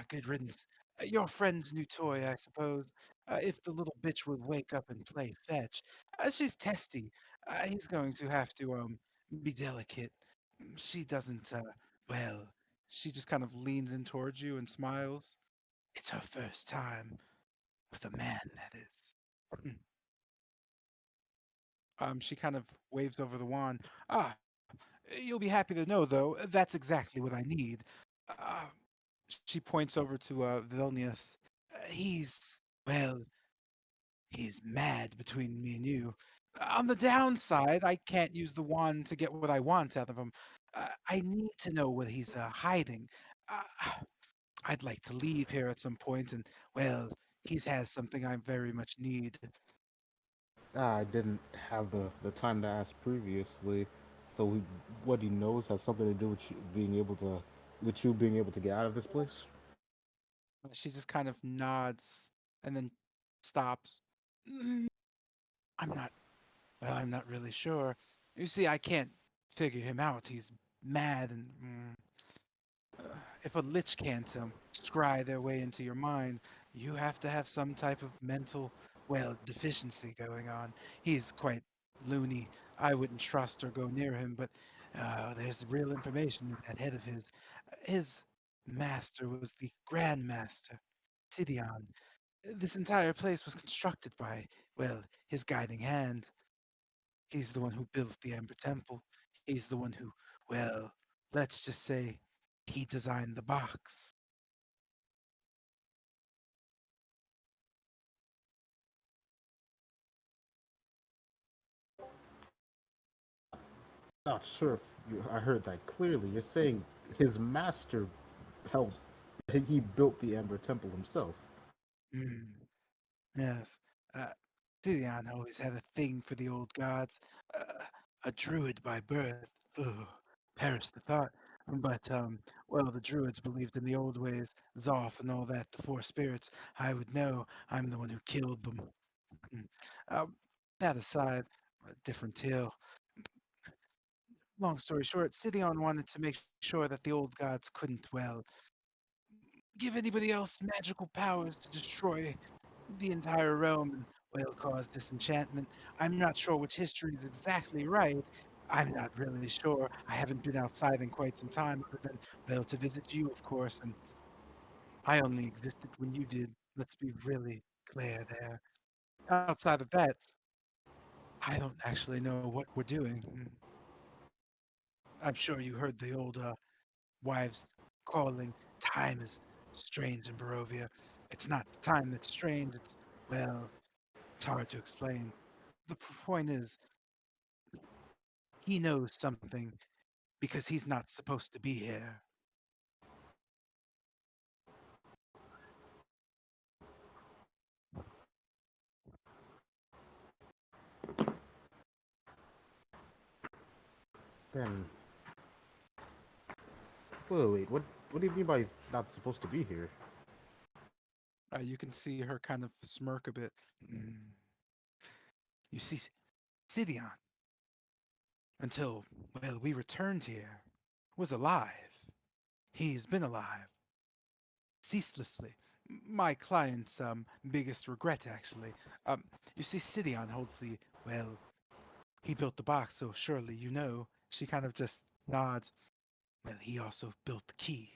Good riddance. Your friend's new toy, I suppose. If the little bitch would wake up and play fetch. She's testy. He's going to have to, be delicate. She doesn't, well, she just kind of leans in towards you and smiles. It's her first time with a man, that is. She kind of waves over the wand. Ah, you'll be happy to know, though, that's exactly what I need. Uh, she points over to Vilnius. Well, he's mad between me and you. On the downside, I can't use the wand to get what I want out of him. I need to know what he's hiding. Uh, I'd like to leave here at some point, and, well, he has something I very much need. I didn't have the time to ask previously. So what he knows has something to do with you being able to get out of this place. She just kind of nods and then stops. "Mm, I'm not, well, I'm not really sure. You see, I can't figure him out. He's mad and if a lich can't scry their way into your mind, you have to have some type of mental, well, deficiency going on. He's quite loony. I wouldn't trust or go near him, but there's real information in that head of his. His master was the Grand Master, Tidion. This entire place was constructed by, well, his guiding hand. He's the one who built the Amber Temple. He's the one who, well, let's just say he designed the box. Not sure if I heard that clearly. You're saying his master helped. He built the Amber Temple himself. Hmm. Yes. Uh, Dion always had a thing for the old gods. A druid by birth. Ugh, perish the thought. But well, the druids believed in the old ways, Zoth and all that, the four spirits. I would know. I'm the one who killed them. Mm. Um, that aside, a different tale. Long story short, Sidion wanted to make sure that the old gods couldn't, well, give anybody else magical powers to destroy the entire realm and, well, cause disenchantment. I'm not sure which history is exactly right. I'm not really sure. I haven't been outside in quite some time, other than, well, to visit you, of course, and I only existed when you did. Let's be really clear there. Outside of that, I don't actually know what we're doing. I'm sure you heard the old wives calling time is strange in Barovia. It's not the time that's strange, it's, well, it's hard to explain. The point is, he knows something because he's not supposed to be here. Then, wait. What do you mean by he's not supposed to be here? You can see her kind of smirk a bit. Mm. You see, Sidion, until, well, we returned here, was alive. He's been alive, ceaselessly. My client's biggest regret, actually. Um, you see, Sidion holds the, well, he built the box, so surely you know. She kind of just nods. Well, he also built the key.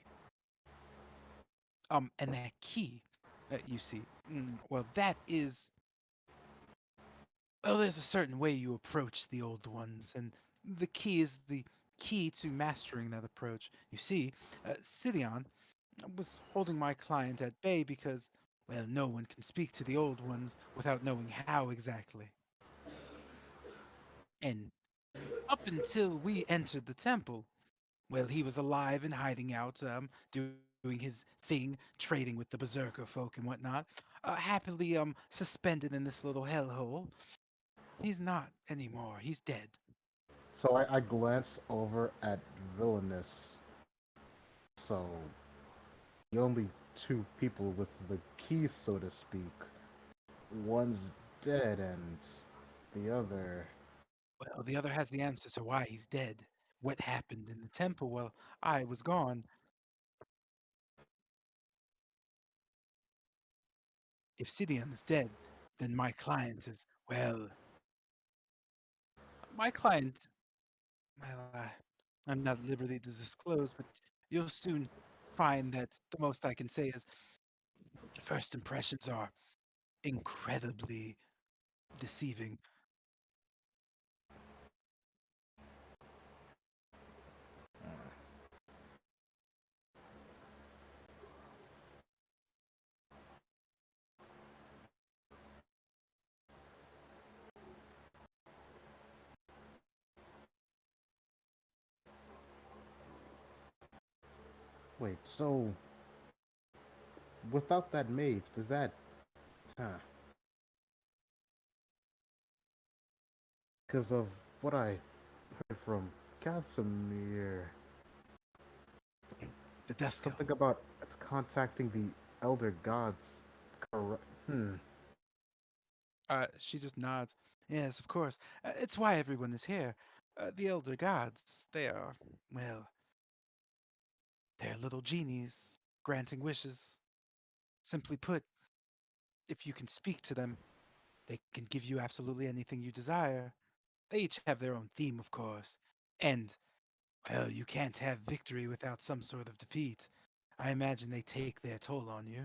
And that key, you see, well, that is, well, there's a certain way you approach the old ones, and the key is the key to mastering that approach. You see, Sidion was holding my client at bay because, well, no one can speak to the old ones without knowing how exactly. And up until we entered the temple, well, he was alive and hiding out, doing his thing, trading with the berserker folk and whatnot, happily suspended in this little hellhole. He's not anymore. He's dead. So I glance over at Villainous. So the only two people with the key, so to speak, one's dead and the other. Well, the other has the answer to why he's dead. What happened in the temple while I was gone? If Sidian is dead, then my client is, well, my client, well, I'm not at liberty to disclose, but you'll soon find that the most I can say is first impressions are incredibly deceiving. Wait, so without that mage, does that. Huh. Because of what I heard from Casimir. The Dusk Elf. Something about it's contacting the Elder Gods. Correct. Hmm. She just nods. Yes, of course. It's why everyone is here. The elder gods, they are, well, they're little genies granting wishes. Simply put, if you can speak to them, they can give you absolutely anything you desire. They each have their own theme, of course. And, well, you can't have victory without some sort of defeat. I imagine they take their toll on you.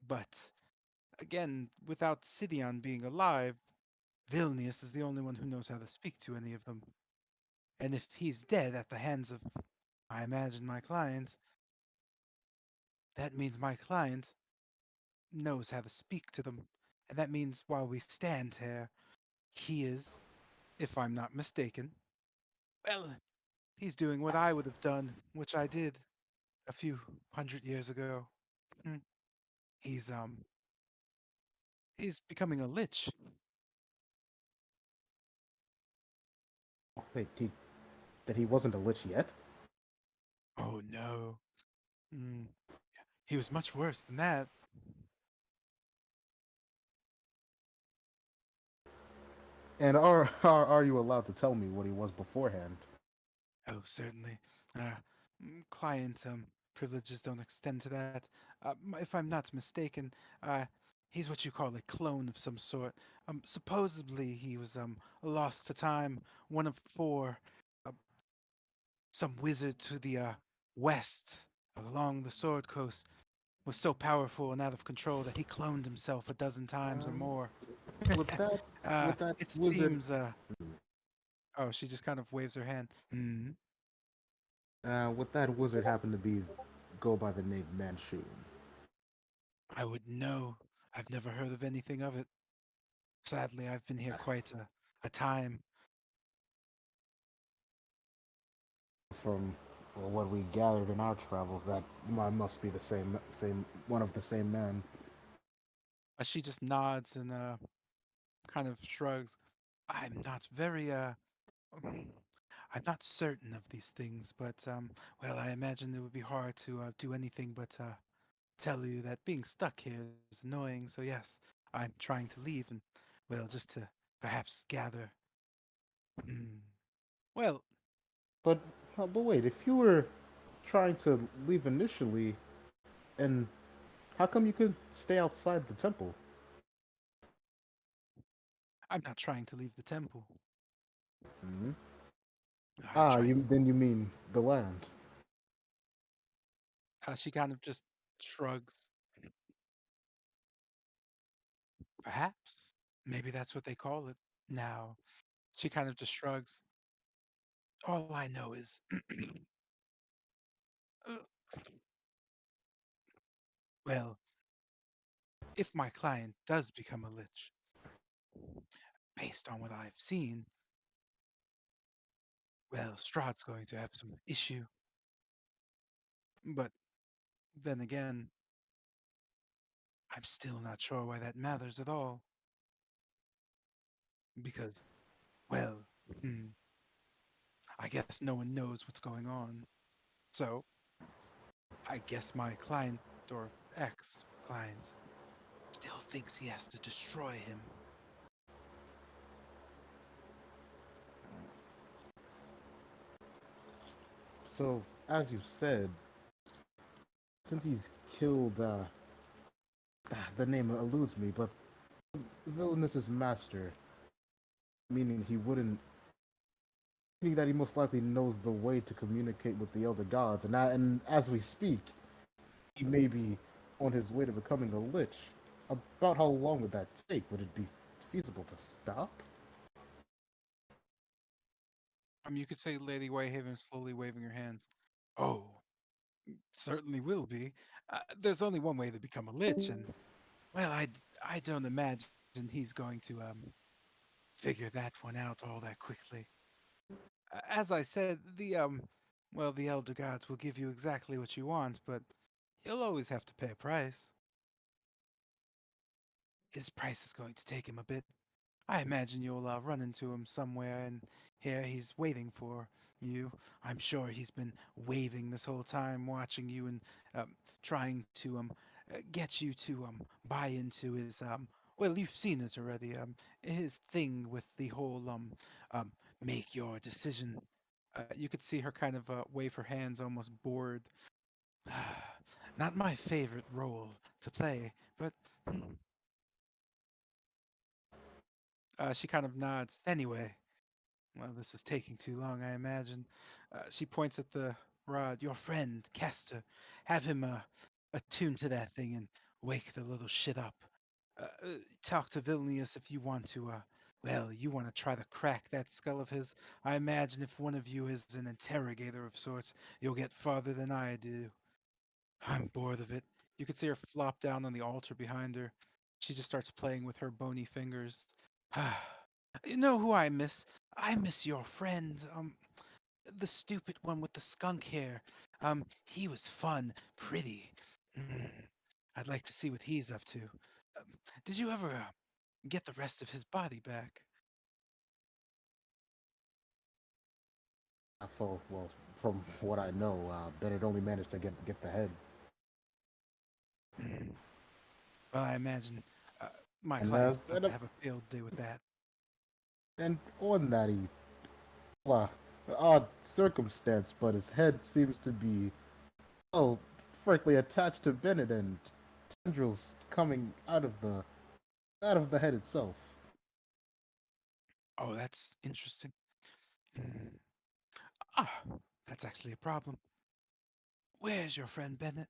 But, again, without Sidion being alive, Vilnius is the only one who knows how to speak to any of them. And if he's dead at the hands of, I imagine, my client, that means my client knows how to speak to them. And that means while we stand here, he is, if I'm not mistaken, Well, he's doing what I would have done, which I did a few hundred years ago. Hmm. He's he's becoming a lich. Wait, that he wasn't a lich yet? Oh no. Hmm. He was much worse than that. And are you allowed to tell me what he was beforehand? Oh, certainly. Uh, client privileges don't extend to that. If I'm not mistaken, he's what you call a clone of some sort. Supposedly he was lost to time, one of four, uh, some wizard to the west along the Sword Coast was so powerful and out of control that he cloned himself a dozen times or Um, more. with that with that It wizard, seems. Oh, she just kind of waves her hand. Hmm. with that wizard happened to be go by the name Manchu. I would know. I've never heard of anything of it. Sadly, I've been here quite a time. From what we gathered in our travels, that must be the same one of the same man. She just nods and kind of shrugs. I'm not very um, I'm not certain of these things, but well, I imagine it would be hard to do anything but tell you that being stuck here is annoying. So yes, I'm trying to leave and well, just to perhaps gather. Hmm. Well, But but wait, if you were trying to leave initially, and how come you could stay outside the temple? I'm not trying to leave the temple. Hmm. I'm Ah, trying. you mean the land? She kind of just shrugs. Perhaps. Maybe that's what they call it now. She kind of just shrugs. All I know is, uh, well, if my client does become a lich, based on what I've seen, well, Strahd's going to have some issue. But then again, I'm still not sure why that matters at all. Because, well, hmm, I guess no one knows what's going on. So, I guess my client or ex client still thinks he has to destroy him. So, as you said, since he's killed, the name eludes me, but Villainous' master, meaning he wouldn't, meaning that he most likely knows the way to communicate with the elder gods, and as we speak, he may be on his way to becoming a lich. About how long would that take? Would it be feasible to stop? You could say Lady Whitehaven slowly waving her hands. Oh, certainly will be. There's only one way to become a lich, and well, I don't imagine he's going to figure that one out all that quickly. As I said, well, the elder gods will give you exactly what you want, but you'll always have to pay a price. His price is going to take him a bit. I imagine you'll run into him somewhere, and here he's waiting for you. I'm sure he's been waving this whole time, watching you and trying to get you to buy into his well, you've seen it already. His thing with the whole um make your decision. You could see her kind of wave her hands, almost bored. Not my favorite role to play, but she kind of nods. Anyway, well, this is taking too long, I imagine. She points at the rod. Your friend, Kester. Have him attune to that thing and wake the little shit up. Talk to Vilnius if you want to, well, you want to try to crack that skull of his. I imagine if one of you is an interrogator of sorts, you'll get farther than I do. I'm bored of it. You could see her flop down on the altar behind her. She just starts playing with her bony fingers. You know who I miss? I miss your friend. The stupid one with the skunk hair. He was fun, pretty. Mm, I'd like to see what he's up to. Um, did you ever get the rest of his body back? Well, from what I know, Bennett only managed to get the head, Mm, well, I imagine uh, my and client's about to have a field day with that. on that uh, odd circumstance, but his head seems to be, well, frankly attached to Bennett, and tendrils coming out of the head itself. Oh, that's interesting. Mm, ah, that's actually a problem. Where's your friend Bennett?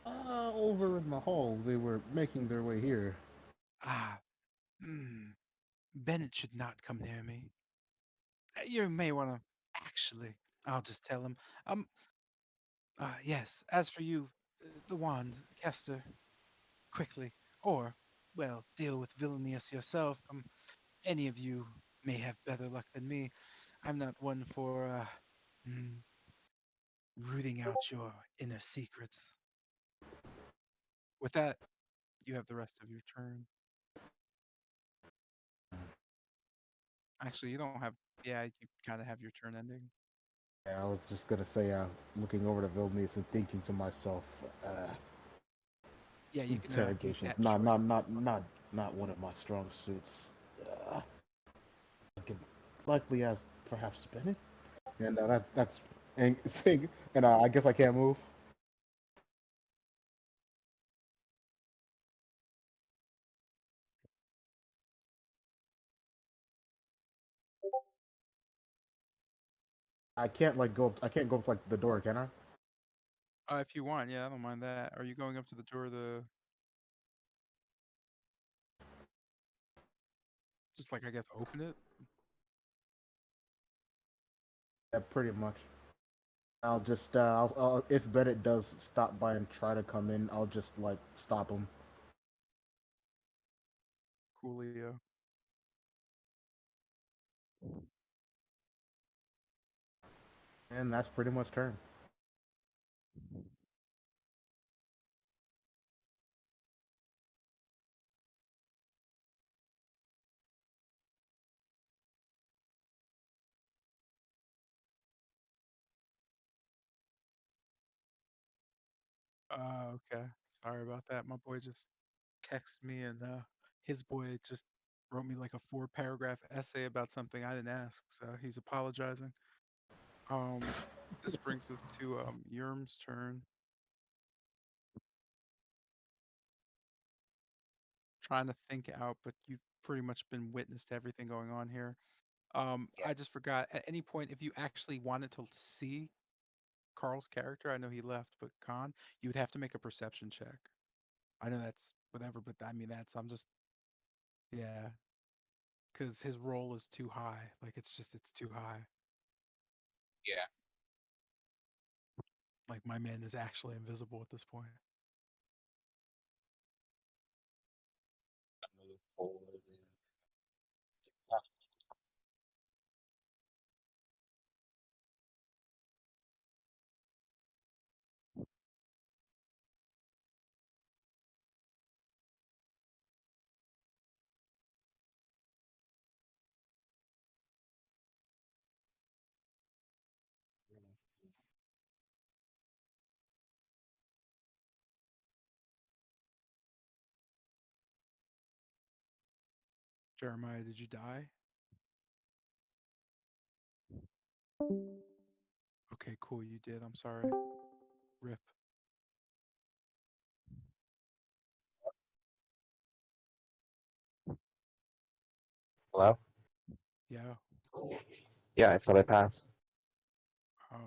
Over in the hall, they were making their way here. Ah, mm, Bennett should not come near me. You may want to actually. I'll just tell him. Yes. As for you, the wand, Kester, quickly, or well, deal with Villainius yourself. Any of you may have better luck than me. I'm not one for mm, rooting out your inner secrets. With that, you have the rest of your turn. Actually, you don't have. Yeah, you kind of have your turn ending. Yeah, I was just gonna say, looking over to Vilnius and thinking to myself, Yeah, you can make interrogations, that choice. not one of my strong suits. Uh, I could likely as perhaps Bennett, and that's and saying, and I guess I can't move. I can't like go. I can't go up to like the door, can I? If you want, yeah, I don't mind that. Are you going up to the door to just like I guess open it? Yeah, pretty much. I'll just if Bennett does stop by and try to come in, I'll just like stop him. Coolio. And that's pretty much turn. Okay. Sorry about that. My boy just texted me and his boy just wrote me like a 4 paragraph essay about something I didn't ask, so he's apologizing. Um this brings us to Yurm's turn. Trying to think out, but you've pretty much been witness to everything going on here. Yeah. I just forgot at any point if you actually wanted to see Carl's character, I know he left, but Khan, you would have to make a perception check. I know that's whatever, but I mean that's I'm just yeah, because his role is too high. Like it's too high. Yeah. Like my man is actually invisible at this point. Move forward. Jeremiah, did you die? Okay, cool, you did. I'm sorry. Rip. Hello? Yeah. Yeah, I said I pass. Oh.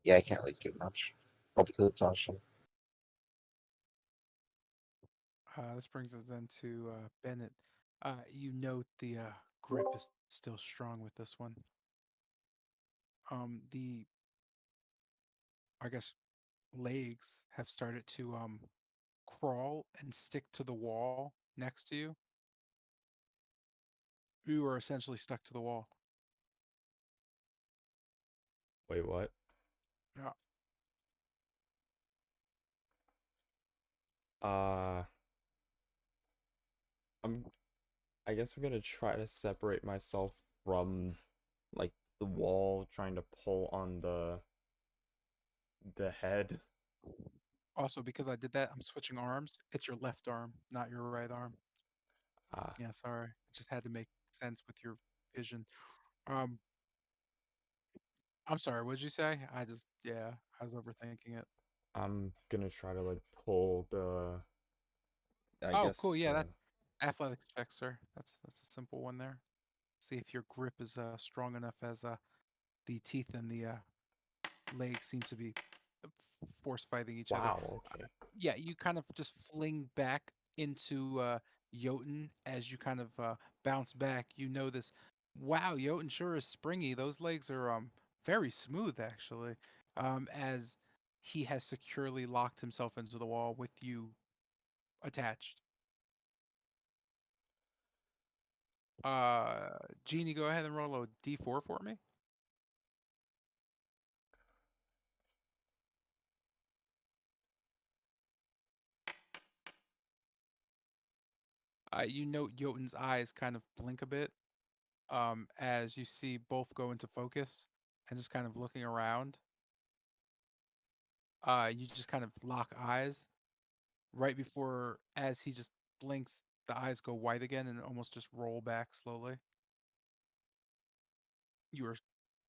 Yeah, I can't really do much. Hope to the option. This brings us then to Bennett. You note the grip is still strong with this one. The I guess legs have started to crawl and stick to the wall next to you. You are essentially stuck to the wall. Wait, what? Yeah. Uh, I'm. I guess I'm gonna try to separate myself from, like, the wall, trying to pull on the head. Also, because I did that, I'm switching arms. It's your left arm, not your right arm. Ah, Yeah, sorry. It just had to make sense with your vision. Um, I'm sorry. What did you say? Yeah, I was overthinking it. I'm gonna try to, like, pull the. I Oh, cool. guess Yeah, the. that's athletics check, sir. That's a simple one there. See if your grip is strong enough as the teeth and the legs seem to be force fighting each other. Wow. Okay. Yeah, you kind of just fling back into Jotun as you kind of bounce back. You notice, wow, Jotun sure is springy. Those legs are very smooth actually. As he has securely locked himself into the wall with you attached. Uh, Genie, go ahead and roll a d4 for me. You note Jotun's eyes kind of blink a bit as you see both go into focus and just kind of looking around. You just kind of lock eyes right before, as he just blinks, the eyes go white again and almost just roll back slowly. You are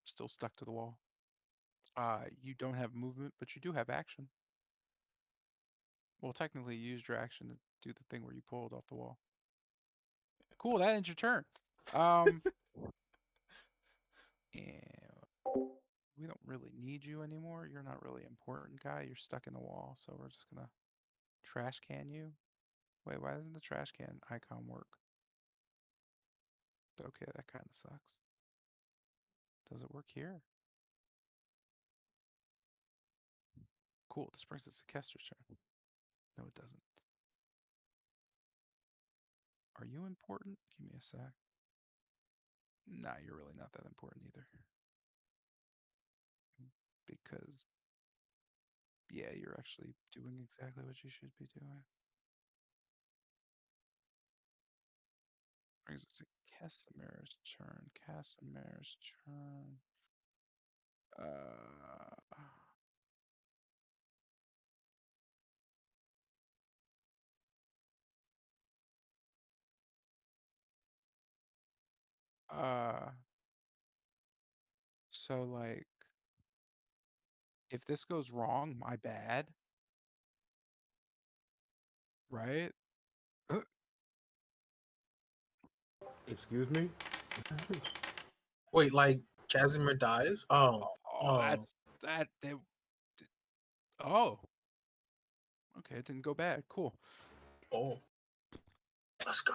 still stuck to the wall. You don't have movement, but you do have action. Well, technically, you used your action to do the thing where you pulled off the wall. Cool, that ends your turn. Um, and we don't really need you anymore. You're not really important, guy. You're stuck in the wall, so we're just gonna trash can you. Wait, why doesn't the trash can icon work? Okay, that kind of sucks. Does it work here? Cool. This brings us to Kester's turn. No, it doesn't. Are you important? Give me a sec. Nah, you're really not that important either. Because, yeah, you're actually doing exactly what you should be doing. Brings us to Casimir's turn. Casimir's turn. Uh, uh, so like, if this goes wrong, my bad, right? Excuse me? Wait, like Casimir dies? Oh, Oh, oh, they, oh, okay, it didn't go bad. Cool. oh. Let's go.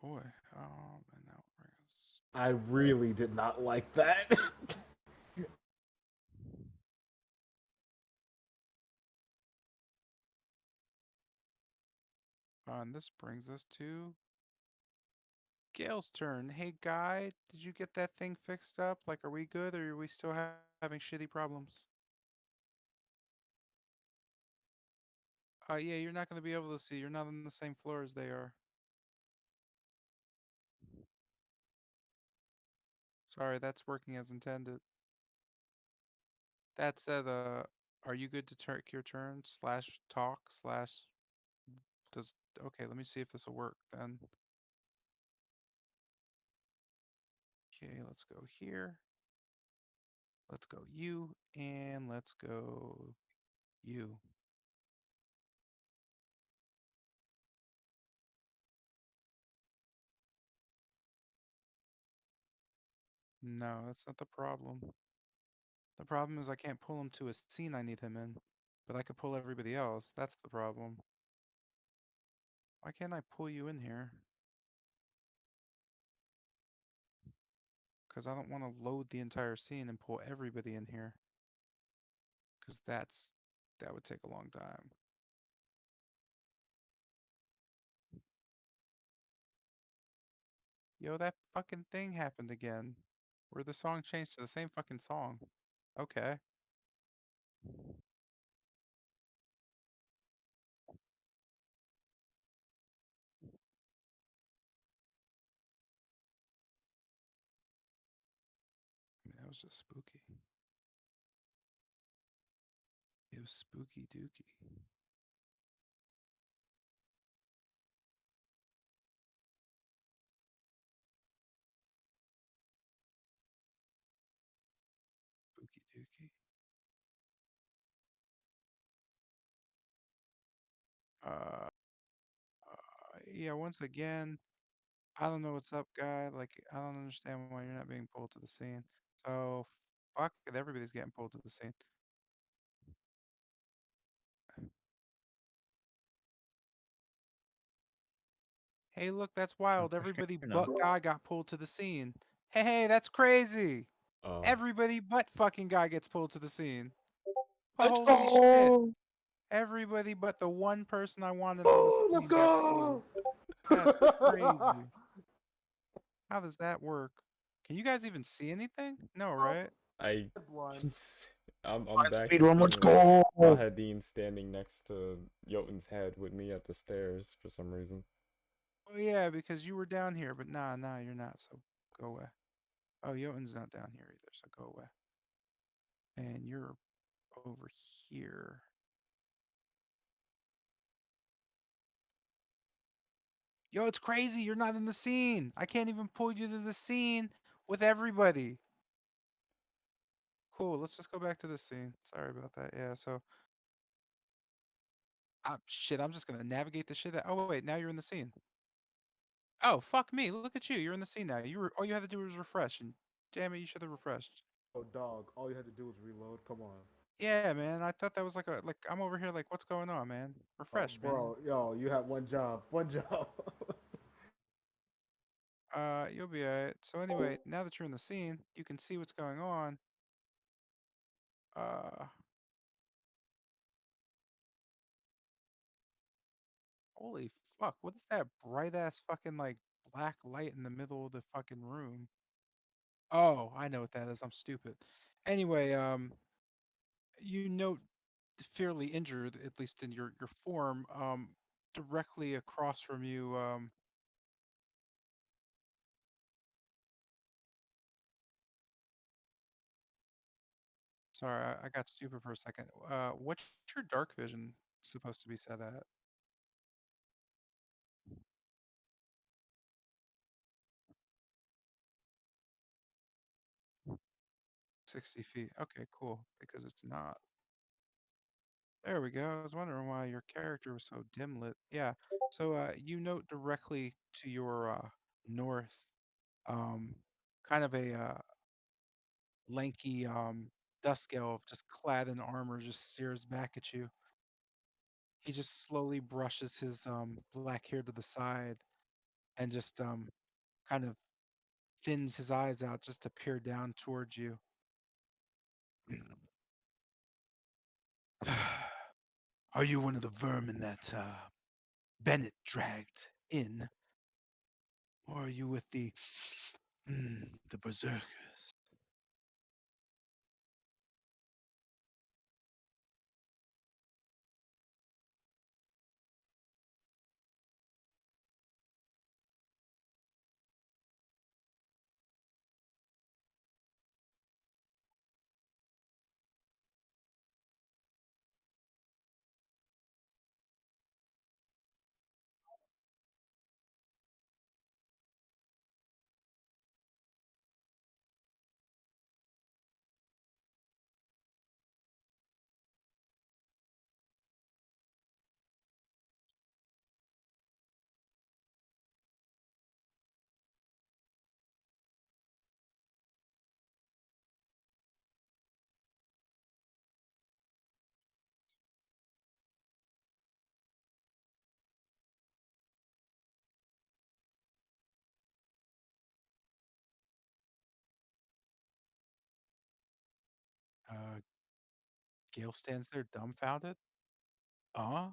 Boy, and now it brings. I really did not like that. And this brings us to Gail's turn. Hey, guy, did you get that thing fixed up? Like, are we good or are we still having shitty problems? Yeah, you're not going to be able to see. You're not on the same floor as they are. Sorry, that's working as intended. That said, are you good to take your turn? Slash talk slash does. Okay, let me see if this will work then. Okay, let's go here. Let's go you, and let's go you. No, that's not the problem. The problem is I can't pull him to a scene I need him in, but I could pull everybody else. That's the problem. Why can't I pull you in here? Because I don't want to load the entire scene and pull everybody in here. Because that would take a long time. Yo, that fucking thing happened again. Where the song changed to the same fucking song. Okay. That was just spooky. It was spooky dooky. Spooky dooky. Uh, yeah, once again, I don't know what's up, guy. Like, I don't understand why you're not being pulled to the scene. So, fuck it, everybody's getting pulled to the scene. Hey, look, that's wild. Everybody Here now. but guy got pulled to the scene. Hey, that's crazy. Oh, Everybody but fucking guy gets pulled to the scene. Let's Holy shit. go! Everybody but the one person I wanted on the Oh, let's scene got pulled. go! That's crazy. How does that work? Can you guys even see anything? No, right? I Blind. I'm Blind back speed to run, let's seeing go! Mahadine standing next to Jotun's head with me at the stairs for some reason. Oh yeah, because you were down here, but nah, you're not. So go away. Oh, Jotun's not down here either, so go away. And you're over here. Yo, it's crazy. You're not in the scene. I can't even pull you to the scene with everybody. Cool. Let's just go back to the scene. Sorry about that. Yeah. So, shit. I'm just gonna navigate the shit. Oh wait, now you're in the scene. Oh fuck me. Look at you. You're in the scene now. You were all you had to do was refresh, and damn it, you should have refreshed. Oh, dog. All you had to do was reload. Come on. Yeah, man. I thought that was like I'm over here like what's going on, man? Oh, Refresh, man. bro, yo, you had one job. One job. You'll be alright. So anyway, now that you're in the scene, you can see what's going on. Uh, Holy fuck! What is that bright ass fucking like black light in the middle of the fucking room? Oh, I know what that is. I'm stupid. Anyway, you note fairly injured, at least in your form, directly across from you. Sorry, I got stupid for a second. What's your dark vision supposed to be set at? 60 feet. Okay, cool. Because it's not. There we go. I was wondering why your character was so dim lit. Yeah. So you note directly to your north, um, kind of a lanky dusk elf, just clad in armor, just stares back at you. He just slowly brushes his black hair to the side and just kind of thins his eyes out just to peer down towards you. Are you one of the vermin that Bennett dragged in, or are you with the berserkers? Uh, Gale stands there dumbfounded. Uh,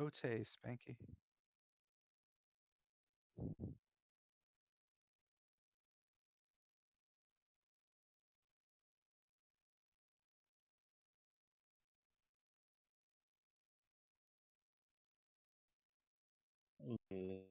Ote Spanky. Okay.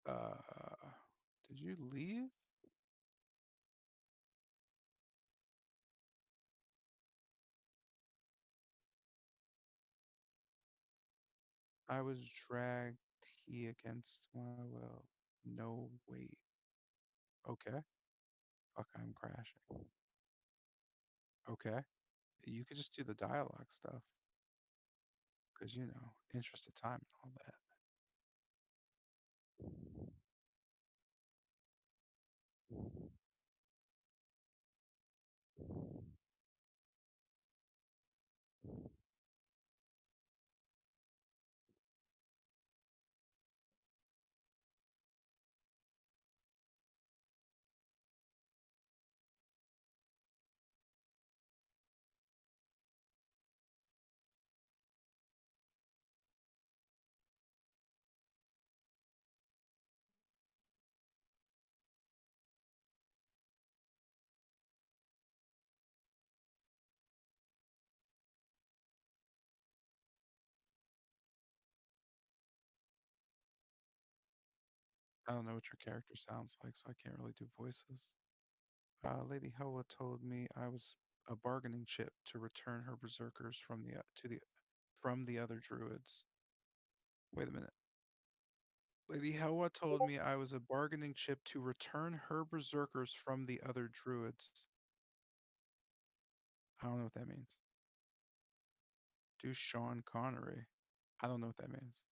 Uh, Did you leave? I was dragged he against my will. No, wait. Okay. Fuck, I'm crashing. Okay. You could just do the dialogue stuff. Because, interest of time and all that. I don't know what your character sounds like, so I can't really do voices. Lady Helwa told me I was a bargaining chip to return her berserkers from the other druids. Wait a minute. Lady Helwa told me I was a bargaining chip to return her berserkers from the other druids. I don't know what that means. Do Sean Connery. I don't know what that means.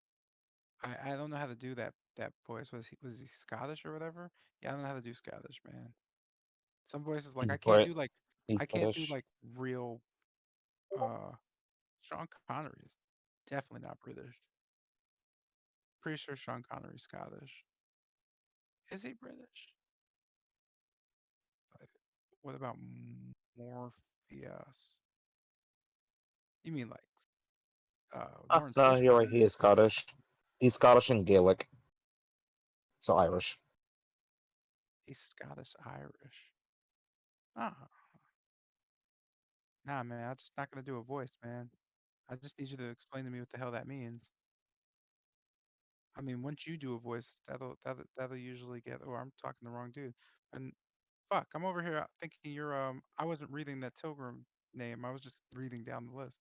I don't know how to do that voice. Was he Scottish or whatever? Yeah, I don't know how to do Scottish, man. Some voices like He's I can't do Brit. like He's I can't do British. like real uh Sean Connery is definitely not British. Pretty sure Sean Connery's Scottish. Is he British? Like, what about Morpheus? You mean like Lawrence No, you're right. Fishburne? He is Scottish. He's Scottish and Gaelic, so Irish. He's Scottish Irish. Ah, nah, man. I'm just not gonna do a voice, man. I just need you to explain to me what the hell that means. I mean, once you do a voice, that'll usually get. Oh, I'm talking the wrong dude. And fuck, I'm over here thinking you're. I wasn't reading that Tilgrim name. I was just reading down the list.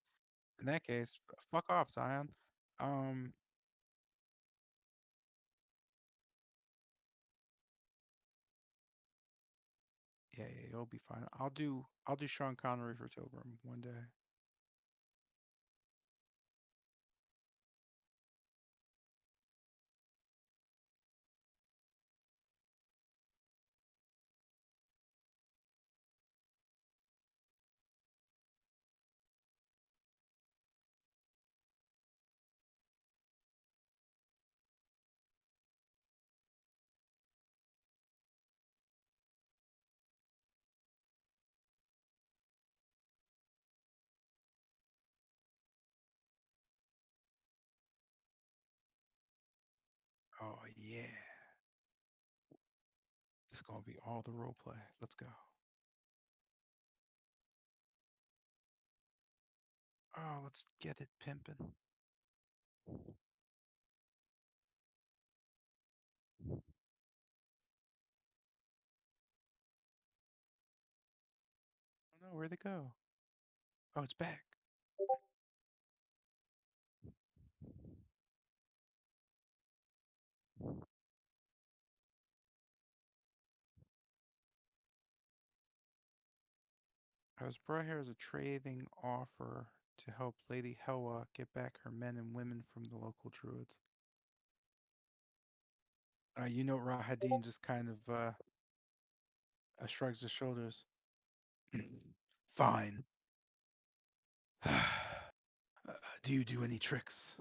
In that case, fuck off, Zion. Um, yeah, you'll be fine. I'll do Sean Connery for Tilgrim one day. Oh yeah, this gonna be all the role play. Let's go. Oh, let's get it pimping. Oh no, where'd it go? Oh, it's back. I was brought here as a trading offer to help Lady Helwa get back her men and women from the local druids. Rahadin just kind of shrugs his shoulders. Fine. Do you do any tricks?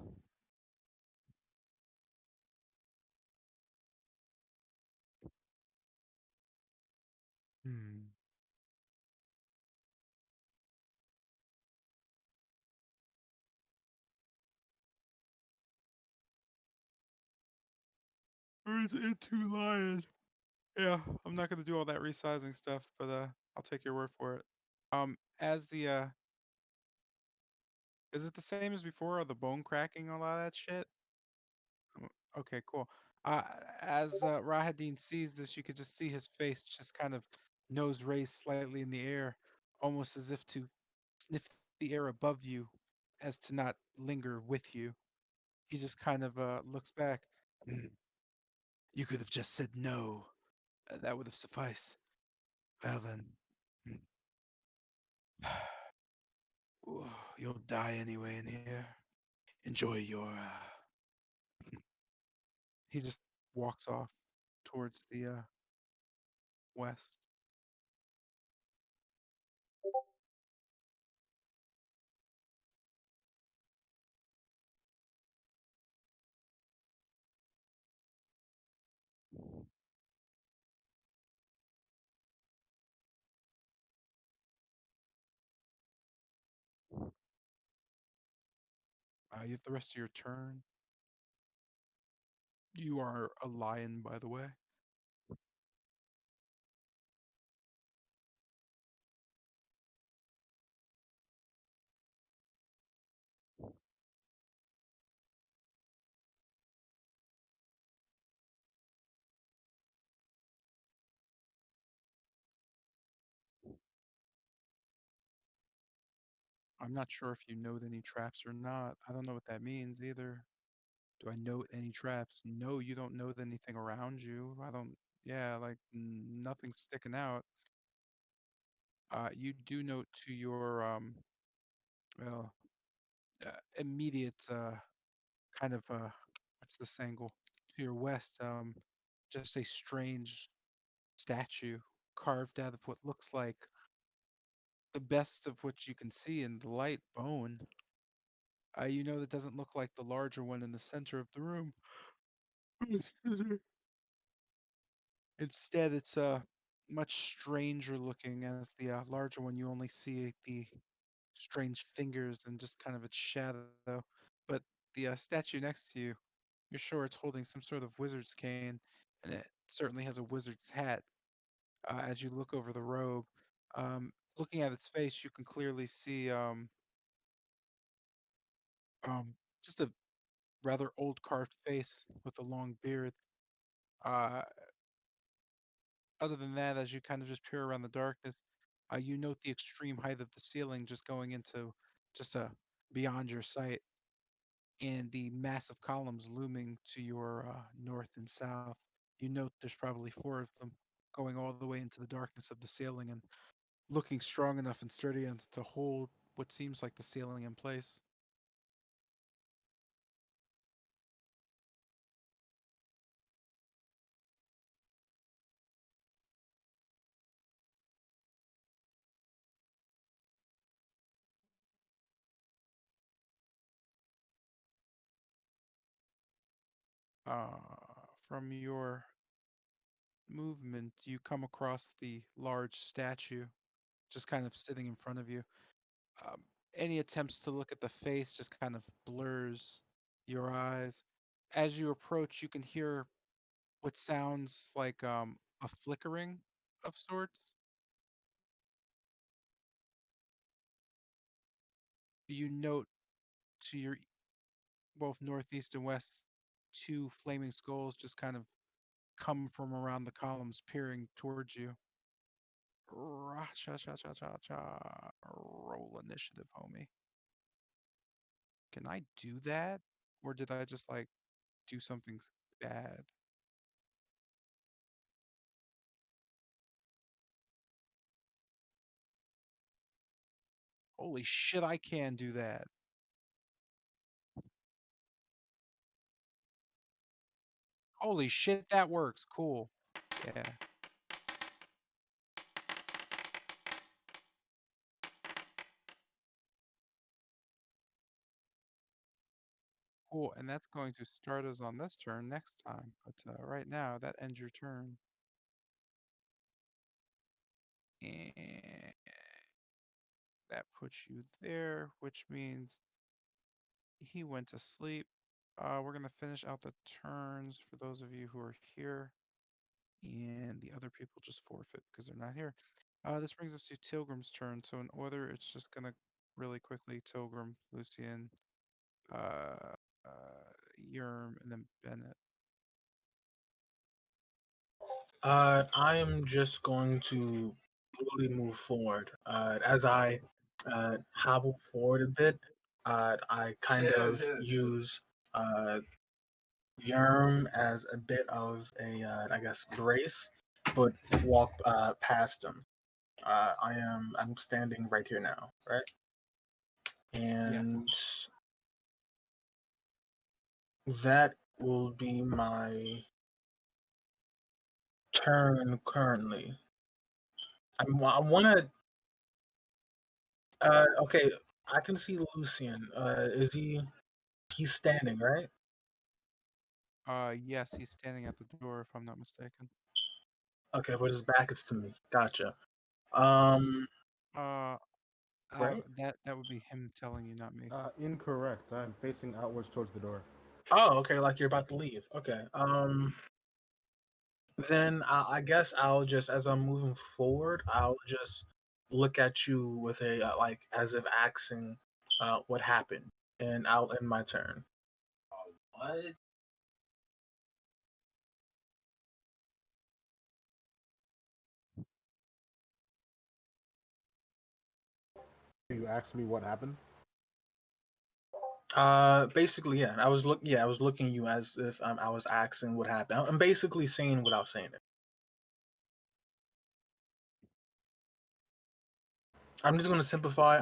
Hmm. Turns into lion. Yeah, I'm not gonna do all that resizing stuff, but I'll take your word for it. As the is it the same as before? Or the bone cracking, a lot of that shit? Um, Okay, cool. Uh, as Rahadin sees this, you could just see his face just kind of nose raised slightly in the air, almost as if to sniff the air above you, as to not linger with you. He just kind of looks back. "Mm, you could have just said no. That would have sufficed. Well then, mm, you'll die anyway in here. Enjoy your. He just walks off towards the west. You have the rest of your turn. You are a lion, by the way. I'm not sure if you note any traps or not. I don't know what that means either. Do I note any traps? No, you don't note anything around you. I don't. Yeah, like nothing's sticking out. You do note to your well, immediate kind of what's this angle to your west? Just a strange statue carved out of what looks like the best of what you can see in the light bone. You know that doesn't look like the larger one in the center of the room. Excuse me. Instead, it's much stranger looking as the larger one. You only see the strange fingers and just kind of its shadow. But the statue next to you, you're sure it's holding some sort of wizard's cane, and it certainly has a wizard's hat. As you look over the robe, looking at its face, you can clearly see um, just a rather old carved face with a long beard. Uh, Other than that, as you kind of just peer around the darkness, you note the extreme height of the ceiling just going into just beyond your sight, and the massive columns looming to your north and south. You note there's probably four of them going all the way into the darkness of the ceiling and looking strong enough and sturdy enough to hold what seems like the ceiling in place. From your movement, you come across the large statue just kind of sitting in front of you. Um, any attempts to look at the face just kind of blurs your eyes. As you approach, you can hear what sounds like a flickering of sorts. You note to your both northeast and west two flaming skulls just kind of come from around the columns, peering towards you. Cha cha cha cha cha. Roll initiative, homie. Can I do that, or did I just like do something bad? Holy shit, I can do that. Holy shit, that works. Cool. Yeah. Cool, and that's going to start us on this turn next time. But right now, that ends your turn. And that puts you there, which means he went to sleep. We're going to finish out the turns for those of you who are here. And the other people just forfeit because they're not here. This brings us to Tilgrim's turn. So in order, it's just going to really quickly Tilgrim, Lucian, uh, Yerm, and then Bennett. I am just going to slowly move forward. As I hobble forward a bit, I kind of use Yerm as a bit of a, I guess, brace, but walk past him. I'm standing right here now, right? Yes. And that will be my turn currently. I want to. Okay, I can see Lucian. Is he? He's standing, right? Yes, he's standing at the door, if I'm not mistaken. Okay, but his back is to me. Gotcha. Um, Uh, Right? that would be him telling you, not me. Incorrect. I'm facing outwards towards the door. oh, okay, like you're about to leave. Okay. Then I guess I'll just, as I'm moving forward, I'll just look at you with a like as if asking, what happened, and I'll end my turn. What? You asked me what happened. Basically, yeah. I was looking at you as if I was asking what happened. I'm basically saying without saying it. I'm just gonna simplify.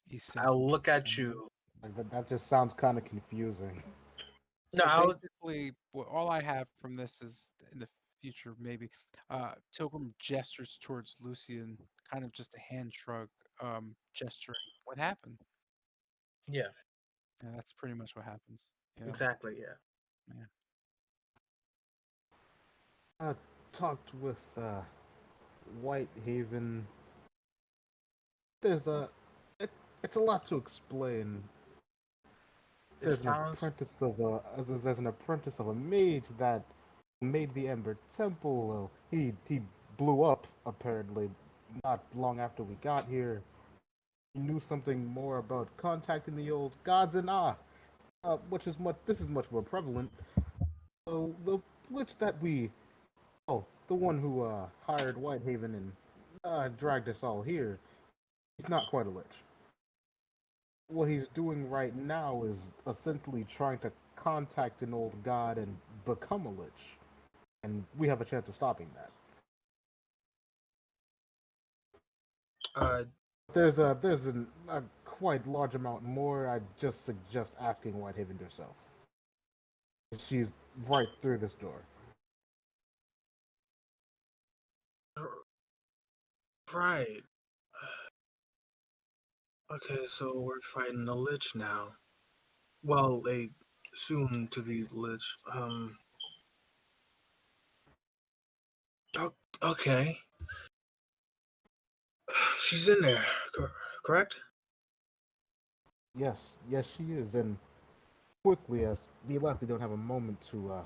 He says I'll what look at happened. you. Like that just sounds kind of confusing. No, So I'll. basically, all I have from this is in the future, maybe, Tilgrim gestures towards Lucian, kind of just a hand shrug, gesturing. What happened? Yeah, Yeah, that's pretty much what happens. Yeah, exactly. Yeah. man. I talked with Whitehaven. There's a, it, it's a lot to explain. It There's an sounds. apprentice of a, there's an apprentice of a mage that made the Ember Temple. Well, he blew up apparently not long after we got here. He knew something more about contacting the old gods and which is much. This is much more prevalent. So the lich that we, oh, the one who hired Whitehaven and dragged us all here, he's not quite a lich. What he's doing right now is essentially trying to contact an old god and become a lich, and we have a chance of stopping that. Uh, A quite large amount more. I just suggest asking Whitehaven herself. She's right through this door. right. Okay, so we're fighting a lich now. Well, a soon to be lich. Okay. She's in there, correct? Yes, yes, she is, and quickly as we left, we don't have a moment to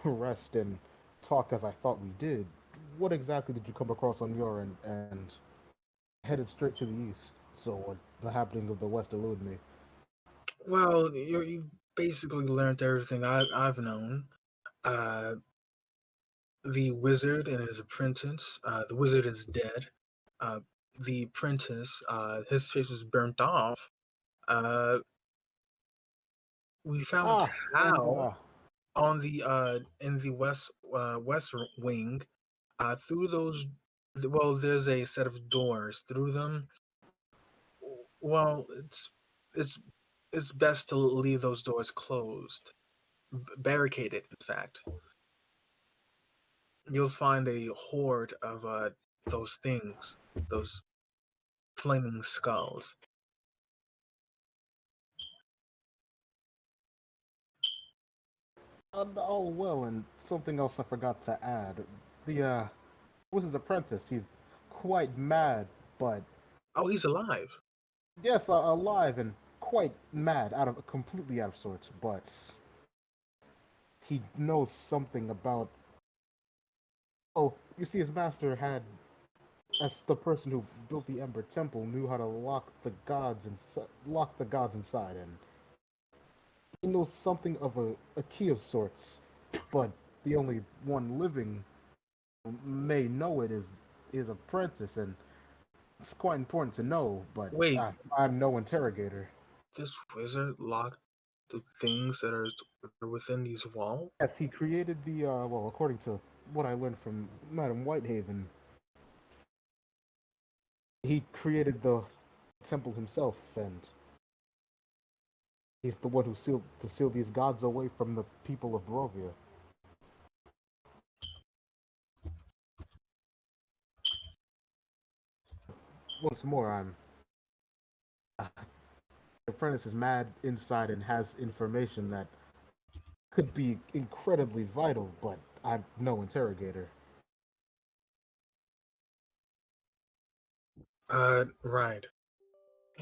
rest and talk as I thought we did. What exactly did you come across on your end and headed straight to the east? So the happenings of the west elude me. Well, you basically learned everything I've known. Uh, the wizard and his apprentice. The wizard is dead. Uh, the apprentice, his face was burnt off. Uh, we found And Hal on the in the west wing. Through those, well, there's a set of doors. Through them, well, it's it's best to leave those doors closed, barricaded. In fact, you'll find a horde of those things, those flaming skulls. All well, and something else I forgot to add. The Wizard's apprentice, he's quite mad, but Oh, he's alive. yes, alive and quite mad, completely out of sorts. But he knows something about. Oh, you see, his master had, as the person who built the Ember Temple, knew how to lock the gods inside, and he knows something of a key of sorts. But the only one living who may know it is his apprentice, and it's quite important to know. But Wait, I'm no interrogator. this wizard locked the things that are within these walls? Yes, he created the well, according to what I learned from Madam Whitehaven, he created the temple himself, and he's the one who sealed these gods away from the people of Barovia. Once more, I'm the apprentice is mad inside and has information that could be incredibly vital, but I'm no interrogator. Right.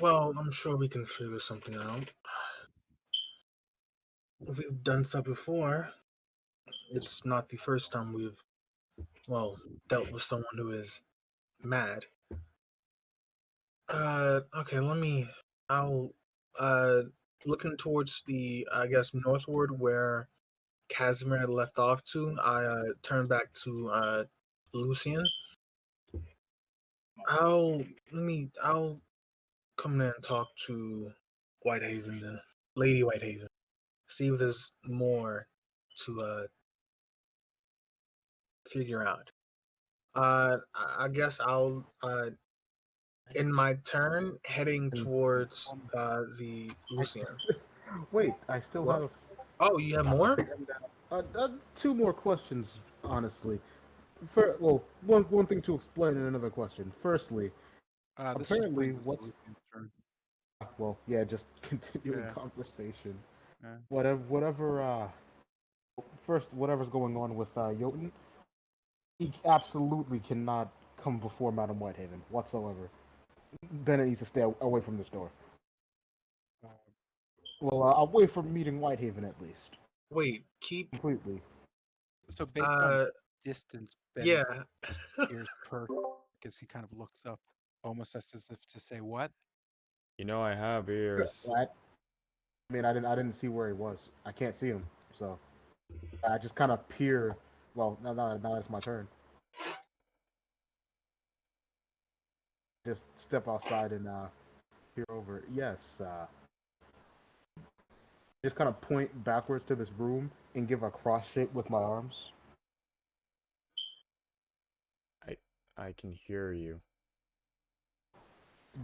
Well, I'm sure we can figure something out. We've done so before. It's not the first time we've, well, dealt with someone who is mad. Okay, I'll, uh, looking towards the, I guess, northward where Casimir had left off to, I, turn back to, Lucian. I'll come in and talk to Whitehaven then. Lady Whitehaven. See if there's more to, figure out. I guess I'll, in my turn, heading And towards, the I, Lucian. wait, I still What? have Oh, you have more? two more questions, honestly. Well, one thing to explain and another question. Firstly, This just apparently, brings us to Lucian's turn. well, yeah, just continuing Yeah. conversation. Yeah. Whatever's going on with Jotun, he absolutely cannot come before Madam Whitehaven whatsoever. Bennett needs to stay away from this door. Uh, Well, away from meeting Whitehaven at least, Wait, keep, completely. so based on uh, distance, Bennett yeah. just ears perk as he kind of looks up, almost as if to say, "What?" You know I have ears. I mean, I didn't see where he was. I can't see him, so I just kind of peer. Well, now it's my turn. Just step outside and peer over. Yes, just kind of point backwards to this room and give a cross shape with my arms. I I can hear you.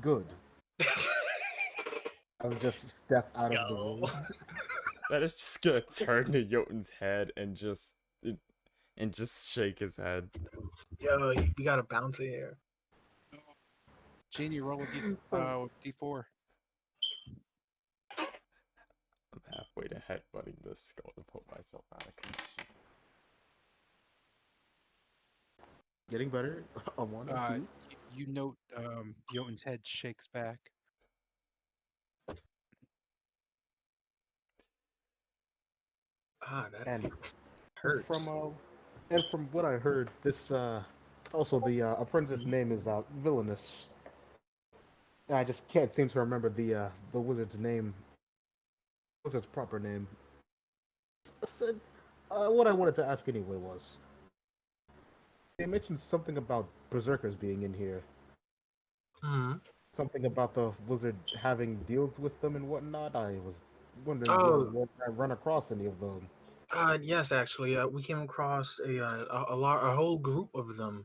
Good. I'll just step out of the Yo. room. That is just gonna turn to Jotun's head and just shake his head. Yo, we gotta bounce it here. Genie, roll a So d4. I'm halfway to headbutting this skull to put myself out of commission. getting better. A one, a two. You note Jotun's head shakes back. Ah, that And hurts. from what I heard, this also the apprentice's name is Villainous. I just can't seem to remember the wizard's proper name. Said, what I wanted to ask anyway was, they mentioned something about berserkers being in here. Hmm. Something about the wizard having deals with them and whatnot. I was wondering Oh, whether I run across any of them. yes, actually, we came across a whole group of them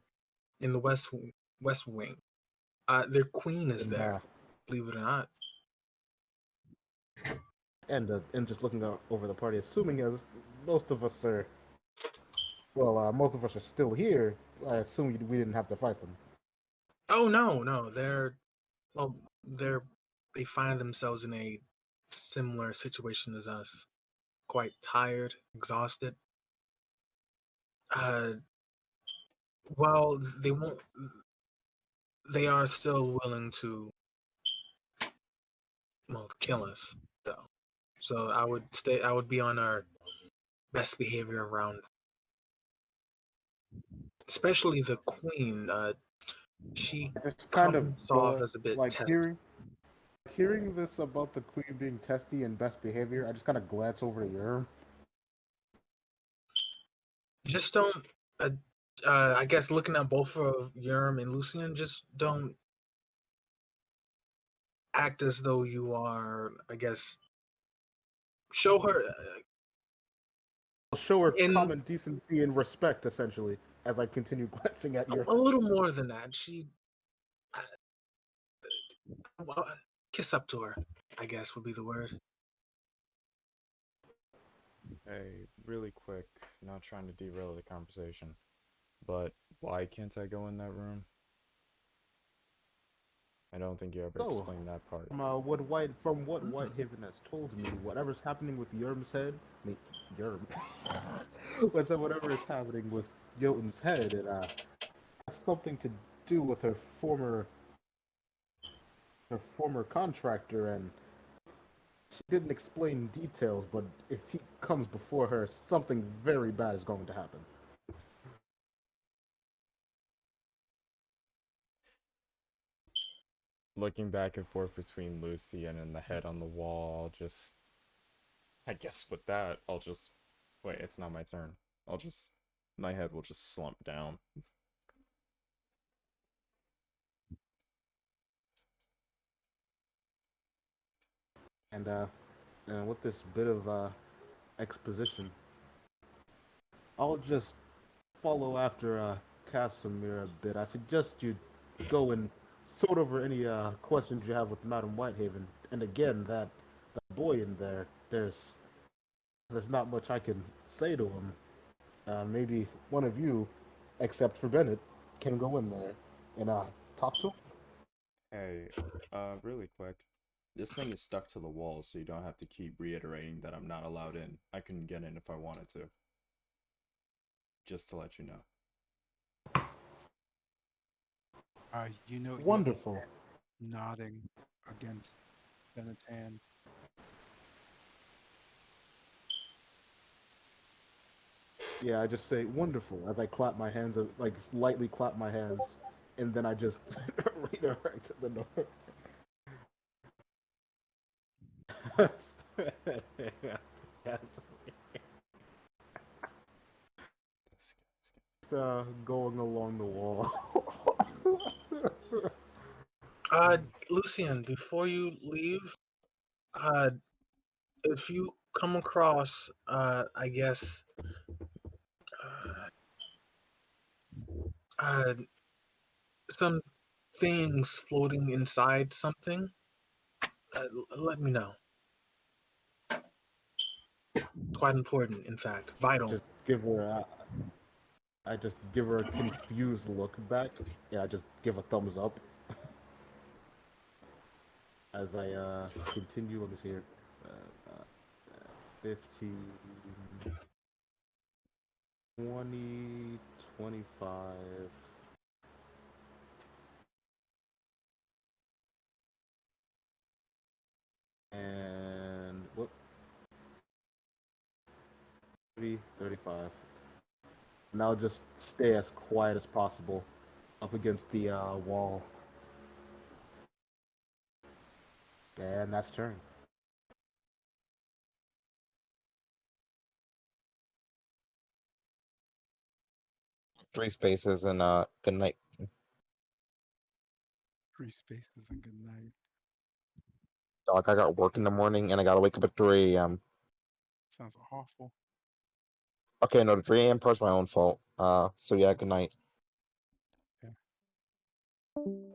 in the West Wing. Their queen is And there, believe it or not. and just looking out over the party, assuming as most of us are most of us are still here. I assume we didn't have to fight them. Oh no, no, well, they're they find themselves in a similar situation as us. quite tired, exhausted. Uh, well, they won't. They are still willing to, well, kill us, though. So I would stay. I would be on our best behavior around, especially the queen. She Just kind of comes off as a bit like testy. hearing this about the queen being testy and best behavior. I just kind of glance over to Yerm. Just don't. Uh, I guess looking at both of Yerm and Lucian, just don't act as though you are. I guess show her Show her in common decency and respect, essentially, as I continue glancing at your. a little more than that. Uh, well, kiss up to her. I guess would be the word. Hey, really quick, not trying to derail the conversation, but why can't I go in that room? I don't think you ever So, explained that part. from what Whitehaven has told me, whatever's happening with Yerm's head, I mean, Yerm, whatever is happening with Jotun's head, it has something to do with her former contractor, and she didn't explain details. But if he comes before her, something very bad is going to happen. Looking back and forth between Lucy and the head on the wall, just. I guess with that, I'll just. Wait, it's not my turn. I'll just. My head will just slump down. And with this bit of exposition, I'll just follow after Casimir a bit. I suggest you go and sort over any questions you have with Madam Whitehaven. And again, that boy in there, there's not much I can say to him. Maybe one of you, except for Bennett, can go in there and talk to him. Hey, really quick. This thing is stuck to the wall, so you don't have to keep reiterating that I'm not allowed in. I can get in if I wanted to. Just to let you know. You Wonderful. nodding against Bennett's hand. Yeah, I just say wonderful as I clap my hands, like lightly clap my hands, and then I just redirect to the door. Yes. This Going along the wall. Lucian, before you leave, uh, if you come across, I guess, uh, uh, some things floating inside something, let me know. Quite important, in fact, vital. just give her. I just give her a confused look back. Yeah, I just give a thumbs up as I continue. Let me see here. Uh, 15, 20, 25. And what? 30, 35. Now just stay as quiet as possible up against the wall. And that's turn. Three spaces and good night. Free spaces and good night. Dog, I got work in the morning and I gotta wake up at 3 a.m. Sounds awful. Okay, no, the 3 a.m. part's my own fault. So yeah, good night. Okay.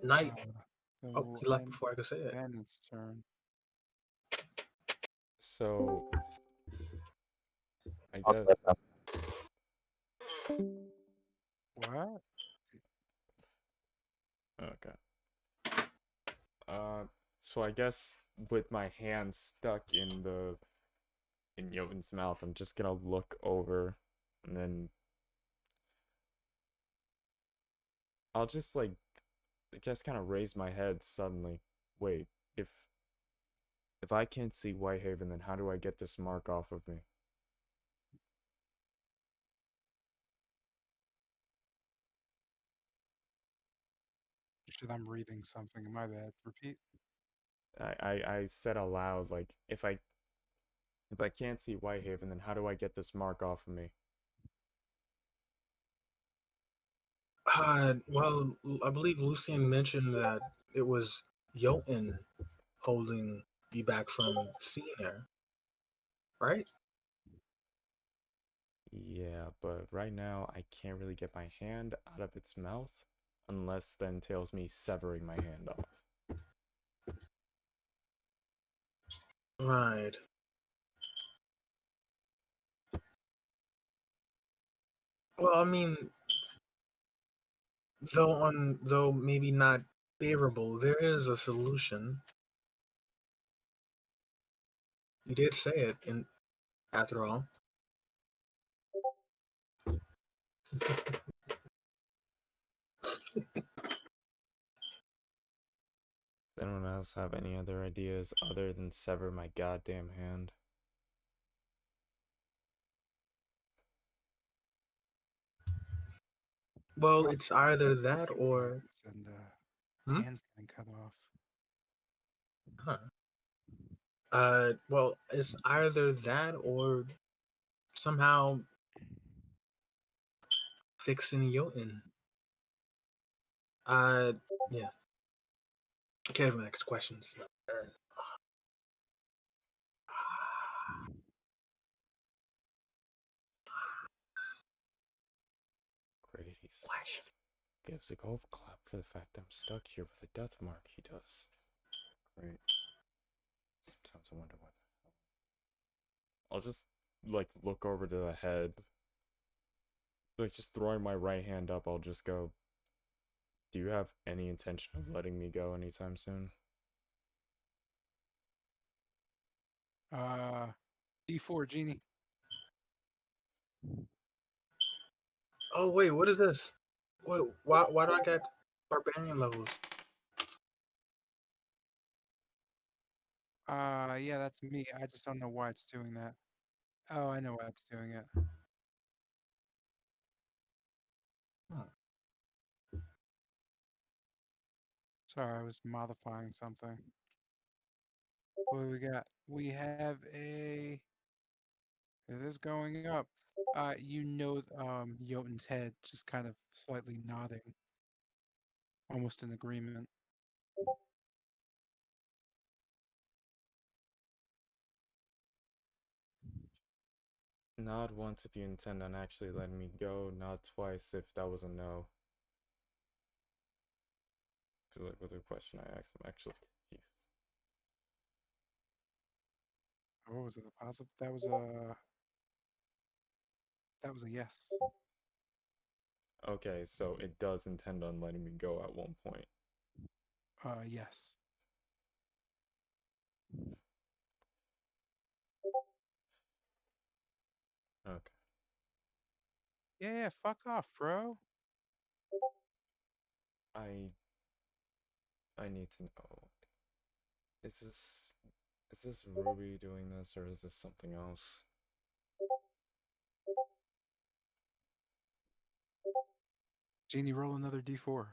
Night. Then Oh, we'll he left end before I could say it. Bennett's turn. So, I I'll guess. set that. What? Okay. So I guess with my hand stuck in the in Jotun's mouth, I'm just gonna look over and then I'll just like just kind of raise my head suddenly. Wait, if I can't see Whitehaven, then how do I get this mark off of me? Shit, I'm reading something. My bad. Repeat. I said aloud, like, if I can't see Whitehaven, then how do I get this mark off of me? Well, I believe Lucian mentioned that it was Jotun holding you back from seeing her, right? Yeah, but right now I can't really get my hand out of its mouth unless that entails me severing my hand off. Right. Well, I mean, though maybe not favorable, there is a solution. You did say it, in after all. Does anyone else have any other ideas other than sever my goddamn hand? Well, it's either that Your or hands and hmm? hands getting cut off. Huh. Well, it's either that or somehow fixing Jotun. Uh, yeah. Okay, next questions. Great, he What? says. Gives a golf clap for the fact I'm stuck here with a death mark, he does. Great. Sometimes I wonder what the hell. I'll just, like, look over to the head. Like, just throwing my right hand up, I'll just go, do you have any intention of letting me go anytime soon? D4 genie. Oh wait, what is this? What? Why do I get barbarian levels? Yeah, that's me. I just don't know why it's doing that. Oh, I know why it's doing it. Hmm. Sorry, I was modifying something. What do we got? We have a. It is going up. Jotun's head just kind of slightly nodding, almost in agreement. Nod once if you intend on actually letting me go, nod twice if that was a no. I feel like with the question I asked, I'm actually confused. What was it? The positive? That was a yes. Okay, so it does intend on letting me go at one point. Yes. Okay. Yeah, fuck off, bro. I I need to know. Is this Ruby doing this or is this something else? Genie, roll another D4.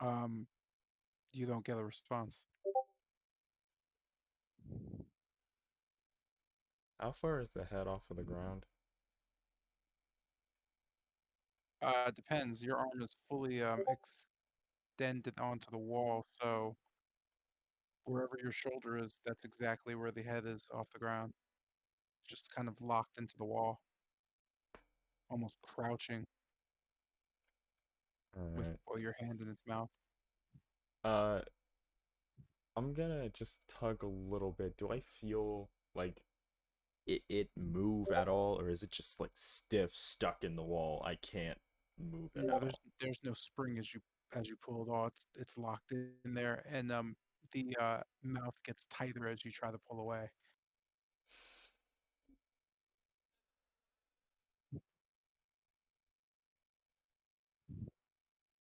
Um, you don't get a response. How far is the head off of the ground? It depends. Your arm is fully extended onto the wall, so wherever your shoulder is, that's exactly where the head is off the ground. Just kind of locked into the wall, almost crouching with Alright. your hand in its mouth. Uh, I'm gonna just tug a little bit. Do I feel like it move at all, or is it just like stiff, stuck in the wall? I can't move You it know, at all. there's no spring as you pull it all. It's locked in there, and the mouth gets tighter as you try to pull away.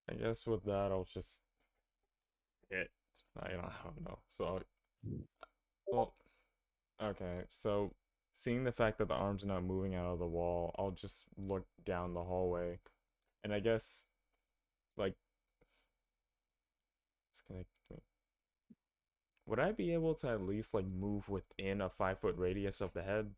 I guess with that, I'll just hit. I don't know. So, well, okay. So, seeing the fact that the arm's not moving out of the wall, I'll just look down the hallway, and I guess like disconnect me. Would I be able to at least like move within a 5-foot radius of the head?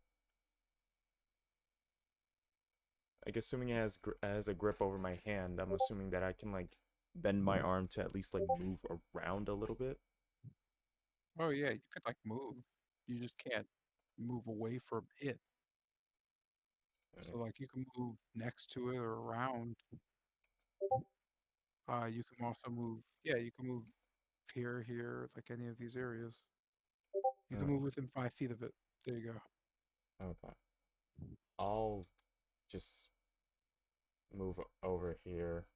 Like assuming it has a grip over my hand, I'm assuming that I can like bend my arm to at least like move around a little bit. Oh yeah, you could like move. You just can't move away from it. So like you can move next to it or around. You can also move. Yeah, you can move here, like any of these areas. You can move within 5 feet of it. There you go. Okay. I'll just move over here,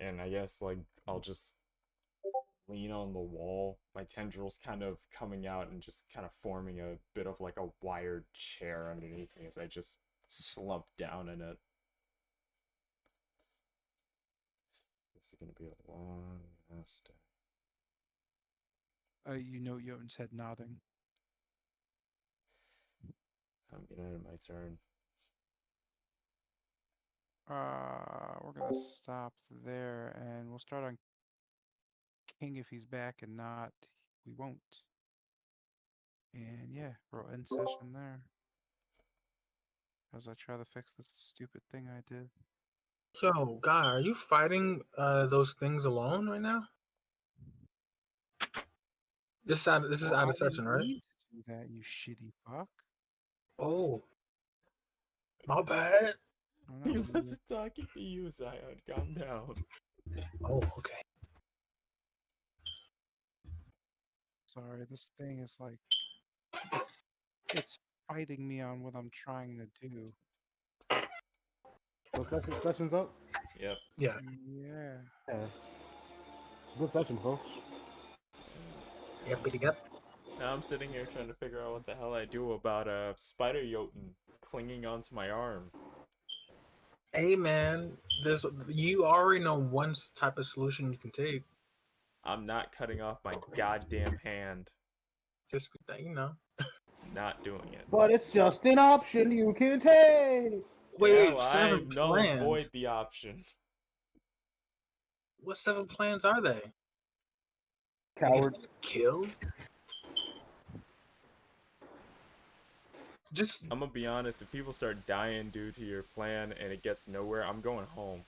and I guess like I'll just lean on the wall, my tendrils kind of coming out and just kind of forming a bit of like a wired chair underneath me as I just slump down in it. This is gonna be a long ass day. You know Jotun's head nodding. I'm gonna end my turn. We're gonna stop there, and we'll start on King if he's back, and not, we won't. And yeah, we'll end session there. As I try to fix this stupid thing I did. Yo, guy, are you fighting those things alone right now? This is out I of didn't session, right? mean to do that, you shitty fuck. Oh, my bad. Oh, He no, wasn't talking to you, Zion. Calm down. Oh, okay. sorry, this thing is like, it's fighting me on what I'm trying to do. So session's up. Yep. Yeah. Yeah. Yeah. Good session, folks. Yep. Yep. Now I'm sitting here trying to figure out what the hell I do about a spider Jotun clinging onto my arm. Hey, man, you already know one type of solution you can take. I'm not cutting off my goddamn hand. Just Not doing it. But it's just an option you can take. Yeah, Wait, well, I 7 null and plans. void the option. What 7 plans are they? Coward. Kill? Just I'm gonna be honest, if people start dying due to your plan and it gets nowhere, I'm going home.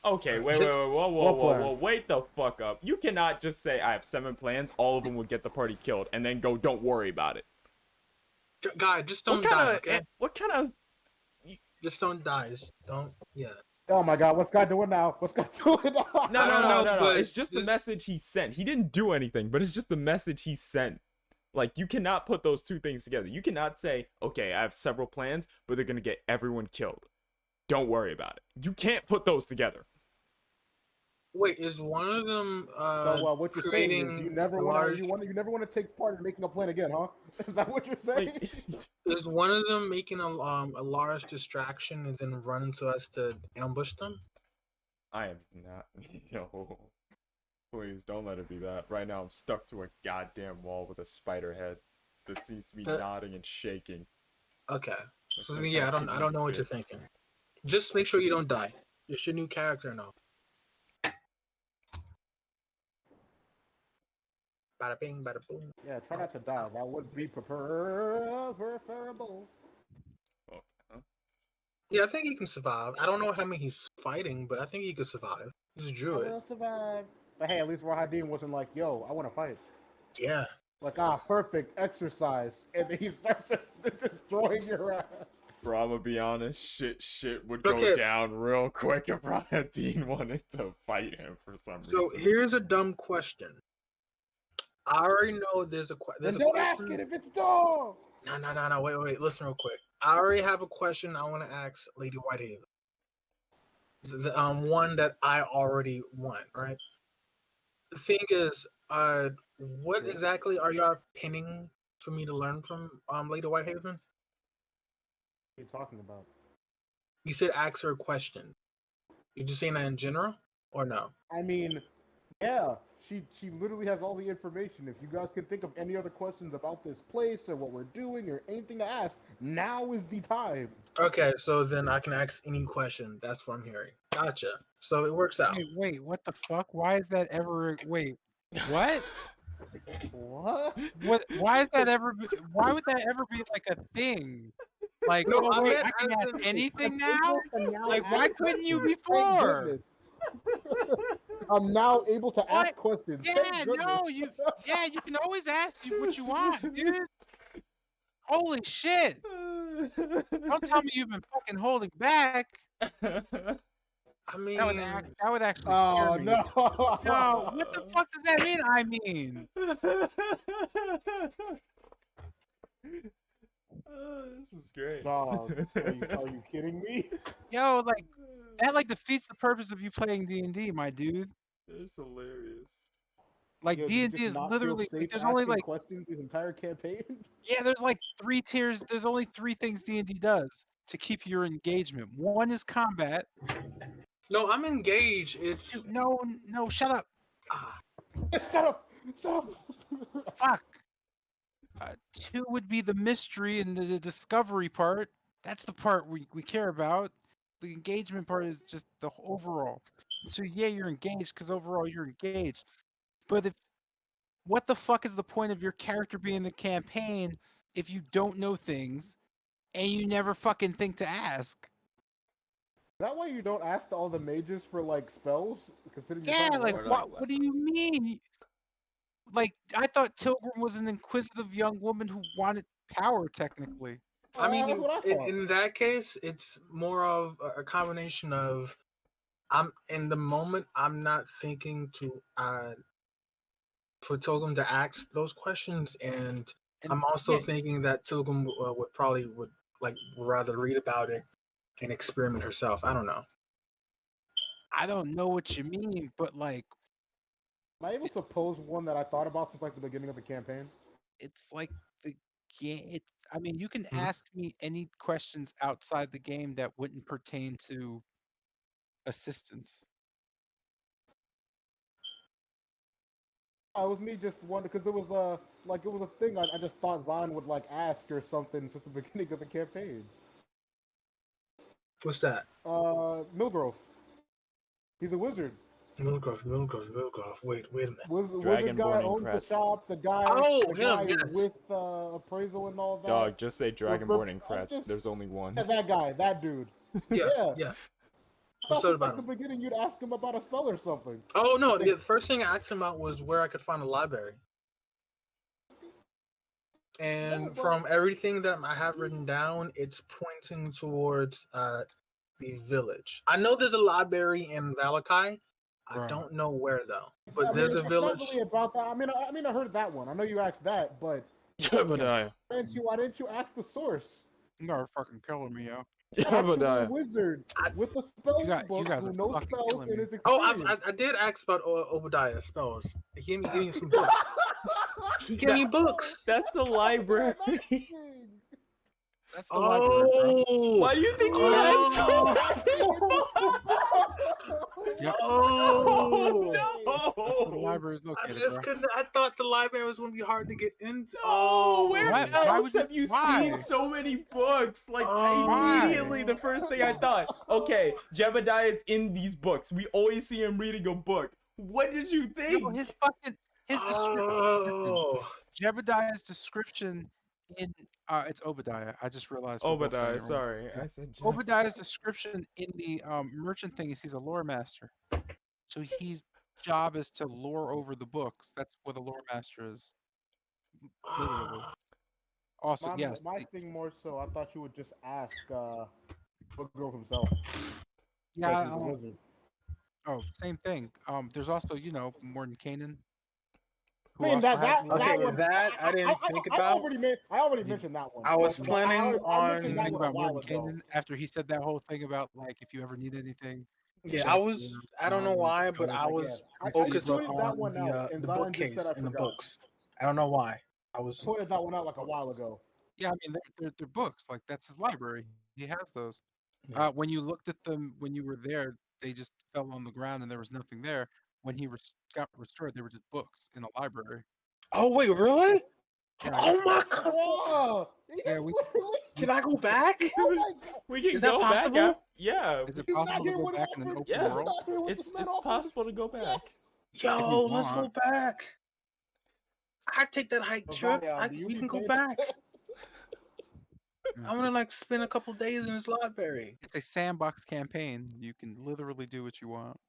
Okay, wait, wait the fuck up. You cannot just say, I have 7 plans, all of them will get the party killed, and then go, don't worry about it. guy, just don't die, okay? What kind of... Just don't die. Just don't, yeah. Oh my god, what's God doing now? What's God doing now? No. It's just the message he sent. He didn't do anything, but it's just the message he sent. Like, you cannot put those two things together. You cannot say, okay, I have several plans, but they're gonna get everyone killed. Don't worry about it. You can't put those together. Wait, is one of them So what you're saying is you never want to take part in making a plan again, huh? Is that what you're saying? Like, is one of them making a large distraction and then running to us to ambush them? I am not. No. Please don't let it be that. Right now I'm stuck to a goddamn wall with a spider head that seems to be nodding and shaking. Okay. Like So some yeah, kind I don't know what bitch. you're thinking. Just make sure you don't die. It's your new character now. Bada bing, bada boom. Yeah, try not to die. That would be preferable. Okay. Yeah, I think he can survive. I don't know how many he's fighting, but I think he could survive. He's a I druid. will survive. But hey, at least Rahadin wasn't like, yo, I want to fight. Yeah. Like, perfect exercise. And then he starts just destroying your ass. Bro, I'm gonna be honest, shit would go down real quick if Dean wanted to fight him for some reason. So here's a dumb question. I already know there's a question. Don't ask it if it's dumb. No. Wait. Listen real quick. I already have a question I want to ask Lady Whitehaven. The one that I already want, right? The thing is, what Yeah. exactly are y'all pinning for me to learn from Lady Whitehaven? What are you talking about? You said ask her a question. You just saying that in general, or no? I mean, yeah, she literally has all the information. If you guys can think of any other questions about this place or what we're doing or anything to ask, now is the time. Okay, so then I can ask any question. That's what I'm hearing. Gotcha. So it works out. Wait, what the fuck? Why is that ever? Wait, what? What? What? Why is that ever? Why would that ever be like a thing? Like, No, oh I wait, meant I can as ask in anything I'm now. able to now Like, why ask couldn't you questions. Thank before? goodness. I'm now able to What? ask questions. Yeah, Thank goodness. no, you can always ask you what you want, dude. Holy shit! Don't tell me you've been fucking holding back. I mean, That would actually scare Oh me. no! No, what the fuck does that mean? I mean, This is great. Dog, are you kidding me? yo, like that like defeats the purpose of you playing D&D, my dude. That's hilarious. Like Yo, do you D&D just is not feel literally like safe there's only asking like questions this entire campaign? yeah, there's like 3 tiers. There's only 3 things D&D does to keep your engagement. One is combat. no, I'm engaged. It's Dude, no, no, shut up. ah, Shut up! Shut up! Fuck. 2 would be the mystery and the discovery part. That's the part we care about. The engagement part is just the overall. So yeah, you're engaged because overall you're engaged. But if what the fuck is the point of your character being in the campaign if you don't know things and you never fucking think to ask? Is that why you don't ask all the mages for like spells? Considering you're Yeah, trying to like learn? Or like what do you lessons. mean? Like I thought Tilgrim was an inquisitive young woman who wanted power technically. I mean, That's what I thought. in that case, it's more of a combination of I'm in the moment. I'm not thinking to for Togum to ask those questions, and And I'm also yeah, thinking that Togum would probably would like rather read about it and experiment herself. I don't know. I don't know what you mean, but like Am I able to it's pose one that I thought about since like the beginning of the campaign? it's like the game. I mean, you can Mhm. ask me any questions outside the game that wouldn't pertain to assistance. It was me just wondering because it was like it was a thing I just thought Zion would like ask or something since the beginning of the campaign. What's that? Milgrove. He's a wizard. Milgrove. Wait a minute. Wizard guy Dragonborn and owns the Kretz. shop. Oh, The him, guy yes. with appraisal and all that. Dog, just say Dragonborn and I'm Kretz. just There's only yeah, one. that guy, that dude. Yeah, Yeah. yeah. I What's thought up since about like the him? beginning you'd ask him about a spell or something. Oh no, yeah, the first thing I asked him about was where I could find a library. And Yeah, but from everything that I have written down, it's pointing towards the village. I know there's a library in Valakai. I Bruh. don't know where though. I But mean, there's a it's not village. really about that. I mean, I heard that one. I know you asked that, but Jebediah. why didn't you ask the source? You are fucking killing me, yo. Actually, a Jebediah. wizard I, with a spell You book guys who are knows fucking spells killing in me. his oh, experience. I did ask about Obadiah spells. He gave me some books. He gave me books. That's the library. That's the library, bro. Oh, Why do you think he had so many books? Yep. oh. That's where the No! library is I located, just bro. couldn't. I thought the library was going to be hard to get into. No! Where What? Why else would you? have you Why? seen so many books? Like, Why? immediately, the first thing I thought, okay, Jebediah's in these books. We always see him reading a book. What did you Yo, think? his description. Listen, Oh, Jebediah's description in it's Obadiah. I just realized we're both saying Obadiah, it wrong. sorry. Yeah. I said Jeb. Obadiah's description in the merchant thing is he's a lore master. So his job is to lore over the books. That's what a lore master is, literally. Also, yes, My thing more so, I thought you would just ask Bookgrove himself, because yeah. he's a wizard. Oh, same thing. There's also Mordenkainen. Who I mean also that has that the that Okay, one. library? that I didn't think about. I already You mentioned that one. I was But planning I mentioned didn't that on. think one a about while Morton ago. Kanan after he said that whole thing about like if you ever need anything, Yeah, I check was. I your don't know why, but code I Like, yeah, was and I see if focused it's pointed that on one out, and the Zion just said bookcase I and the forgot. books. I don't know why. I I was. pointed that one out like a while ago. yeah, I mean they're books. Like that's his library. He has those. Yeah. When you looked at them when you were there, they just fell on the ground and there was nothing there. When he got restored, they were just books in a library. Oh wait, really? Yeah, Oh my god! Whoa! He's yeah. We literally. Can I go back? Oh my god! We can Is that go back possible? up. Yeah, is it He's not possible to here go what back in an offered. open yeah. He's world not here what this man It's offered. possible to go back. if you Yo, let's go want? back. I'd take that hike trip. Zion, do you We be can go paying back. I It's, want to like spend a couple days in his library. it's a sandbox campaign. You can literally do what you want.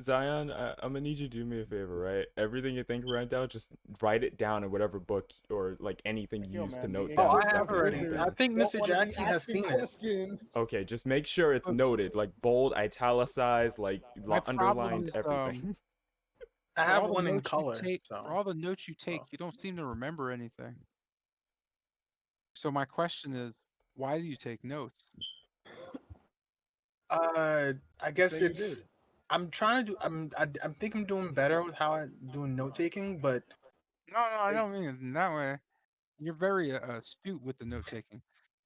Zion, I'm gonna need you to do me a favor, right? Everything you think right now, just write it down in whatever book or like anything you Yo, use to man, the note Oh, down I English stuff have you're already. thinking. I translator think don't Mr. want to be Jackson has asking seen it. questions. Okay, just make sure it's noted, like bold, italicized, like My problem underlined, is everything. I for have all the one in notes you color. take, So, for all the notes you take, oh. you don't seem to remember anything. So my question is, why do you take notes? I guess Say you it's. did. I'm trying to do. I think I'm doing better with how I'm doing note taking, but No, I it, don't mean it in that way. You're very astute with the note taking.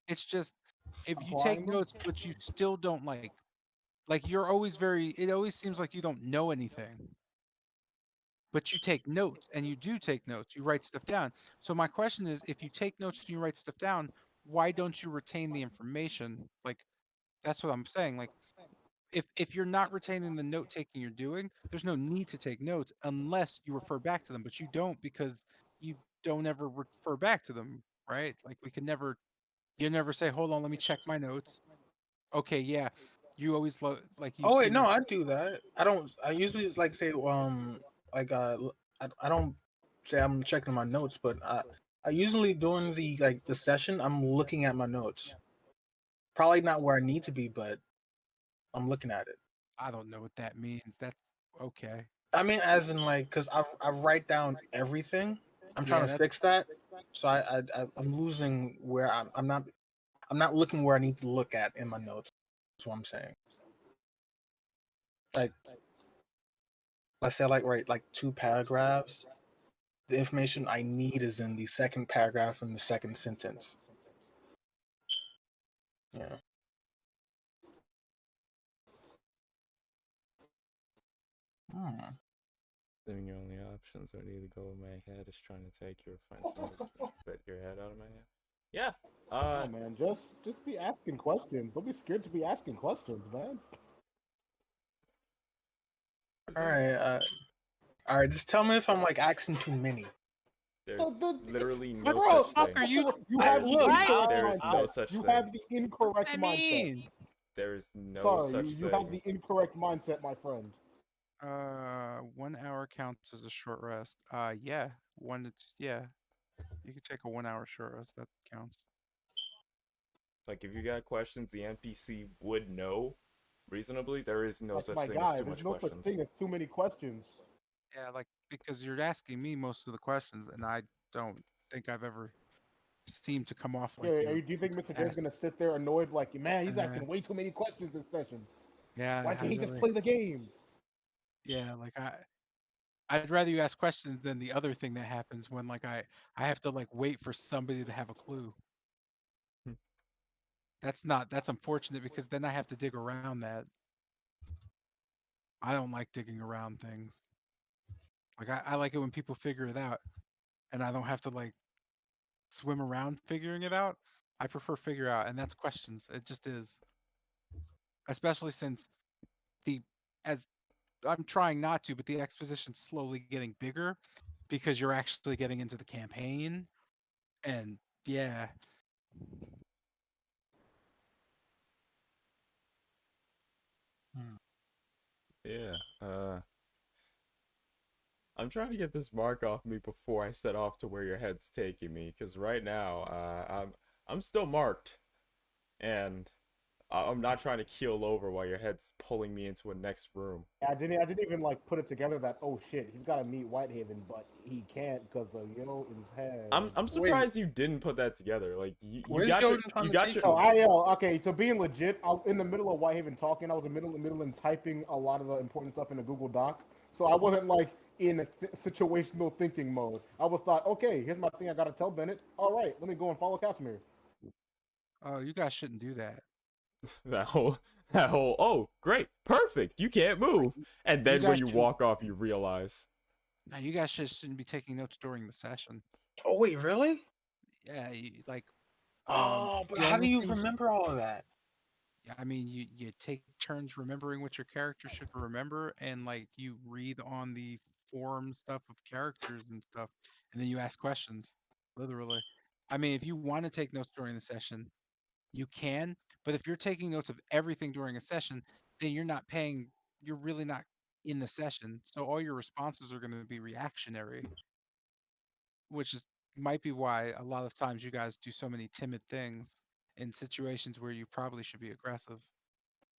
It's just if you take Applying them. notes, but you still don't like you're always very. It always seems like you don't know anything, but you take notes, and you do take notes. You write stuff down. So my question is, if you take notes and you write stuff down, why don't you retain the information? Like that's what I'm saying. Like if you're not retaining the note taking you're doing, there's no need to take notes unless you refer back to them, but you don't because you don't ever refer back to them, right? Like we can never you never say, "Hold on, let me check my notes." Okay, yeah. You always like you oh wait, seem no, like I do that. I don't. I usually like say like I don't say I'm checking my notes, but I usually during the like the session I'm looking at my notes. Probably not where I need to be, but I'm looking at it. I don't know what that means. That's okay. I mean, as in like, cause I write down everything. I'm trying Yeah, to that's fix that, so I'm losing where I'm not looking where I need to look at in my notes. That's what I'm saying. Like let's say I like write like two paragraphs. The information I need is in the second paragraph and the second sentence. Yeah. Hmm. Assuming your only options are to either go with my head is trying to take your friend's note and spit your head out of my head. Yeah. Oh man, just be asking questions. Don't be scared to be asking questions, man. All right. Just tell me if I'm like asking too many. There's literally what no the such fuck thing. are you You I, have There's the look, incorrect there is no mindset. such You thing. have the incorrect I mindset. mean? There is no Sorry, such you thing. have the incorrect mindset, my friend. 1 hour counts as a short rest. Yeah, yeah. You could take a 1 hour short rest. That counts. Like if you got questions the NPC would know reasonably, there is no Like such my thing as guy, too there's much no such questions. thing as too many questions. Yeah, like because you're asking me most of the questions, and I don't think I've ever seemed to come off like Okay, you. do you think Mr. J's Ask, gonna sit there annoyed, like, man, he's uh, asking way too many questions this session. Why yeah, I can't he just really, play the game? yeah, like I'd rather you ask questions than the other thing that happens when like I have to like wait for somebody to have a clue. That's unfortunate because then I have to dig around that. I don't like digging around things. Like I like it when people figure it out and I don't have to like swim around figuring it out. I prefer figure out, and that's questions. It just is. Especially since the as I'm trying not to, but the exposition's slowly getting bigger because you're actually getting into the campaign. And yeah. Yeah. I'm trying to get this mark off me before I set off to where your head's taking me, because right now, I'm still marked, and I'm not trying to keel over while your head's pulling me into a next room. I didn't even like put it together that oh shit he's got to meet Whitehaven, but he can't because of yellow in his head. I'm Wait, surprised you didn't put that together. Like you where's got your Jordan trying you to got take your Oh, you? okay. So being legit, I was in the middle of Whitehaven talking. I was in the middle and typing a lot of the important stuff in a Google Doc. So I wasn't like in a situational thinking mode. I was thought, okay, here's my thing. I gotta tell Bennett. All right, let me go and follow Casimir. Oh, you guys shouldn't do that. that whole oh great perfect you can't move, and You then when guys you shouldn't. walk off you realize No, you guys shouldn't be taking notes during the session. Oh wait, really? Yeah, like Oh, but the how do only you things. remember all of that? Yeah, I mean, you take turns remembering what your character should remember, and like you read on the forum stuff of characters and stuff, and then you ask questions. Literally, I mean, if you want to take notes during the session, you can. But if you're taking notes of everything during a session, then you're not paying. You're really not in the session, so all your responses are going to be reactionary, which is might be why a lot of times you guys do so many timid things in situations where you probably should be aggressive.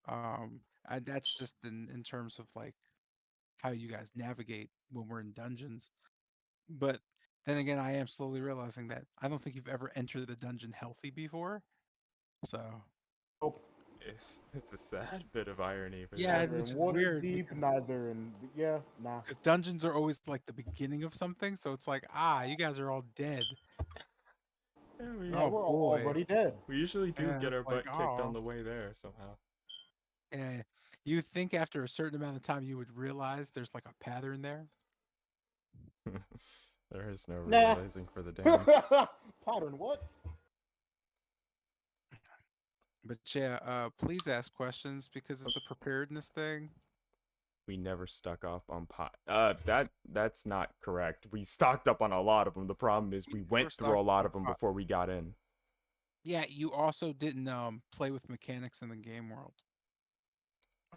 That's just in terms of like how you guys navigate when we're in dungeons. But then again, I am slowly realizing that I don't think you've ever entered the dungeon healthy before. So Nope. it's a sad bit of irony, but yeah, Neither which in is water weird deep, because neither in nah. dungeons are always like the beginning of something. So it's like, you guys are all dead. yeah, Yeah, Oh we're boy. already dead. we usually do Yeah, get it's our like, butt kicked on the way there somehow. you think after a certain amount of time you would realize there's like a pattern there. There is no Nah. realizing for the damned. Pattern what? But yeah, please ask questions because it's a preparedness thing. We never stuck up on pot. That's not correct. We stocked up on a lot of them. The problem is we You were went through stocked a lot on of them pot. before we got in. Yeah, you also didn't play with mechanics in the game world.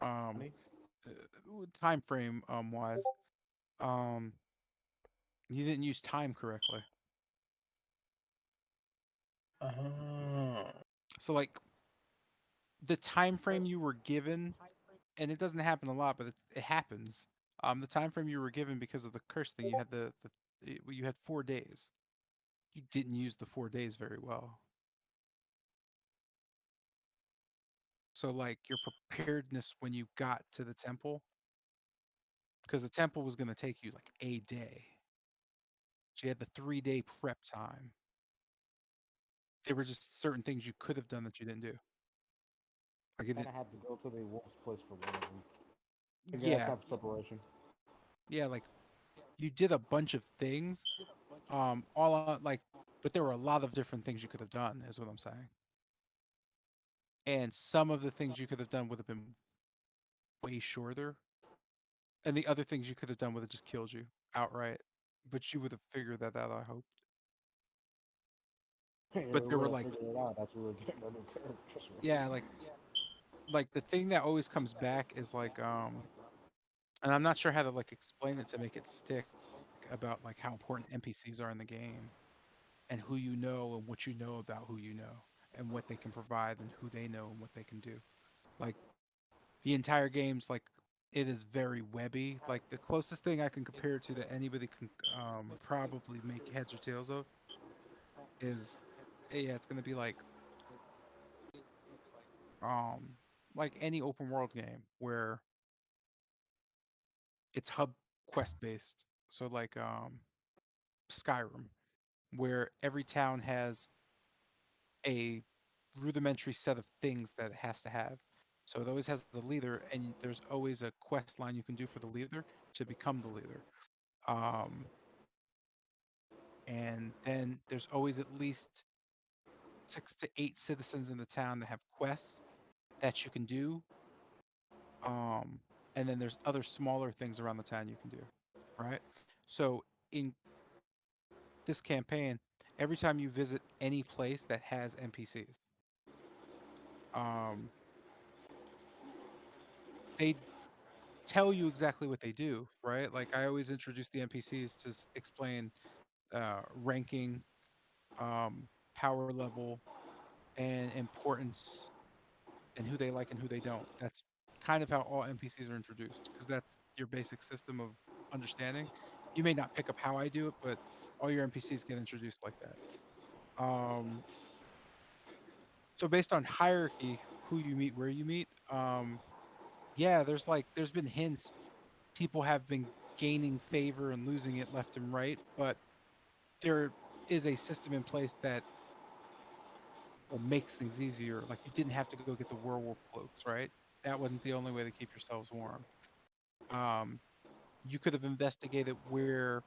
Um, time frame wise, um, you didn't use time correctly. Oh. So like the time frame you were given, and it doesn't happen a lot, but it happens. The time frame you were given because of the curse thing, you had you had 4 days. You didn't use the 4 days very well. So like your preparedness when you got to the temple, because the temple was going to take you like a day. So you had the 3 day prep time. There were just certain things you could have done that you didn't do. Like it Kind did, of had to go to the wolf's place for one of them. I think that yeah, counts preparation. yeah. Like you did a bunch of things, all like, but there were a lot of different things you could have done. Is what I'm saying. And some of the things you could have done would have been way shorter, and the other things you could have done would have just killed you outright. But you would have figured that out, I hope. Yeah, But we there would were have like, figured it out as we were getting our new characters. yeah, like the thing that always comes back is like and I'm not sure how to like explain it to make it stick about like how important NPCs are in the game and who you know and what you know about who you know and what they can provide and who they know and what they can do. Like the entire game's like it is very webby. Like the closest thing I can compare it to that anybody can probably make heads or tails of is yeah, it's gonna be um like any open world game where it's hub quest based. So like Skyrim, where every town has a rudimentary set of things that it has to have. So it always has a leader, and there's always a quest line you can do for the leader to become the leader. Um, and then there's always at least 6 to 8 citizens in the town that have quests that you can do. Um, and then there's other smaller things around the town you can do, right? So in this campaign, every time you visit any place that has NPCs, um, they tell you exactly what they do, right? Like I always introduce the NPCs to explain ranking, power level, and importance and who they like and who they don't. That's kind of how all NPCs are introduced because that's your basic system of understanding. You may not pick up how I do it, but all your NPCs get introduced like that. So based on hierarchy, who you meet, where you meet, yeah, there's been hints. People have been gaining favor and losing it left and right, but there is a system in place that makes things easier. Like you didn't have to go get the werewolf cloaks, right? That wasn't the only way to keep yourselves warm. Um, you could have investigated where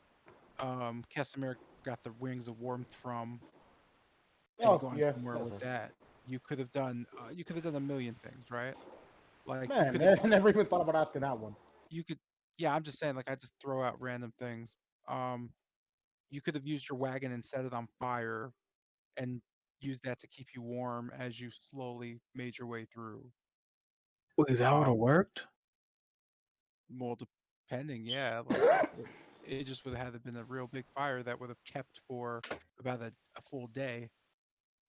Casimir got the rings of warmth from and Oh gone yeah, somewhere that's with right. that. You could have done a million things, right? Like you Man, could have I never even thought about asking that one. you could yeah, I'm just saying like I just throw out random things. Um you could have used your wagon and set it on fire and used that to keep you warm as you slowly made your way through. Wait, that would have Um worked? well depending, yeah, like it just would have had to been a real big fire that would have kept for about a full day,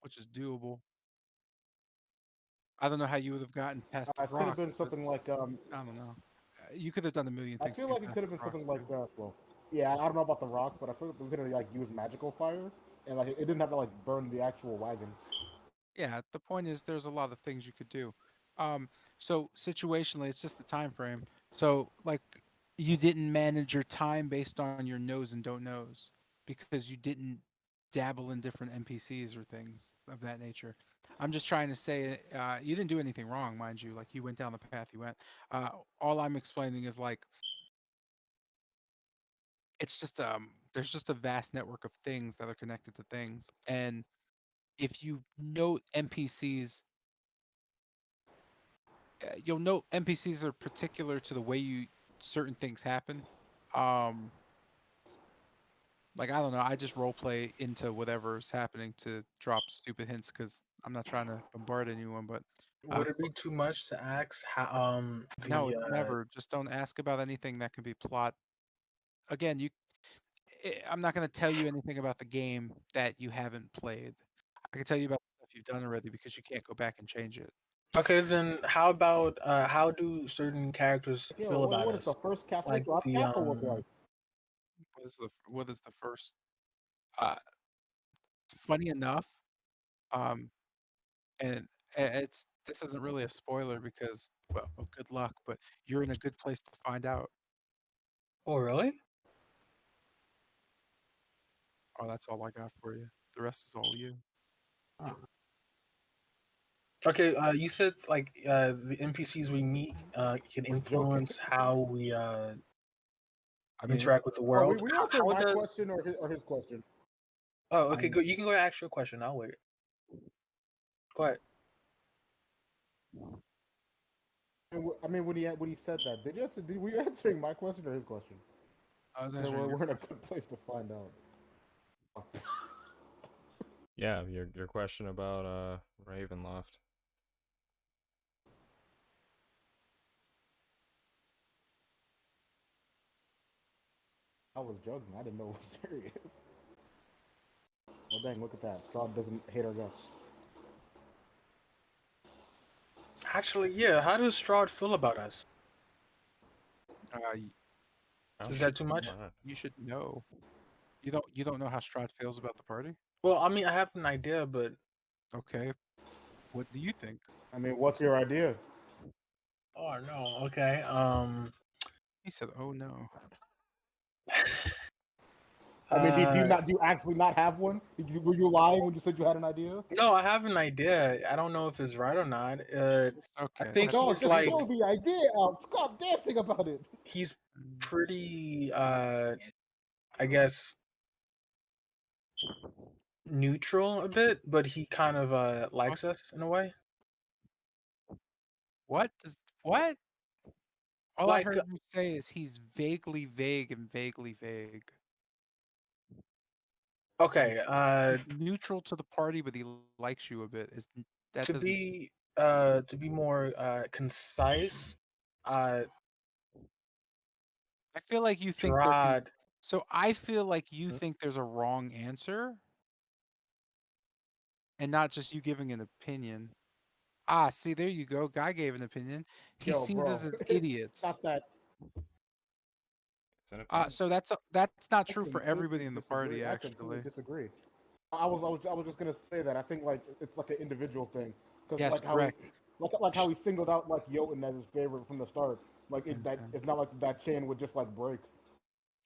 which is doable. I don't know how you would have gotten past the It could have rock, been but something like I don't know. You could have done a million I things to feel get like it past could have the been rocks something like too. well, yeah, I don't know about the rock, but I feel like we could have like used magical fire, and like it didn't have to like burn the actual wagon. Yeah, the point is there's a lot of things you could do. Um, so situationally, it's just the time frame. So like you didn't manage your time based on your knows and don't knows because you didn't dabble in different NPCs or things of that nature. I'm just trying to say you didn't do anything wrong, mind you. Like you went down the path you went. All I'm explaining is like it's just there's just a vast network of things that are connected to things, and if you note NPCs you'll note NPCs are particular to the way you certain things happen. Um, like I don't know, I just role play into whatever's happening to drop stupid hints because I'm not trying to bombard anyone. But uh, Would it be too much to ask how no, the it's never. Just don't ask about anything that can be plot. Again, I'm not going to tell you anything about the game that you haven't played. I can tell you about stuff you've done already because you can't go back and change it. Okay, then how about how do certain characters Yo, feel about what is the us? first castle? Like What's the the castle look like? What is the first? Uh, funny enough, um, and it's this isn't really a spoiler because well, good luck, but you're in a good place to find out. Oh, really? Oh, that's all I got for you. The rest is all you. Okay, you said like the NPCs we meet can I'm joking. influence how we I mean, interact with the Oh, world. we answering How my does? question or his question? Oh, okay, go. You can go and ask your question. I'll wait. Go ahead. I mean, when he said that, did you answer? Were you answering my question or his question? I was Yeah, answering your we're in a question. good place to find out. Yeah, your question about Ravenloft. I was joking. I didn't know it was serious. Well, dang, look at that. Strahd doesn't hate our guts. Actually, yeah. How does Strahd feel about us? Y- How you Is should that should too you much? not? you should know. You don't know how Strahd feels about the party? Well, I mean, I have an idea, but Okay, what do you think? I mean, what's your idea? oh no. Okay. He said, "Oh no." I mean, do you Uh, not do you actually not have one? Were you lying when you said you had an idea? no, I have an idea. I don't know if it's right or not. I Okay, think that's No, he's just like throw the idea out. Stop dancing about it. he's mm, pretty. I guess neutral a bit, but he kind of what? likes us in a way. What does what? All I Like heard you say is he's vaguely vague and vaguely vague. Like okay, he's neutral to the party, but he likes you a bit. That doesn't? to be more concise, uh I feel like you think there can. Strahd. So I feel like you think there's a wrong answer, and not just you giving an opinion. Ah, see, there you go. Guy gave an opinion. He Yo, sees us bro, as it's idiots. not that. It's an opinion. So that's not I true for everybody completely in the disagree. party, I completely actually. disagree. I was just gonna say that I think like it's like an individual thing because Yes, correct. like how he singled out like Jotun as his favorite from the start. Like I that understand. it's not like that chain would just like break.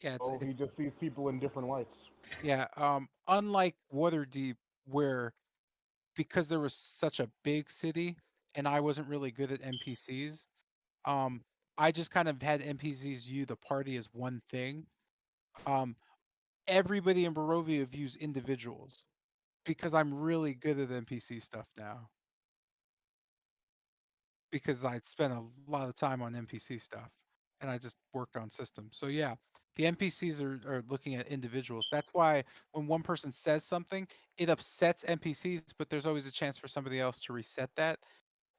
Yeah, it's Oh, he it's just sees people in different lights. yeah. Unlike Waterdeep, where because there was such a big city and I wasn't really good at NPCs, um, I just kind of had NPCs view the party as one thing. Um, Everybody in Barovia views individuals because I'm really good at NPC stuff now because I'd spent a lot of time on NPC stuff and I just worked on systems. So yeah, the NPCs are looking at individuals. That's why when one person says something, it upsets NPCs, but there's always a chance for somebody else to reset that.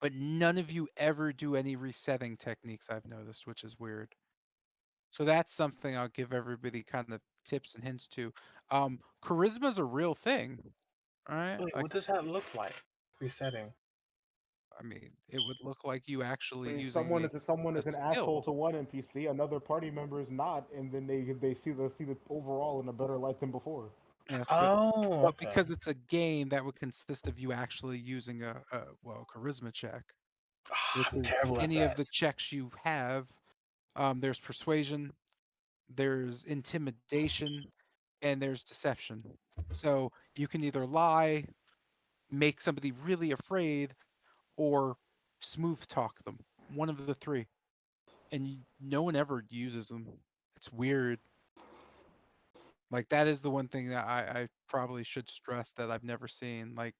But none of you ever do any resetting techniques, I've noticed, which is weird. So that's something I'll give everybody kind of tips and hints to. Charisma's a real thing. All right. Wait, Like, what does that look like? Resetting. I mean, it would look like you actually I mean, using someone a is an asshole skill. to one NPC, another party member is not, and then they see the overall in a better light than before. Yes, Oh, but okay. because it's a game that would consist of you actually using a well charisma check, which I'm is terrible at any of that. the checks you have. There's persuasion, there's intimidation, and there's deception. So you can either lie, make somebody really afraid, or smooth talk them. One of the three. And no one ever uses them. It's weird. Like that is the one thing that I probably should stress that I've never seen. Like,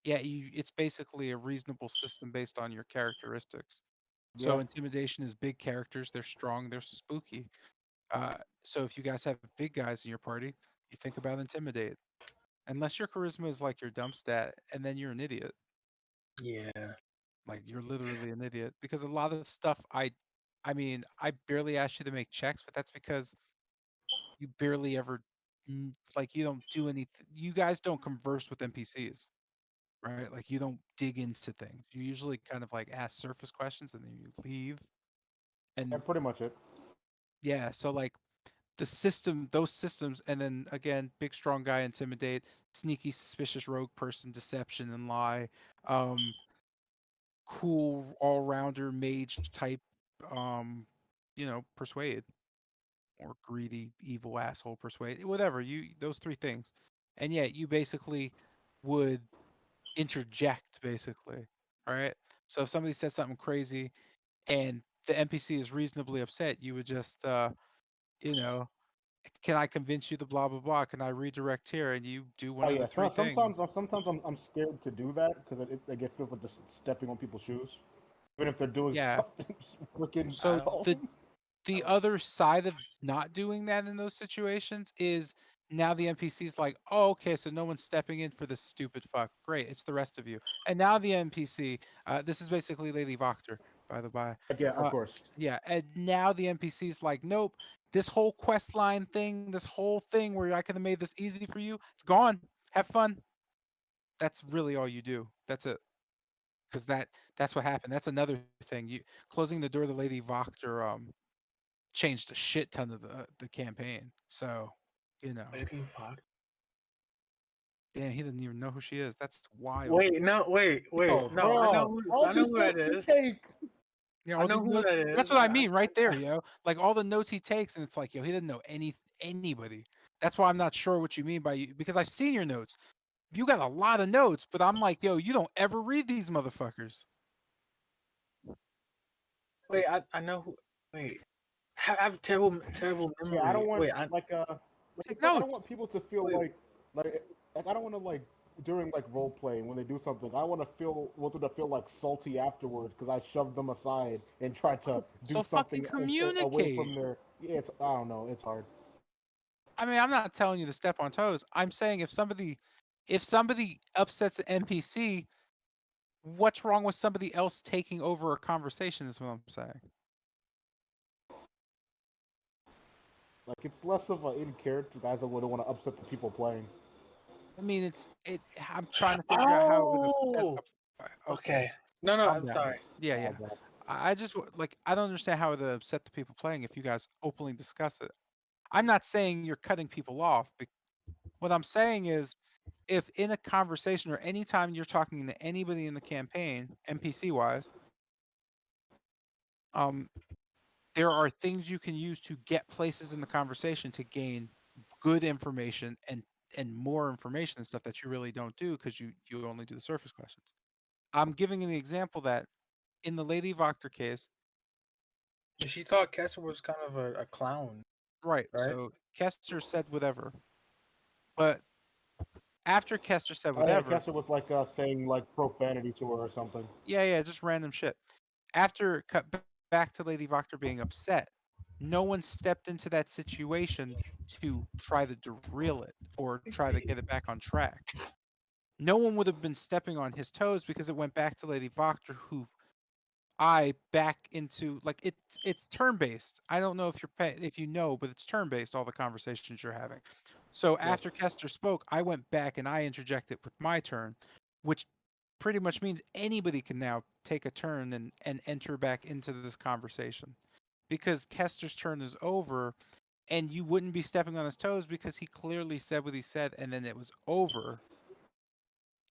yeah, it's basically a reasonable system based on your characteristics. So Yeah, intimidation is big characters. They're strong. They're spooky. So if you guys have big guys in your party, you think about intimidate. Unless your charisma is like your dump stat, and then you're an idiot. Yeah. Like you're literally an idiot because a lot of stuff I mean, I barely ask you to make checks, but that's because you barely ever like you don't do anything. You guys don't converse with NPCs, right? Like you don't dig into things. You usually kind of like ask surface questions and then you leave. And and pretty much it. yeah, so like the system, those systems, and then again, big strong guy, intimidate, sneaky, suspicious rogue person, deception and lie, um, cool all rounder mage type, um, persuade or greedy, evil asshole persuade, whatever those three things, and yet you basically would interject basically, all right. So if somebody says something crazy and the NPC is reasonably upset, you would just, you know, can I convince you to blah blah blah? Can I redirect here? And you do one Oh of the yeah, three things. sometimes I'm scared to do that because it feels like just stepping on people's shoes, even if they're doing Yeah. something freaking I So don't. the dumb. the other side of not doing that in those situations is now the NPC's like, oh, okay, so no one's stepping in for this stupid fuck. Great, it's the rest of you. And now the NPC, this is basically Lady Voctor, by the by. Like, yeah, of Uh, course. yeah, and now the NPC's like, nope, this whole quest line thing, this whole thing where I could have made this easy for you, it's gone. Have fun. That's really all you do. That's it. Because that's what happened. That's another thing. You closing the door to Lady Voctor changed a shit ton of the campaign. So, you know, Maybe fuck. yeah, he didn't even know who she is. That's wild. Wait, no, wait, Oh, no. I know bro, who. all I know these who that notes you is. take. Yeah, I all know these who notes. that That's is. what I mean, right there, yo. Like all the notes he takes, and it's like, yo, he didn't know anybody. That's why I'm not sure what you mean by you because I've seen your notes. You got a lot of notes, but I'm like, yo, you don't ever read these motherfuckers. Wait, I know who. Wait, I have terrible Yeah, I memory. don't want Wait, I like Take it's like I don't notes. want people to feel wait. like I don't want to like during like role playing when they do something. I want them to feel like salty afterwards because I shoved them aside and tried to do So fucking something away communicate. from their. Yeah, it's I don't know. It's hard. I mean, I'm not telling you to step on toes. I'm saying if somebody upsets an NPC, what's wrong with somebody else taking over a conversation is what I'm saying. Like it's less of a in character guys that would want to upset the people playing. I mean, I'm trying to figure out how it would upset Oh, okay. okay. No, no, Calm I'm down. sorry. Yeah, My yeah. bad. I just like I don't understand how it upset the people playing if you guys openly discuss it. I'm not saying you're cutting people off. What I'm saying is, if in a conversation or anytime you're talking to anybody in the campaign, NPC wise, um, there are things you can use to get places in the conversation to gain good information and more information and stuff that you really don't do because you only do the surface questions. I'm giving you the example that in the Lady Voctor case, She thought Kessler was kind of a clown, right? right? So Kester said whatever, but after Kester said Oh yeah, whatever, Kessler was like saying like profanity to her or something. yeah, just random shit. After it cut back to Lady Voctor being upset, no one stepped into that situation to try to derail it or try to get it back on track. No one would have been stepping on his toes because it went back to Lady Voctor, who I back into like it's turn based. I don't know if if you know, but it's turn based. All the conversations you're having. So Yep. after Kester spoke, I went back and I interjected with my turn, which pretty much means anybody can now take a turn and enter back into this conversation because Kester's turn is over and you wouldn't be stepping on his toes because he clearly said what he said and then it was over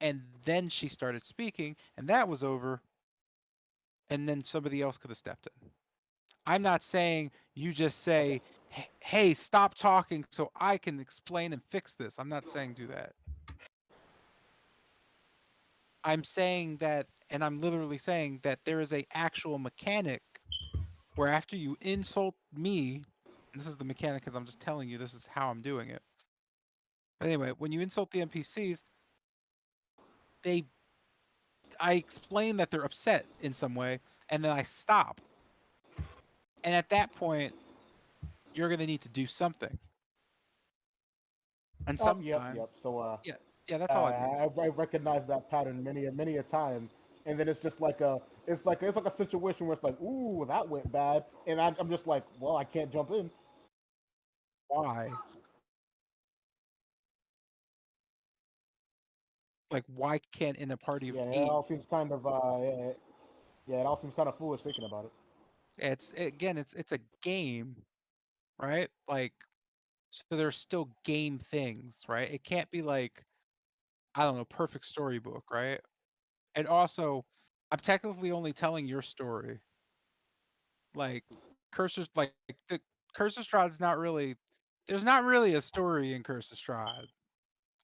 and then she started speaking and that was over and then somebody else could have stepped in. I'm not saying you just Okay. say, "Hey, stop talking so I can explain and fix this." I'm not saying do that. I'm saying that, and I'm literally saying that there is a actual mechanic where after you insult me, and this is the mechanic because I'm just telling you this is how I'm doing it. But anyway, when you insult the NPCs, they I explain that they're upset in some way, and then I stop. And at that point, you're gonna need to do something. And Oh, yep, sometimes, yep. So yeah, yeah, that's all I mean. I recognize that pattern many a time, and then it's just like it's like a situation where it's like, ooh, that went bad, and I'm just like, well, I can't jump in. Why? Like, why can't in a party of Yeah, it eight? all seems kind of yeah, it all seems kind of foolish thinking about it. It's a game, right? Like, so there's still game things, right? It can't be like I don't know, perfect storybook, right? And also, I'm technically only telling your story. Like, like the Curse of Strahd's not really. There's not really a story in Curse of Strahd.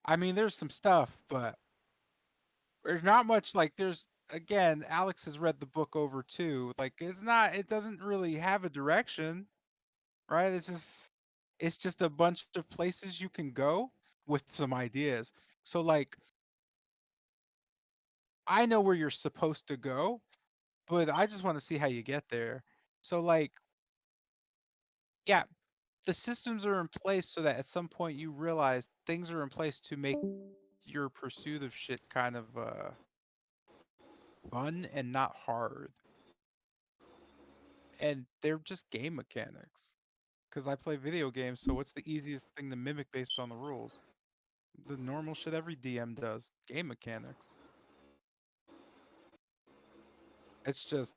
I mean, there's some stuff, but there's not much. Like, there's again, Alex has read the book over too. Like, it's not. It doesn't really have a direction, right? It's just a bunch of places you can go with some ideas. So like I know where you're supposed to go, but I just want to see how you get there. So like yeah, the systems are in place so that at some point you realize things are in place to make your pursuit of shit kind of fun and not hard. And they're just game mechanics. Because I play video games, so what's the easiest thing to mimic based on the rules? The normal shit every DM does. Game mechanics. It's just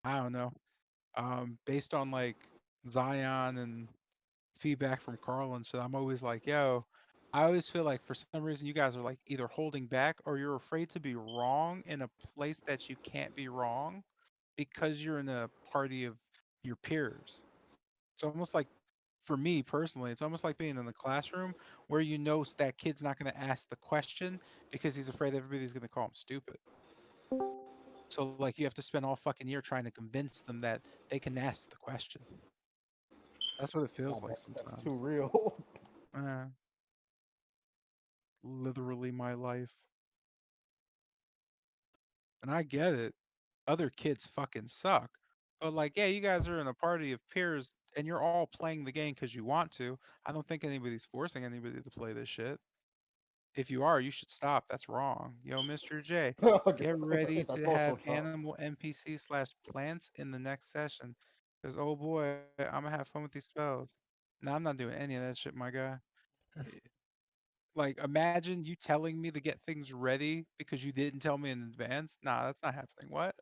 I don't know. Based on like Zion and feedback from Carl and shit, I'm always like, yo, I always feel like for some reason you guys are like either holding back or you're afraid to be wrong in a place that you can't be wrong because you're in a party of your peers. It's almost like for me personally, it's almost like being in the classroom where you know that kid's not going to ask the question because he's afraid everybody's going to call him stupid. So like you have to spend all fucking year trying to convince them that they can ask the question. That's what it feels God, like that's sometimes. too real. Uh, literally my life. And I get it. Other kids fucking suck. But like, yeah, you guys are in a party of peers and you're all playing the game because you want to. I don't think anybody's forcing anybody to play this shit. If you are, you should stop. That's wrong. Yo, Mr. J, get ready That's to also have tough. animal NPC slash plants in the next session. Because, oh boy, I'm going to have fun with these spells. No, I'm not doing any of that shit, my guy. Like, imagine you telling me to get things ready because you didn't tell me in advance. Nah, that's not happening. What?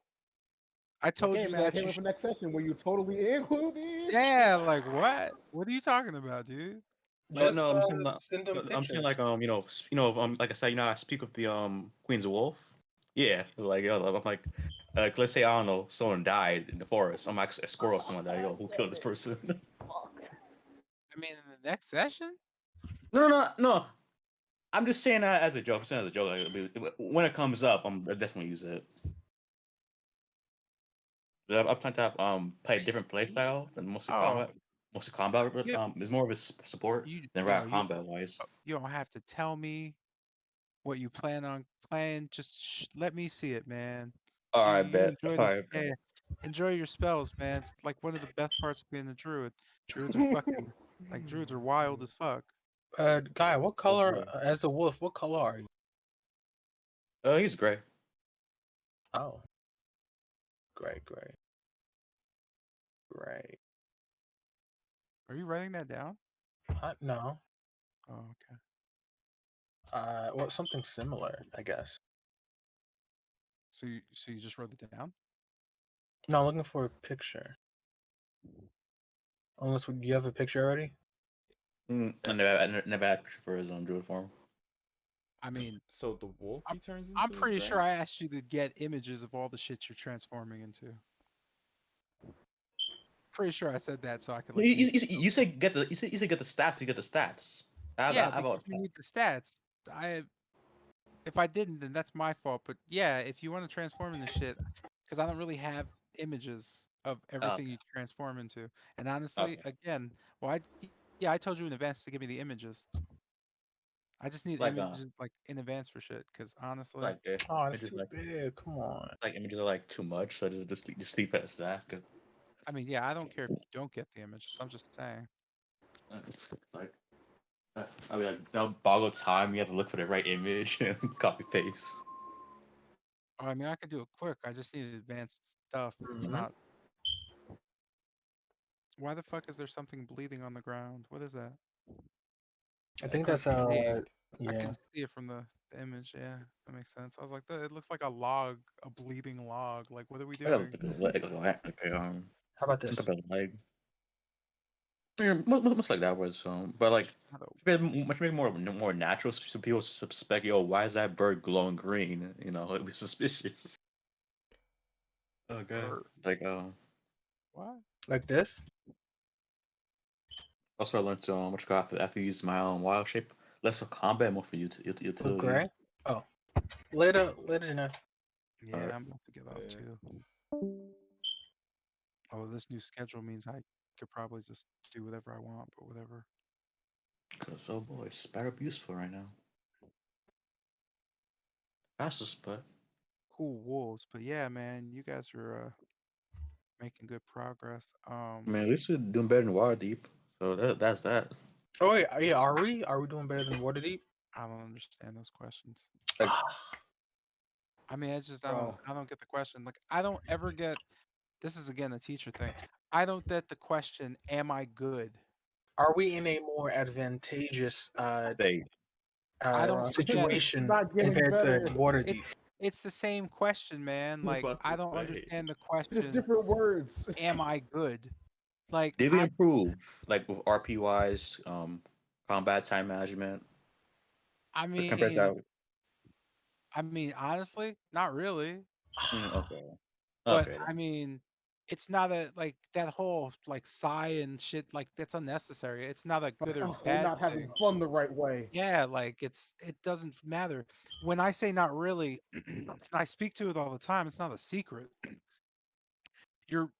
I Like, told hey you man, I that came you. in for next session. Will you totally include these? Yeah, like what? What are you talking about, dude? No, Just no, I'm saying like, send them I'm saying pictures. like like I said, I speak with the Queen's Wolf. Yeah, like yo, I'm like let's say I don't know, someone died in the forest. I'm actually a squirrel. Someone died. Yo, who killed this person? Fuck. I mean, in the next session. No. I'm just saying that as a joke. I'm saying as a joke. Like, when it comes up, I'll definitely use it. I plan to have, play a different play style than mostly Oh, combat. Mostly combat you, is more of a support you, than yo, right combat wise. you don't have to tell me what you plan on playing. Just let me see it, man. All You right, you bet. enjoy All the right, yeah, bet. enjoy your spells, man. It's like one of the best parts of being a druid. Druids are fucking like druids are wild as fuck. Guy, what Oh color boy. as a wolf? What color are you? He's gray. Oh, great, great, great. Are you writing that down? No. Oh, okay. Well, something similar, I guess. So you just wrote it down? No, I'm looking for a picture. Unless you have a picture already. I never had a picture for his druid form. I mean, So the wolf I'm, he turns I'm into is pretty sure gray? I asked you to get images of all the shit you're transforming into. Pretty sure I said that so I could like You, make. you, you say get the you say get the stats. You get the stats. Yeah, I've because always you need the stats. I If I didn't, then that's my fault. But yeah, if you want to transform into shit, because I don't really have images of everything okay. you transform into. And honestly, Okay. again, yeah, I told you in advance to give me the images. I just need Like images like in advance for shit. Because honestly, like Oh, it's images too big. Come on. like images are like too much. So just leave it as that. I mean, yeah, I don't care if you don't get the images. I'm just saying. Like I mean, like, that'll boggle time. You have to look for the right image and copy paste. Oh, I mean, I could do it quick. I just need advanced stuff. It's Mm-hmm. not. Why the fuck is there something bleeding on the ground? What is that? I think That's that's a pig. I yeah. can see it from the image. Yeah, that makes sense. I was like, it looks like a log, a bleeding log. Like, what are we I got doing? like a leg, How about some this? type of leg. Yeah, much like that was but like Not a much more natural. So people suspect, yo, why is that bird glowing green? You know, it was suspicious. Okay, bird. like What? Like this? also I learned what you call after you use my wild shape, less for combat, more for Look utility. gray? Oh, later, you know. Yeah, Alright, I'm about to get off Yeah. too. Oh, this new schedule means I could probably just do whatever I want, but whatever. cause oh boy, Sparrow useful right now. Fastest, but Cool wolves, but yeah, man, you guys are making good progress. I mean, at least we're doing better than Waterdeep. So that's that. Oh wait, yeah. Are we? Are we doing better than Waterdeep? I don't understand those questions. Like, I mean, it's just Bro, I don't get the question. Like, I don't ever get. This is again a teacher thing. I don't get the question, "Am I good?" Are we in a more advantageous they I don't get. it's situation not getting compared to better. It's Waterdeep? it's the same question, man. I'm Like, about I to don't say. understand the Just question, different words. "Am I good?" Like, did we improve like with RP wise, combat time management, I like, compared to that? honestly, not really. Okay, But okay I then. mean, it's not a like that whole like sigh and shit. Like, that's unnecessary. It's not a Like, good or oh, we're bad not having thing. fun the right way. Yeah, like it doesn't matter. When I say not really, and I speak to it all the time. It's not a secret. You're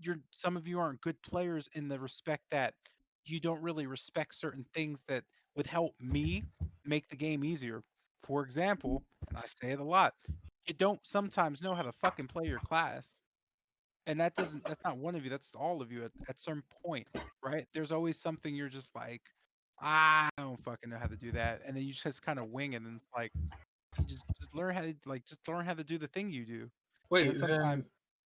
you're some of you aren't good players in the respect that you don't really respect certain things that would help me make the game easier. For example, and I say it a lot, you don't sometimes know how to fucking play your class. And that's not one of you, that's all of you at some point, right? There's always something you're just like, I don't fucking know how to do that. And then you just kind of wing it and it's like you just learn how to just learn how to do the thing you do. And Wait, then sometimes then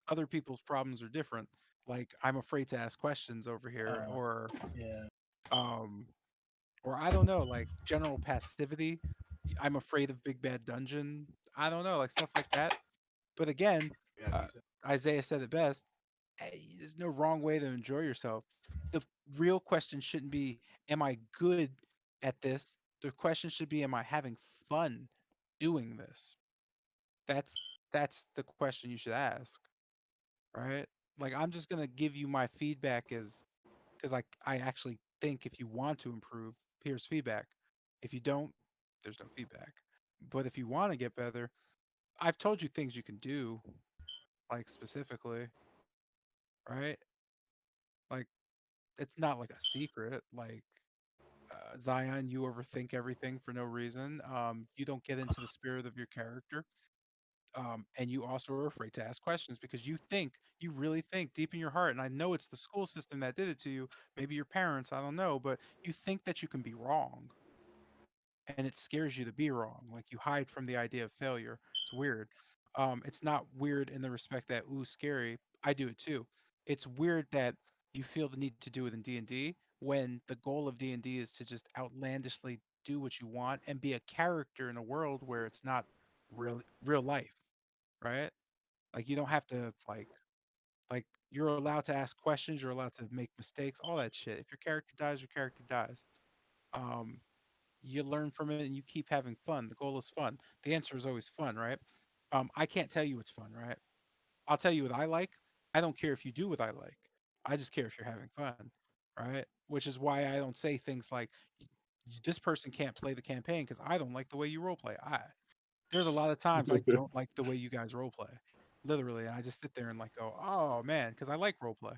other people's problems are different. Like I'm afraid to ask questions over here, or yeah. um or I don't know, like general passivity. I'm afraid of big bad dungeon. I don't know, like stuff like that. But again, uh, Isaiah said it best. Hey, there's no wrong way to enjoy yourself. The real question shouldn't be, am I good at this? The question should be, am I having fun doing this? That's that's the question you should ask, right? Like I'm just gonna give you my feedback as because I actually think if you want to improve, here's feedback. If you don't, there's no feedback. But if you want to get better, I've told you things you can do, like specifically, right? Like it's not like a secret. Like Zion, you overthink everything for no reason. You don't get into the spirit of your character. And you also are afraid to ask questions because you really think deep in your heart, and I know it's the school system that did it to you, maybe your parents, I don't know, but you think that you can be wrong and it scares you to be wrong. Like you hide from the idea of failure. It's weird. It's not weird in the respect that, ooh, scary. I do it too. It's weird that you feel the need to do it in D&D when the goal of D&D is to just outlandishly do what you want and be a character in a world where it's not real life, right? Like you don't have to like you're allowed to ask questions, you're allowed to make mistakes, all that shit. If your character dies, your character dies. Um, you learn from it and you keep having fun. The goal is fun. The answer is always fun, right? I can't tell you what's fun, right? I'll tell you what I like. I don't care if you do what I like. I just care if you're having fun, right? Which is why I don't say things like this person can't play the campaign because I don't like the way you role play. There's a lot of times I don't like the way you guys role play. Literally, and I just sit there and like go, "Oh man," because I like role play.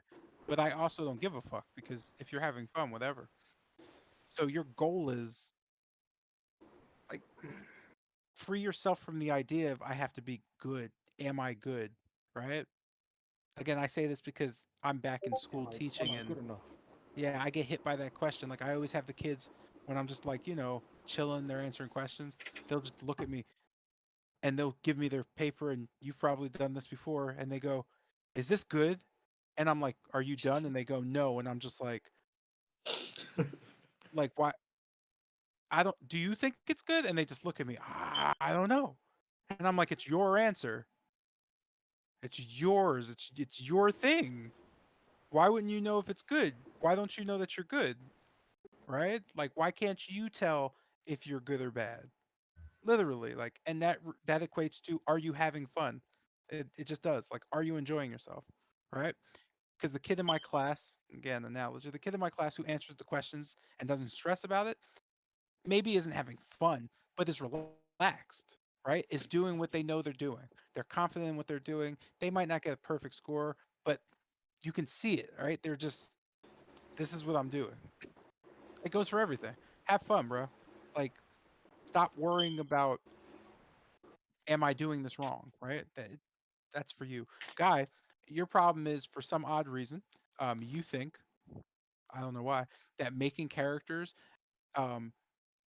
But I also don't give a fuck because if you're having fun, whatever. So your goal is like free yourself from the idea of I have to be good. Am I good? Right? Again, I say this because I'm back in school Am teaching I and good enough? yeah, I get hit by that question. Like I always have the kids when I'm just like, chilling, they're answering questions, they'll just look at me and they'll give me their paper and you've probably done this before and they go, "Is this good?" And I'm like, "Are you done?" And they go, "No." And I'm just like why I don't do you think it's good? And they just look at me, I don't know. And I'm like, "It's your answer. It's yours. It's your thing. Why wouldn't you know if it's good? Why don't you know that you're good?" Right? Like why can't you tell if you're good or bad? Literally, like and that equates to are you having fun? It just does. Like are you enjoying yourself? Right? Because the kid in my class, again, analogy, the kid in my class who answers the questions and doesn't stress about it, maybe isn't having fun, but is relaxed, right? Is doing what they know they're doing. They're confident in what they're doing. They might not get a perfect score, but you can see it, right? They're just, this is what I'm doing. It goes for everything. Have fun, bro. Like, stop worrying about, am I doing this wrong, right? That's for you. Guy, your problem is for some odd reason, you think, I don't know why, that making characters um,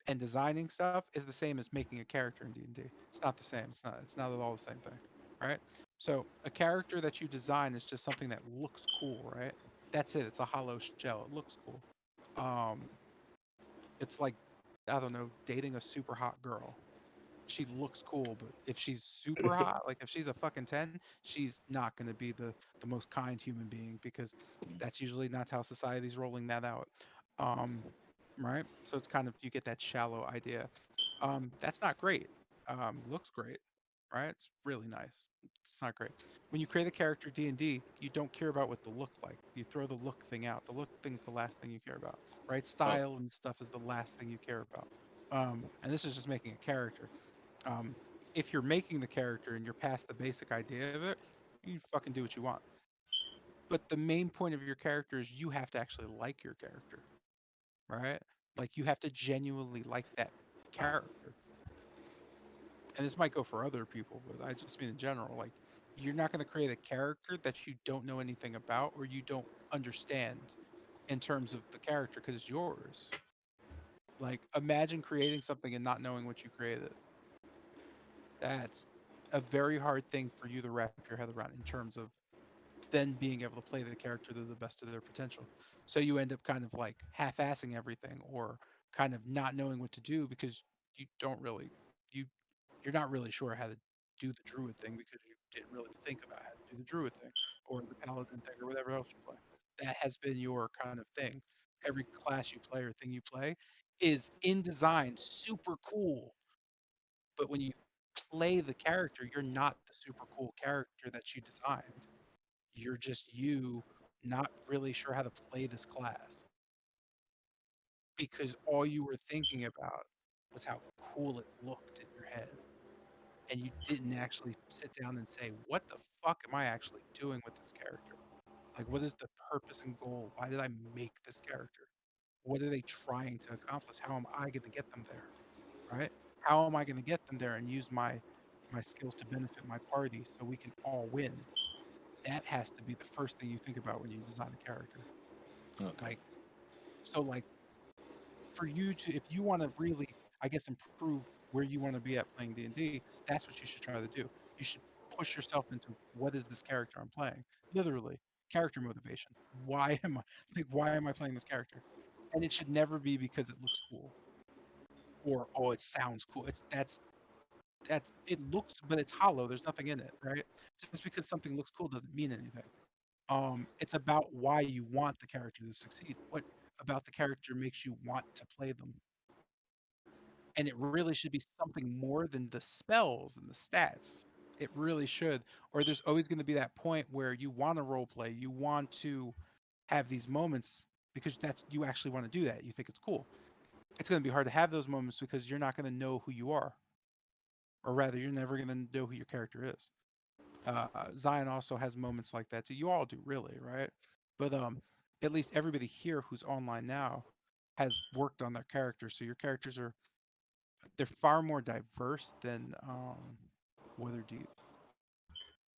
and designing stuff is the same as making a character in D&D. It's not the same. It's not at all the same thing, right? So a character that you design is just something that looks cool, right? That's it. It's a hollow shell. It looks cool. Um, it's like I don't know, dating a super hot girl. She looks cool, but if she's super hot, like if she's a fucking 10, she's not going to be the most kind human being because that's usually not how society's rolling that out. Um, right? So it's kind of you get that shallow idea. That's not great. Looks great, right? It's really nice. It's not great. When you create a character D&D, you don't care about what the look like. You throw the look thing out. The look thing's the last thing you care about, right? Oh, Style and stuff is the last thing you care about. And this is just making a character. Um, if you're making the character and you're past the basic idea of it, you fucking do what you want. But the main point of your character is you have to actually like your character, right? Like you have to genuinely like that character. And this might go for other people, but I just mean in general, like you're not going to create a character that you don't know anything about or you don't understand in terms of the character because it's yours. Like imagine creating something and not knowing what you created. That's a very hard thing for you to wrap your head around in terms of then being able to play the character to the best of their potential. So you end up kind of like half-assing everything or kind of not knowing what to do because you don't really you you're not really sure how to do the druid thing because you didn't really think about how to do the druid thing or the paladin thing or whatever else you play. That has been your kind of thing. Every class you play or thing you play is in design super cool, but when you play the character, you're not the super cool character that you designed. You're just you not really sure how to play this class because all you were thinking about was how cool it looked in your head. And you didn't actually sit down and say, what the fuck am I actually doing with this character? Like, what is the purpose and goal? Why did I make this character? What are they trying to accomplish? How am I going to get them there? Right? How am I going to get them there and use my skills to benefit my party so we can all win? That has to be the first thing you think about when you design a character. Okay. Like, so like for you to, if you want to really, I guess, improve where you want to be at playing D&D, that's what you should try to do. You should push yourself into what is this character I'm playing? Literally, character motivation. Why am I why am I playing this character? And it should never be because it looks cool or oh it sounds cool. That's it looks but it's hollow. There's nothing in it, right? Just because something looks cool doesn't mean anything. It's about why you want the character to succeed. What about the character makes you want to play them? And it really should be something more than the spells and the stats. It really should. Or there's always going to be that point where you want to role play, you want to have these moments because that's you actually want to do that. You think it's cool. It's going to be hard to have those moments because you're not going to know who you are, or rather, you're never going to know who your character is. Zion also has moments like that too. You all do, really, right? But at least everybody here who's online now has worked on their characters, so your characters are they're far more diverse than Waterdeep.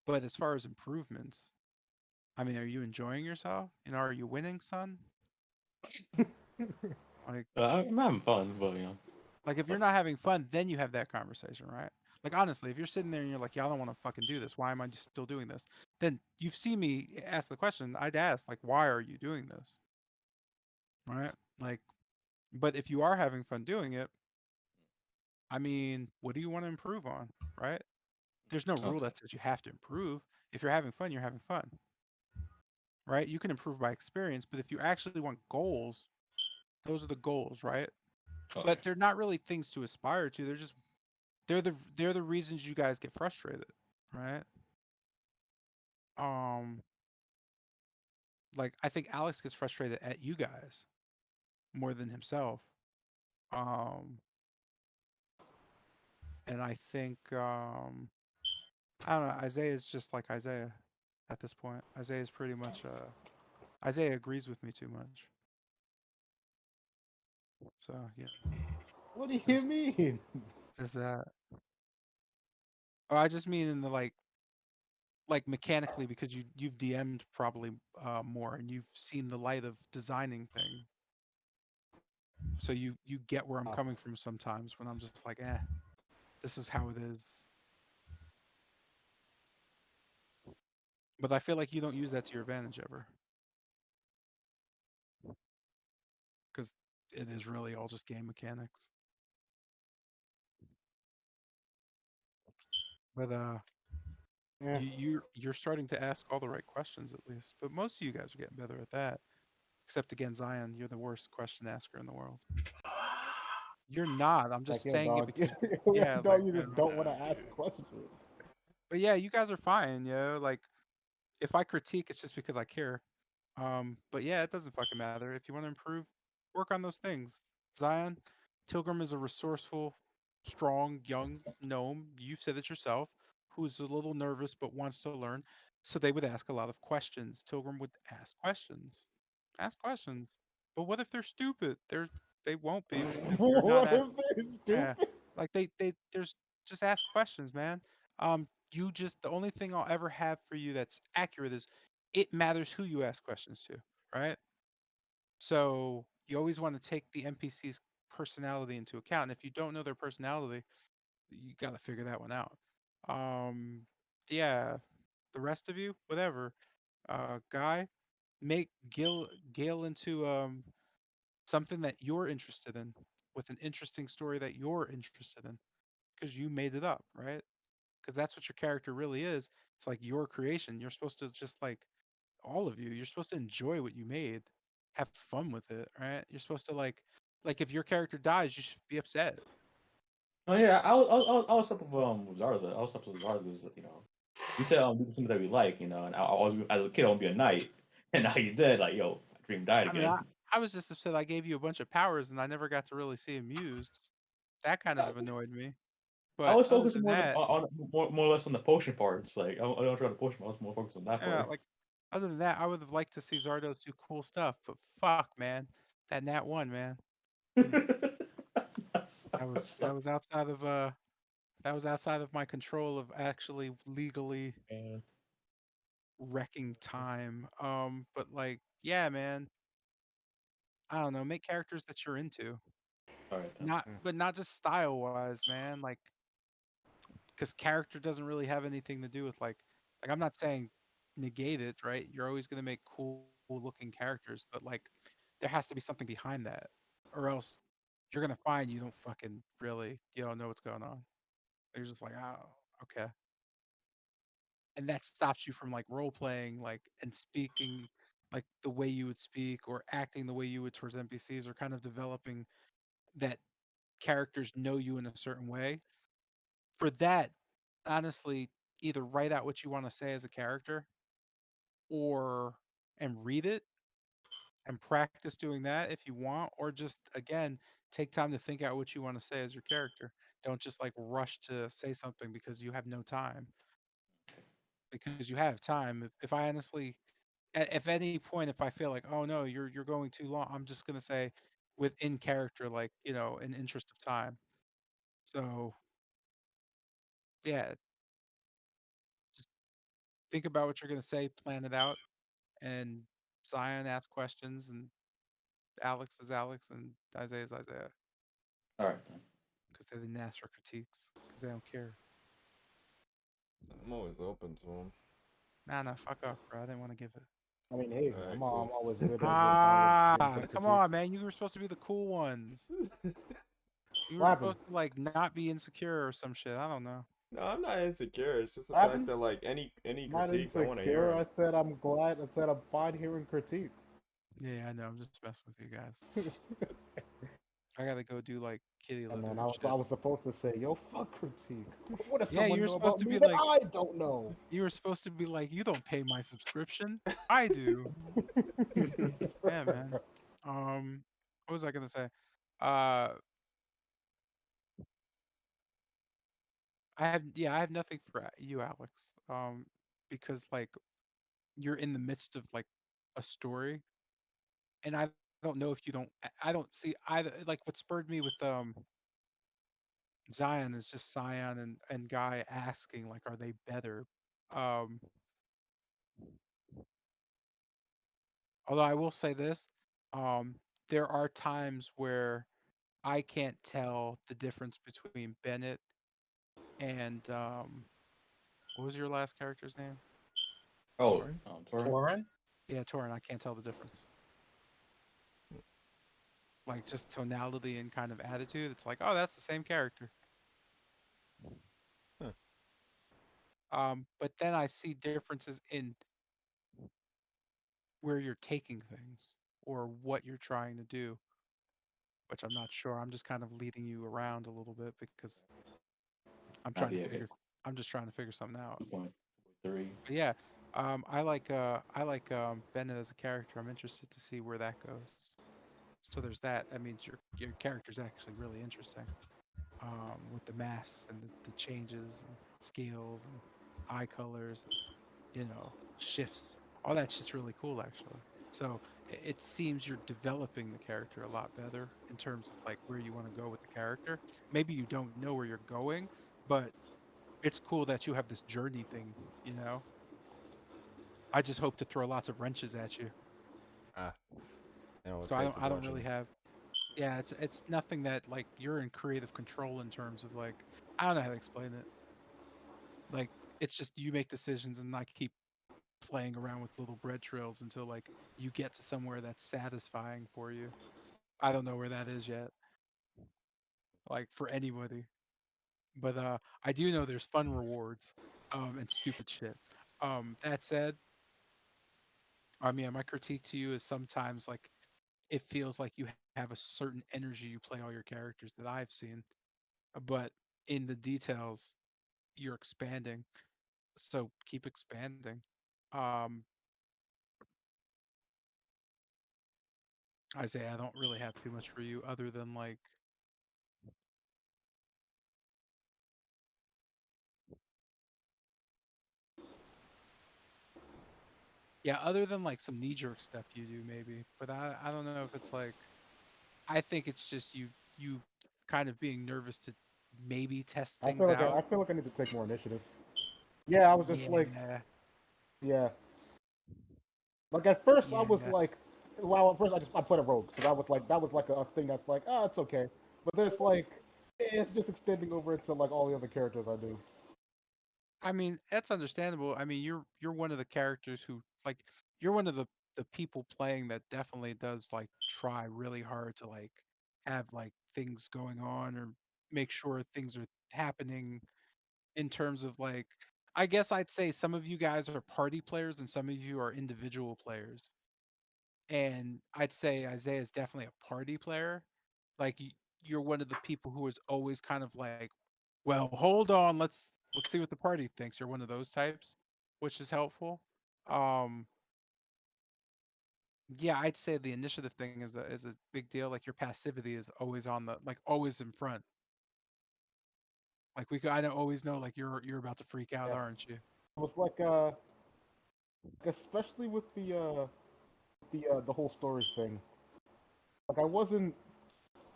But as far as improvements, I mean, are you enjoying yourself? And are you winning, son? Like, I'm having fun, but you know. like if you're not having fun, then you have that conversation, right? Like honestly, if you're sitting there and you're like, "Yeah, I don't want to fucking do this. Why am I just still doing this?" Then you've seen me ask the question. I'd ask like, "Why are you doing this?" Right? Like, but if you are having fun doing it, I mean, what do you want to improve on, right? There's no rule Okay. that says you have to improve. If you're having fun, you're having fun, right? You can improve by experience, but if you actually want goals, those are the goals, right? Okay. But they're not really things to aspire to. They're the reasons you guys get frustrated, right? Um, like I think Alex gets frustrated at you guys more than himself. Um, and I think I don't know, Isaiah is just like Isaiah at this point. Isaiah is pretty much Isaiah agrees with me too much. So yeah, What do you there's mean? there's that. Oh, I just mean in the like mechanically because you've DM'd probably more and you've seen the light of designing things. So you get where I'm Uh, coming from sometimes when I'm just like, this is how it is. But I feel like you don't use that to your advantage ever because it is really all just game mechanics. But eh. you're starting to ask all the right questions at least. But most of you guys are getting better at that. Except again, Zion, you're the worst question asker in the world. You're not. I'm Like, just yo, saying it dog, because yeah, like dog, you just don't want to ask questions. but yeah, you guys are fine, yo. Like if I critique, it's just because I care. But yeah, it doesn't fucking matter. If you want to improve, work on those things. Zion, Tilgrim is a resourceful, strong, young gnome. You've said it yourself, who's a little nervous but wants to learn. So they would ask a lot of questions. Tilgrim would ask questions. Ask questions. But what if they're stupid? They won't be if you're not What at if they're yeah. stupid? Like they there's just ask questions, man. You just the only thing I'll ever have for you that's accurate is it matters who you ask questions to, right? So you always want to take the NPC's personality into account. And if you don't know their personality, you got to figure that one out. Um, yeah, the rest of you, whatever. Guy, make Gil into something that you're interested in with an interesting story that you're interested in because you made it up, right? Because that's what your character really is. It's like your creation. You're supposed to just like all of you. You're supposed to enjoy what you made, have fun with it, right? You're supposed to like if your character dies, you should be upset. Oh yeah, I was up with Zarza. I was up with Zarza's. We said do something that we like, and I was as a kid I want to be a knight, and now you're dead. Like yo, my dream died I mean, again. I was just upset I gave you a bunch of powers and I never got to really see him used. That kind of annoyed me. I But was other focusing than more that, more or less on the potion parts. Like I don't try to potion. I was more focused on that yeah, part. like other than that, I would have liked to see Zardos do cool stuff. But fuck, man, that Nat one, man, mm, that was outside of that was outside of my control of actually legally Man. wrecking time. But like, yeah, man, I don't know, make characters that you're into, All right then. not but not just style wise, man. Like, because character doesn't really have anything to do with like I'm not saying negate it, right? You're always gonna make cool looking characters, but like there has to be something behind that, or else you're gonna find you don't fucking really you don't know what's going on. You're just like, oh, okay. And that stops you from like role playing like and speaking like the way you would speak or acting the way you would towards NPCs or kind of developing that characters know you in a certain way. For that, honestly, either write out what you want to say as a character or and read it and practice doing that if you want, or just again take time to think out what you want to say as your character. Don't just like rush to say something because you have no time. Because you have time. If I honestly if at any point if I feel like oh no you're going too long, I'm just gonna say within character like in interest of time. So yeah, just think about what you're gonna say, plan it out, and Zion asks questions and Alex is Alex and Isaiah is Isaiah All right then. because they didn't ask for critiques because they don't care. I'm always open to them. Nah, fuck off, bro. I didn't want to give it. I mean, hey, Alright, I'm cool. always good at getting Ah, some come critique. on, man. You were supposed to be the cool ones. You What were happened? supposed to like not be insecure or some shit. I don't know. No, I'm not insecure. It's just the What fact happened? that like any I'm not critiques, I want to hear insecure. I them. said I'm glad. I said I'm fine hearing critique. Yeah, I know. I'm just messing with you guys. I gotta go do like kitty And litter then and I shit. was supposed to say, "Yo, fuck critique. What does Yeah, you someone were know supposed about to me be that like, I don't know?" you were supposed to be like, you don't pay my subscription. I do. Yeah, man. What was I gonna say? Uh, I have nothing for you, Alex. Because like you're in the midst of like a story, and I don't know if you don't. I don't see either. Like what spurred me with Zion is just Zion and Guy asking like, are they better? Um, although I will say this, um, there are times where I can't tell the difference between Bennett and what was your last character's name? Oh, Torn? Torrent. Torin? Yeah, Torin. I can't tell the difference. Like just tonality and kind of attitude. It's like, oh, that's the same character. Huh. But then I see differences in where you're taking things or what you're trying to do, which I'm not sure. I'm just kind of leading you around a little bit because I'm Not trying to be okay. figure. I'm just trying to figure something out. 2.3. But yeah, I like Bennett as a character. I'm interested to see where that goes. So there's that. That means your character's actually really interesting. With the masks and the changes and scales and eye colors and shifts. All that shit's really cool actually. So it seems you're developing the character a lot better in terms of like where you want to go with the character. Maybe you don't know where you're going, but it's cool that you have this journey thing, you know? I just hope to throw lots of wrenches at you. Ah, I know what So type of I don't really wrenching. have yeah, it's nothing that like you're in creative control in terms of like I don't know how to explain it. Like it's just you make decisions and I keep playing around with little bread trails until like you get to somewhere that's satisfying for you. I don't know where that is yet, like for anybody. But I do know there's fun rewards, and stupid shit. That said, I mean, my critique to you is sometimes like it feels like you have a certain energy you play all your characters that I've seen, but in the details you're expanding. So keep expanding. Um, Isaiah, I don't really have too much for you other than like, yeah, other than like some knee jerk stuff you do maybe, but I don't know if it's like, I think it's just you kind of being nervous to maybe test I feel things like I out. feel like I need to take more initiative. Yeah, I was just like, Yeah, yeah. Like at first I was yeah. like, well, at first I played a rogue because I was like that was like a thing that's like, oh, it's okay. But then it's like it's just extending over into like all the other characters I do. I mean, that's understandable. I mean, you're one of the characters who like you're one of the people playing that definitely does like try really hard to like have like things going on or make sure things are happening in terms of like, I guess I'd say some of you guys are party players and some of you are individual players. And I'd say Isaiah is definitely a party player. Like you're one of the people who is always kind of like, well, hold on, let's see what the party thinks. You're one of those types, which is helpful. Um, yeah, I'd say the initiative thing is a big deal. Like your passivity is always on the like always in front. Like I don't always know like you're about to freak out, Yeah, it aren't you? was like especially with the whole story thing. Like I wasn't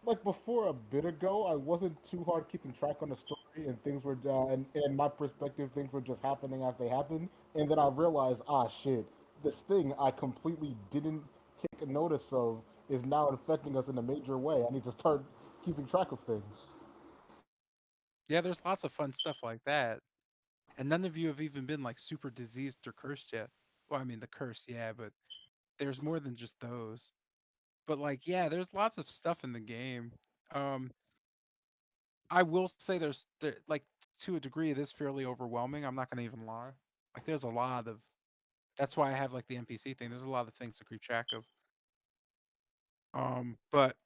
like before a bit ago, I wasn't too hard keeping track on the story, and things were and in my perspective, things were just happening as they happened. And then I realized, ah, shit, this thing I completely didn't take notice of is now affecting us in a major way. I need to start keeping track of things. Yeah, there's lots of fun stuff like that. And none of you have even been like super diseased or cursed yet. Well, I mean the curse, yeah, but there's more than just those. But like, yeah, there's lots of stuff in the game. Um, I will say like to a degree it is fairly overwhelming. I'm not gonna even lie. Like there's a lot of that's why I have like the NPC thing. There's a lot of things to keep track of. But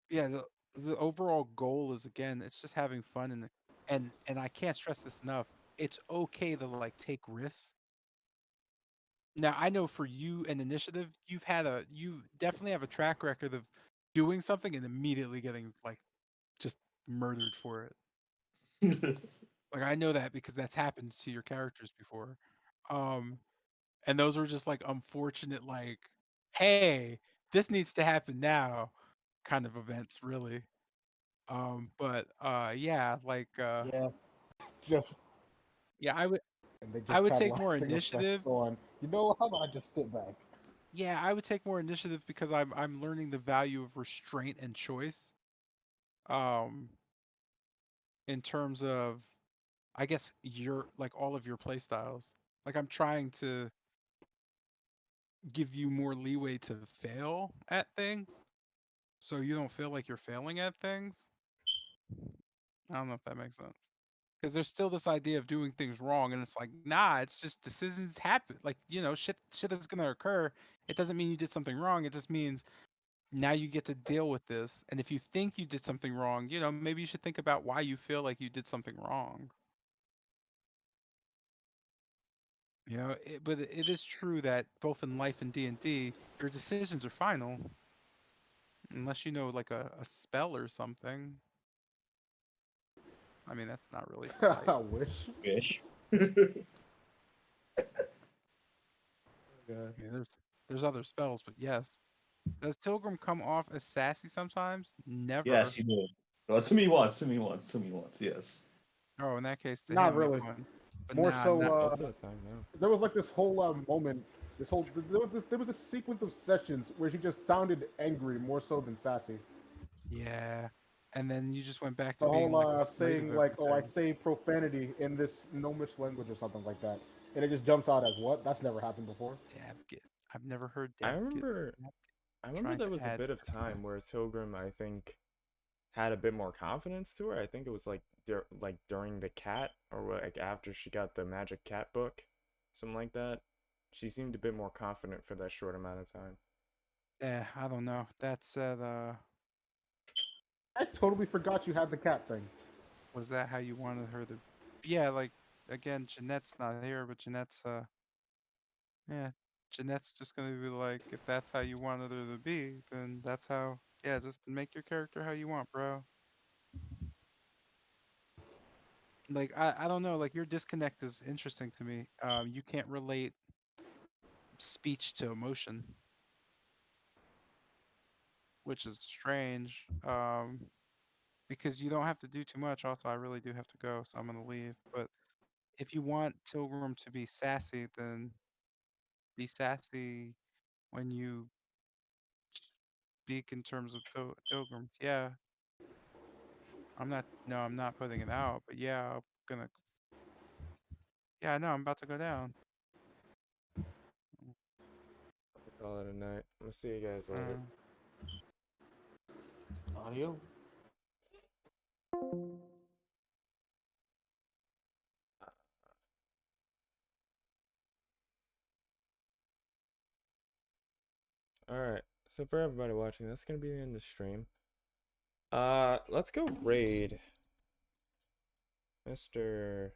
yeah, the overall goal is again, it's just having fun and I can't stress this enough. It's okay to like take risks. Now I know for you and initiative, you definitely have a track record of doing something and immediately getting like just murdered for it. Like I know that because that's happened to your characters before. Um and those were just like unfortunate like, hey, this needs to happen now kind of events really. But yeah, like Yeah, just yeah, and they I just would had take more lasting initiative. effects on. You know, how about I just sit back? Yeah, I would take more initiative because I'm learning the value of restraint and choice. Um in terms of I guess your like all of your play styles. Like I'm trying to give you more leeway to fail at things so you don't feel like you're failing at things. I don't know if that makes sense. Because there's still this idea of doing things wrong, and it's like, nah, it's just decisions happen. Like, shit that's gonna occur. It doesn't mean you did something wrong. It just means now you get to deal with this. And if you think you did something wrong, maybe you should think about why you feel like you did something wrong. But it is true that both in life and D&D, your decisions are final, unless you know like a spell or something. I mean, that's not really for life. I wish. Fish. Yeah. Yeah, there's other spells, but yes. Does Tilgrim come off as sassy sometimes? Never. Yes, you did. Well, to me once, to me once, to me once. Yes. Oh, in that case, to Not him it really. won. But More nah, so, not. Most of the time, no. there was like this whole moment. There was this sequence of sessions where she just sounded angry more so than sassy. Yeah. And then you just went back to The being whole like afraid of saying like, "Oh, I everything. say profanity in this gnomish language" or something like that, and it just jumps out as what? That's never happened before. Dabgit. I've never heard I Dabgit. remember I remember trying there to was a add. bit of time where Tilgrim, I think, had a bit more confidence to her. I think it was like during the cat, or like after she got the magic cat book, something like that. She seemed a bit more confident for that short amount of time. Yeah, I don't know. That said, I totally forgot you had the cat thing. was that how you wanted her to? Yeah, like again, Jeanette's not here, but yeah, Jeanette's just gonna be like, if that's how you wanted her to be, then that's how. Yeah, just make your character how you want, bro. Like I don't know. Like your disconnect is interesting to me. You can't relate speech to emotion, which is strange. Because you don't have to do too much. Also, I really do have to go, so I'm gonna leave. But if you want Tilgrim to be sassy, then be sassy when you speak in terms of Tilgrim. Yeah, I'm not. No, I'm not putting it out. But yeah, I'm gonna. Yeah, no, I'm about to go down. I'll call it a night. I'm gonna see you guys later. Uh, Audio. Alright, so for everybody watching, that's gonna be the end of the stream. Let's go raid Mr.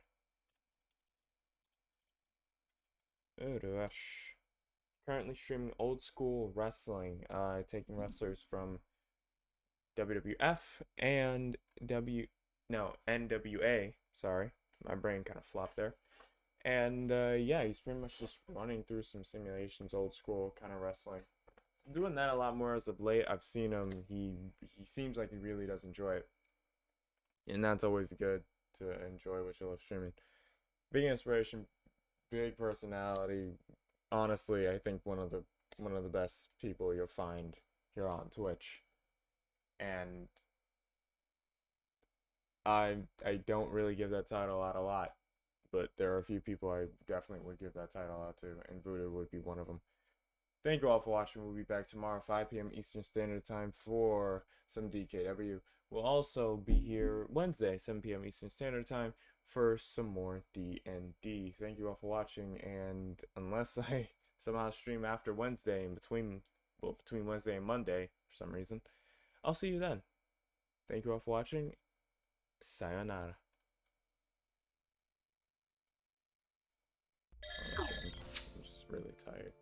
Urush. Currently streaming old school wrestling, taking wrestlers from WWF and NWA. Sorry, my brain kind of flopped there. And yeah, he's pretty much just running through some simulations, old school kind of wrestling. Doing that a lot more as of late. I've seen him. He seems like he really does enjoy it, and that's always good to enjoy what you love streaming. Big inspiration, big personality. Honestly, I think one of the best people you'll find here on Twitch. And I don't really give that title out a lot, but there are a few people I definitely would give that title out to, and Voodoo would be one of them. Thank you all for watching. We'll be back tomorrow, 5 p.m. Eastern Standard Time for some DKW. We'll also be here Wednesday, 7 p.m. Eastern Standard Time for some more D&D. Thank you all for watching, and unless I somehow stream after Wednesday in between Wednesday and Monday for some reason, I'll see you then. Thank you all for watching. Sayonara. I'm just really tired.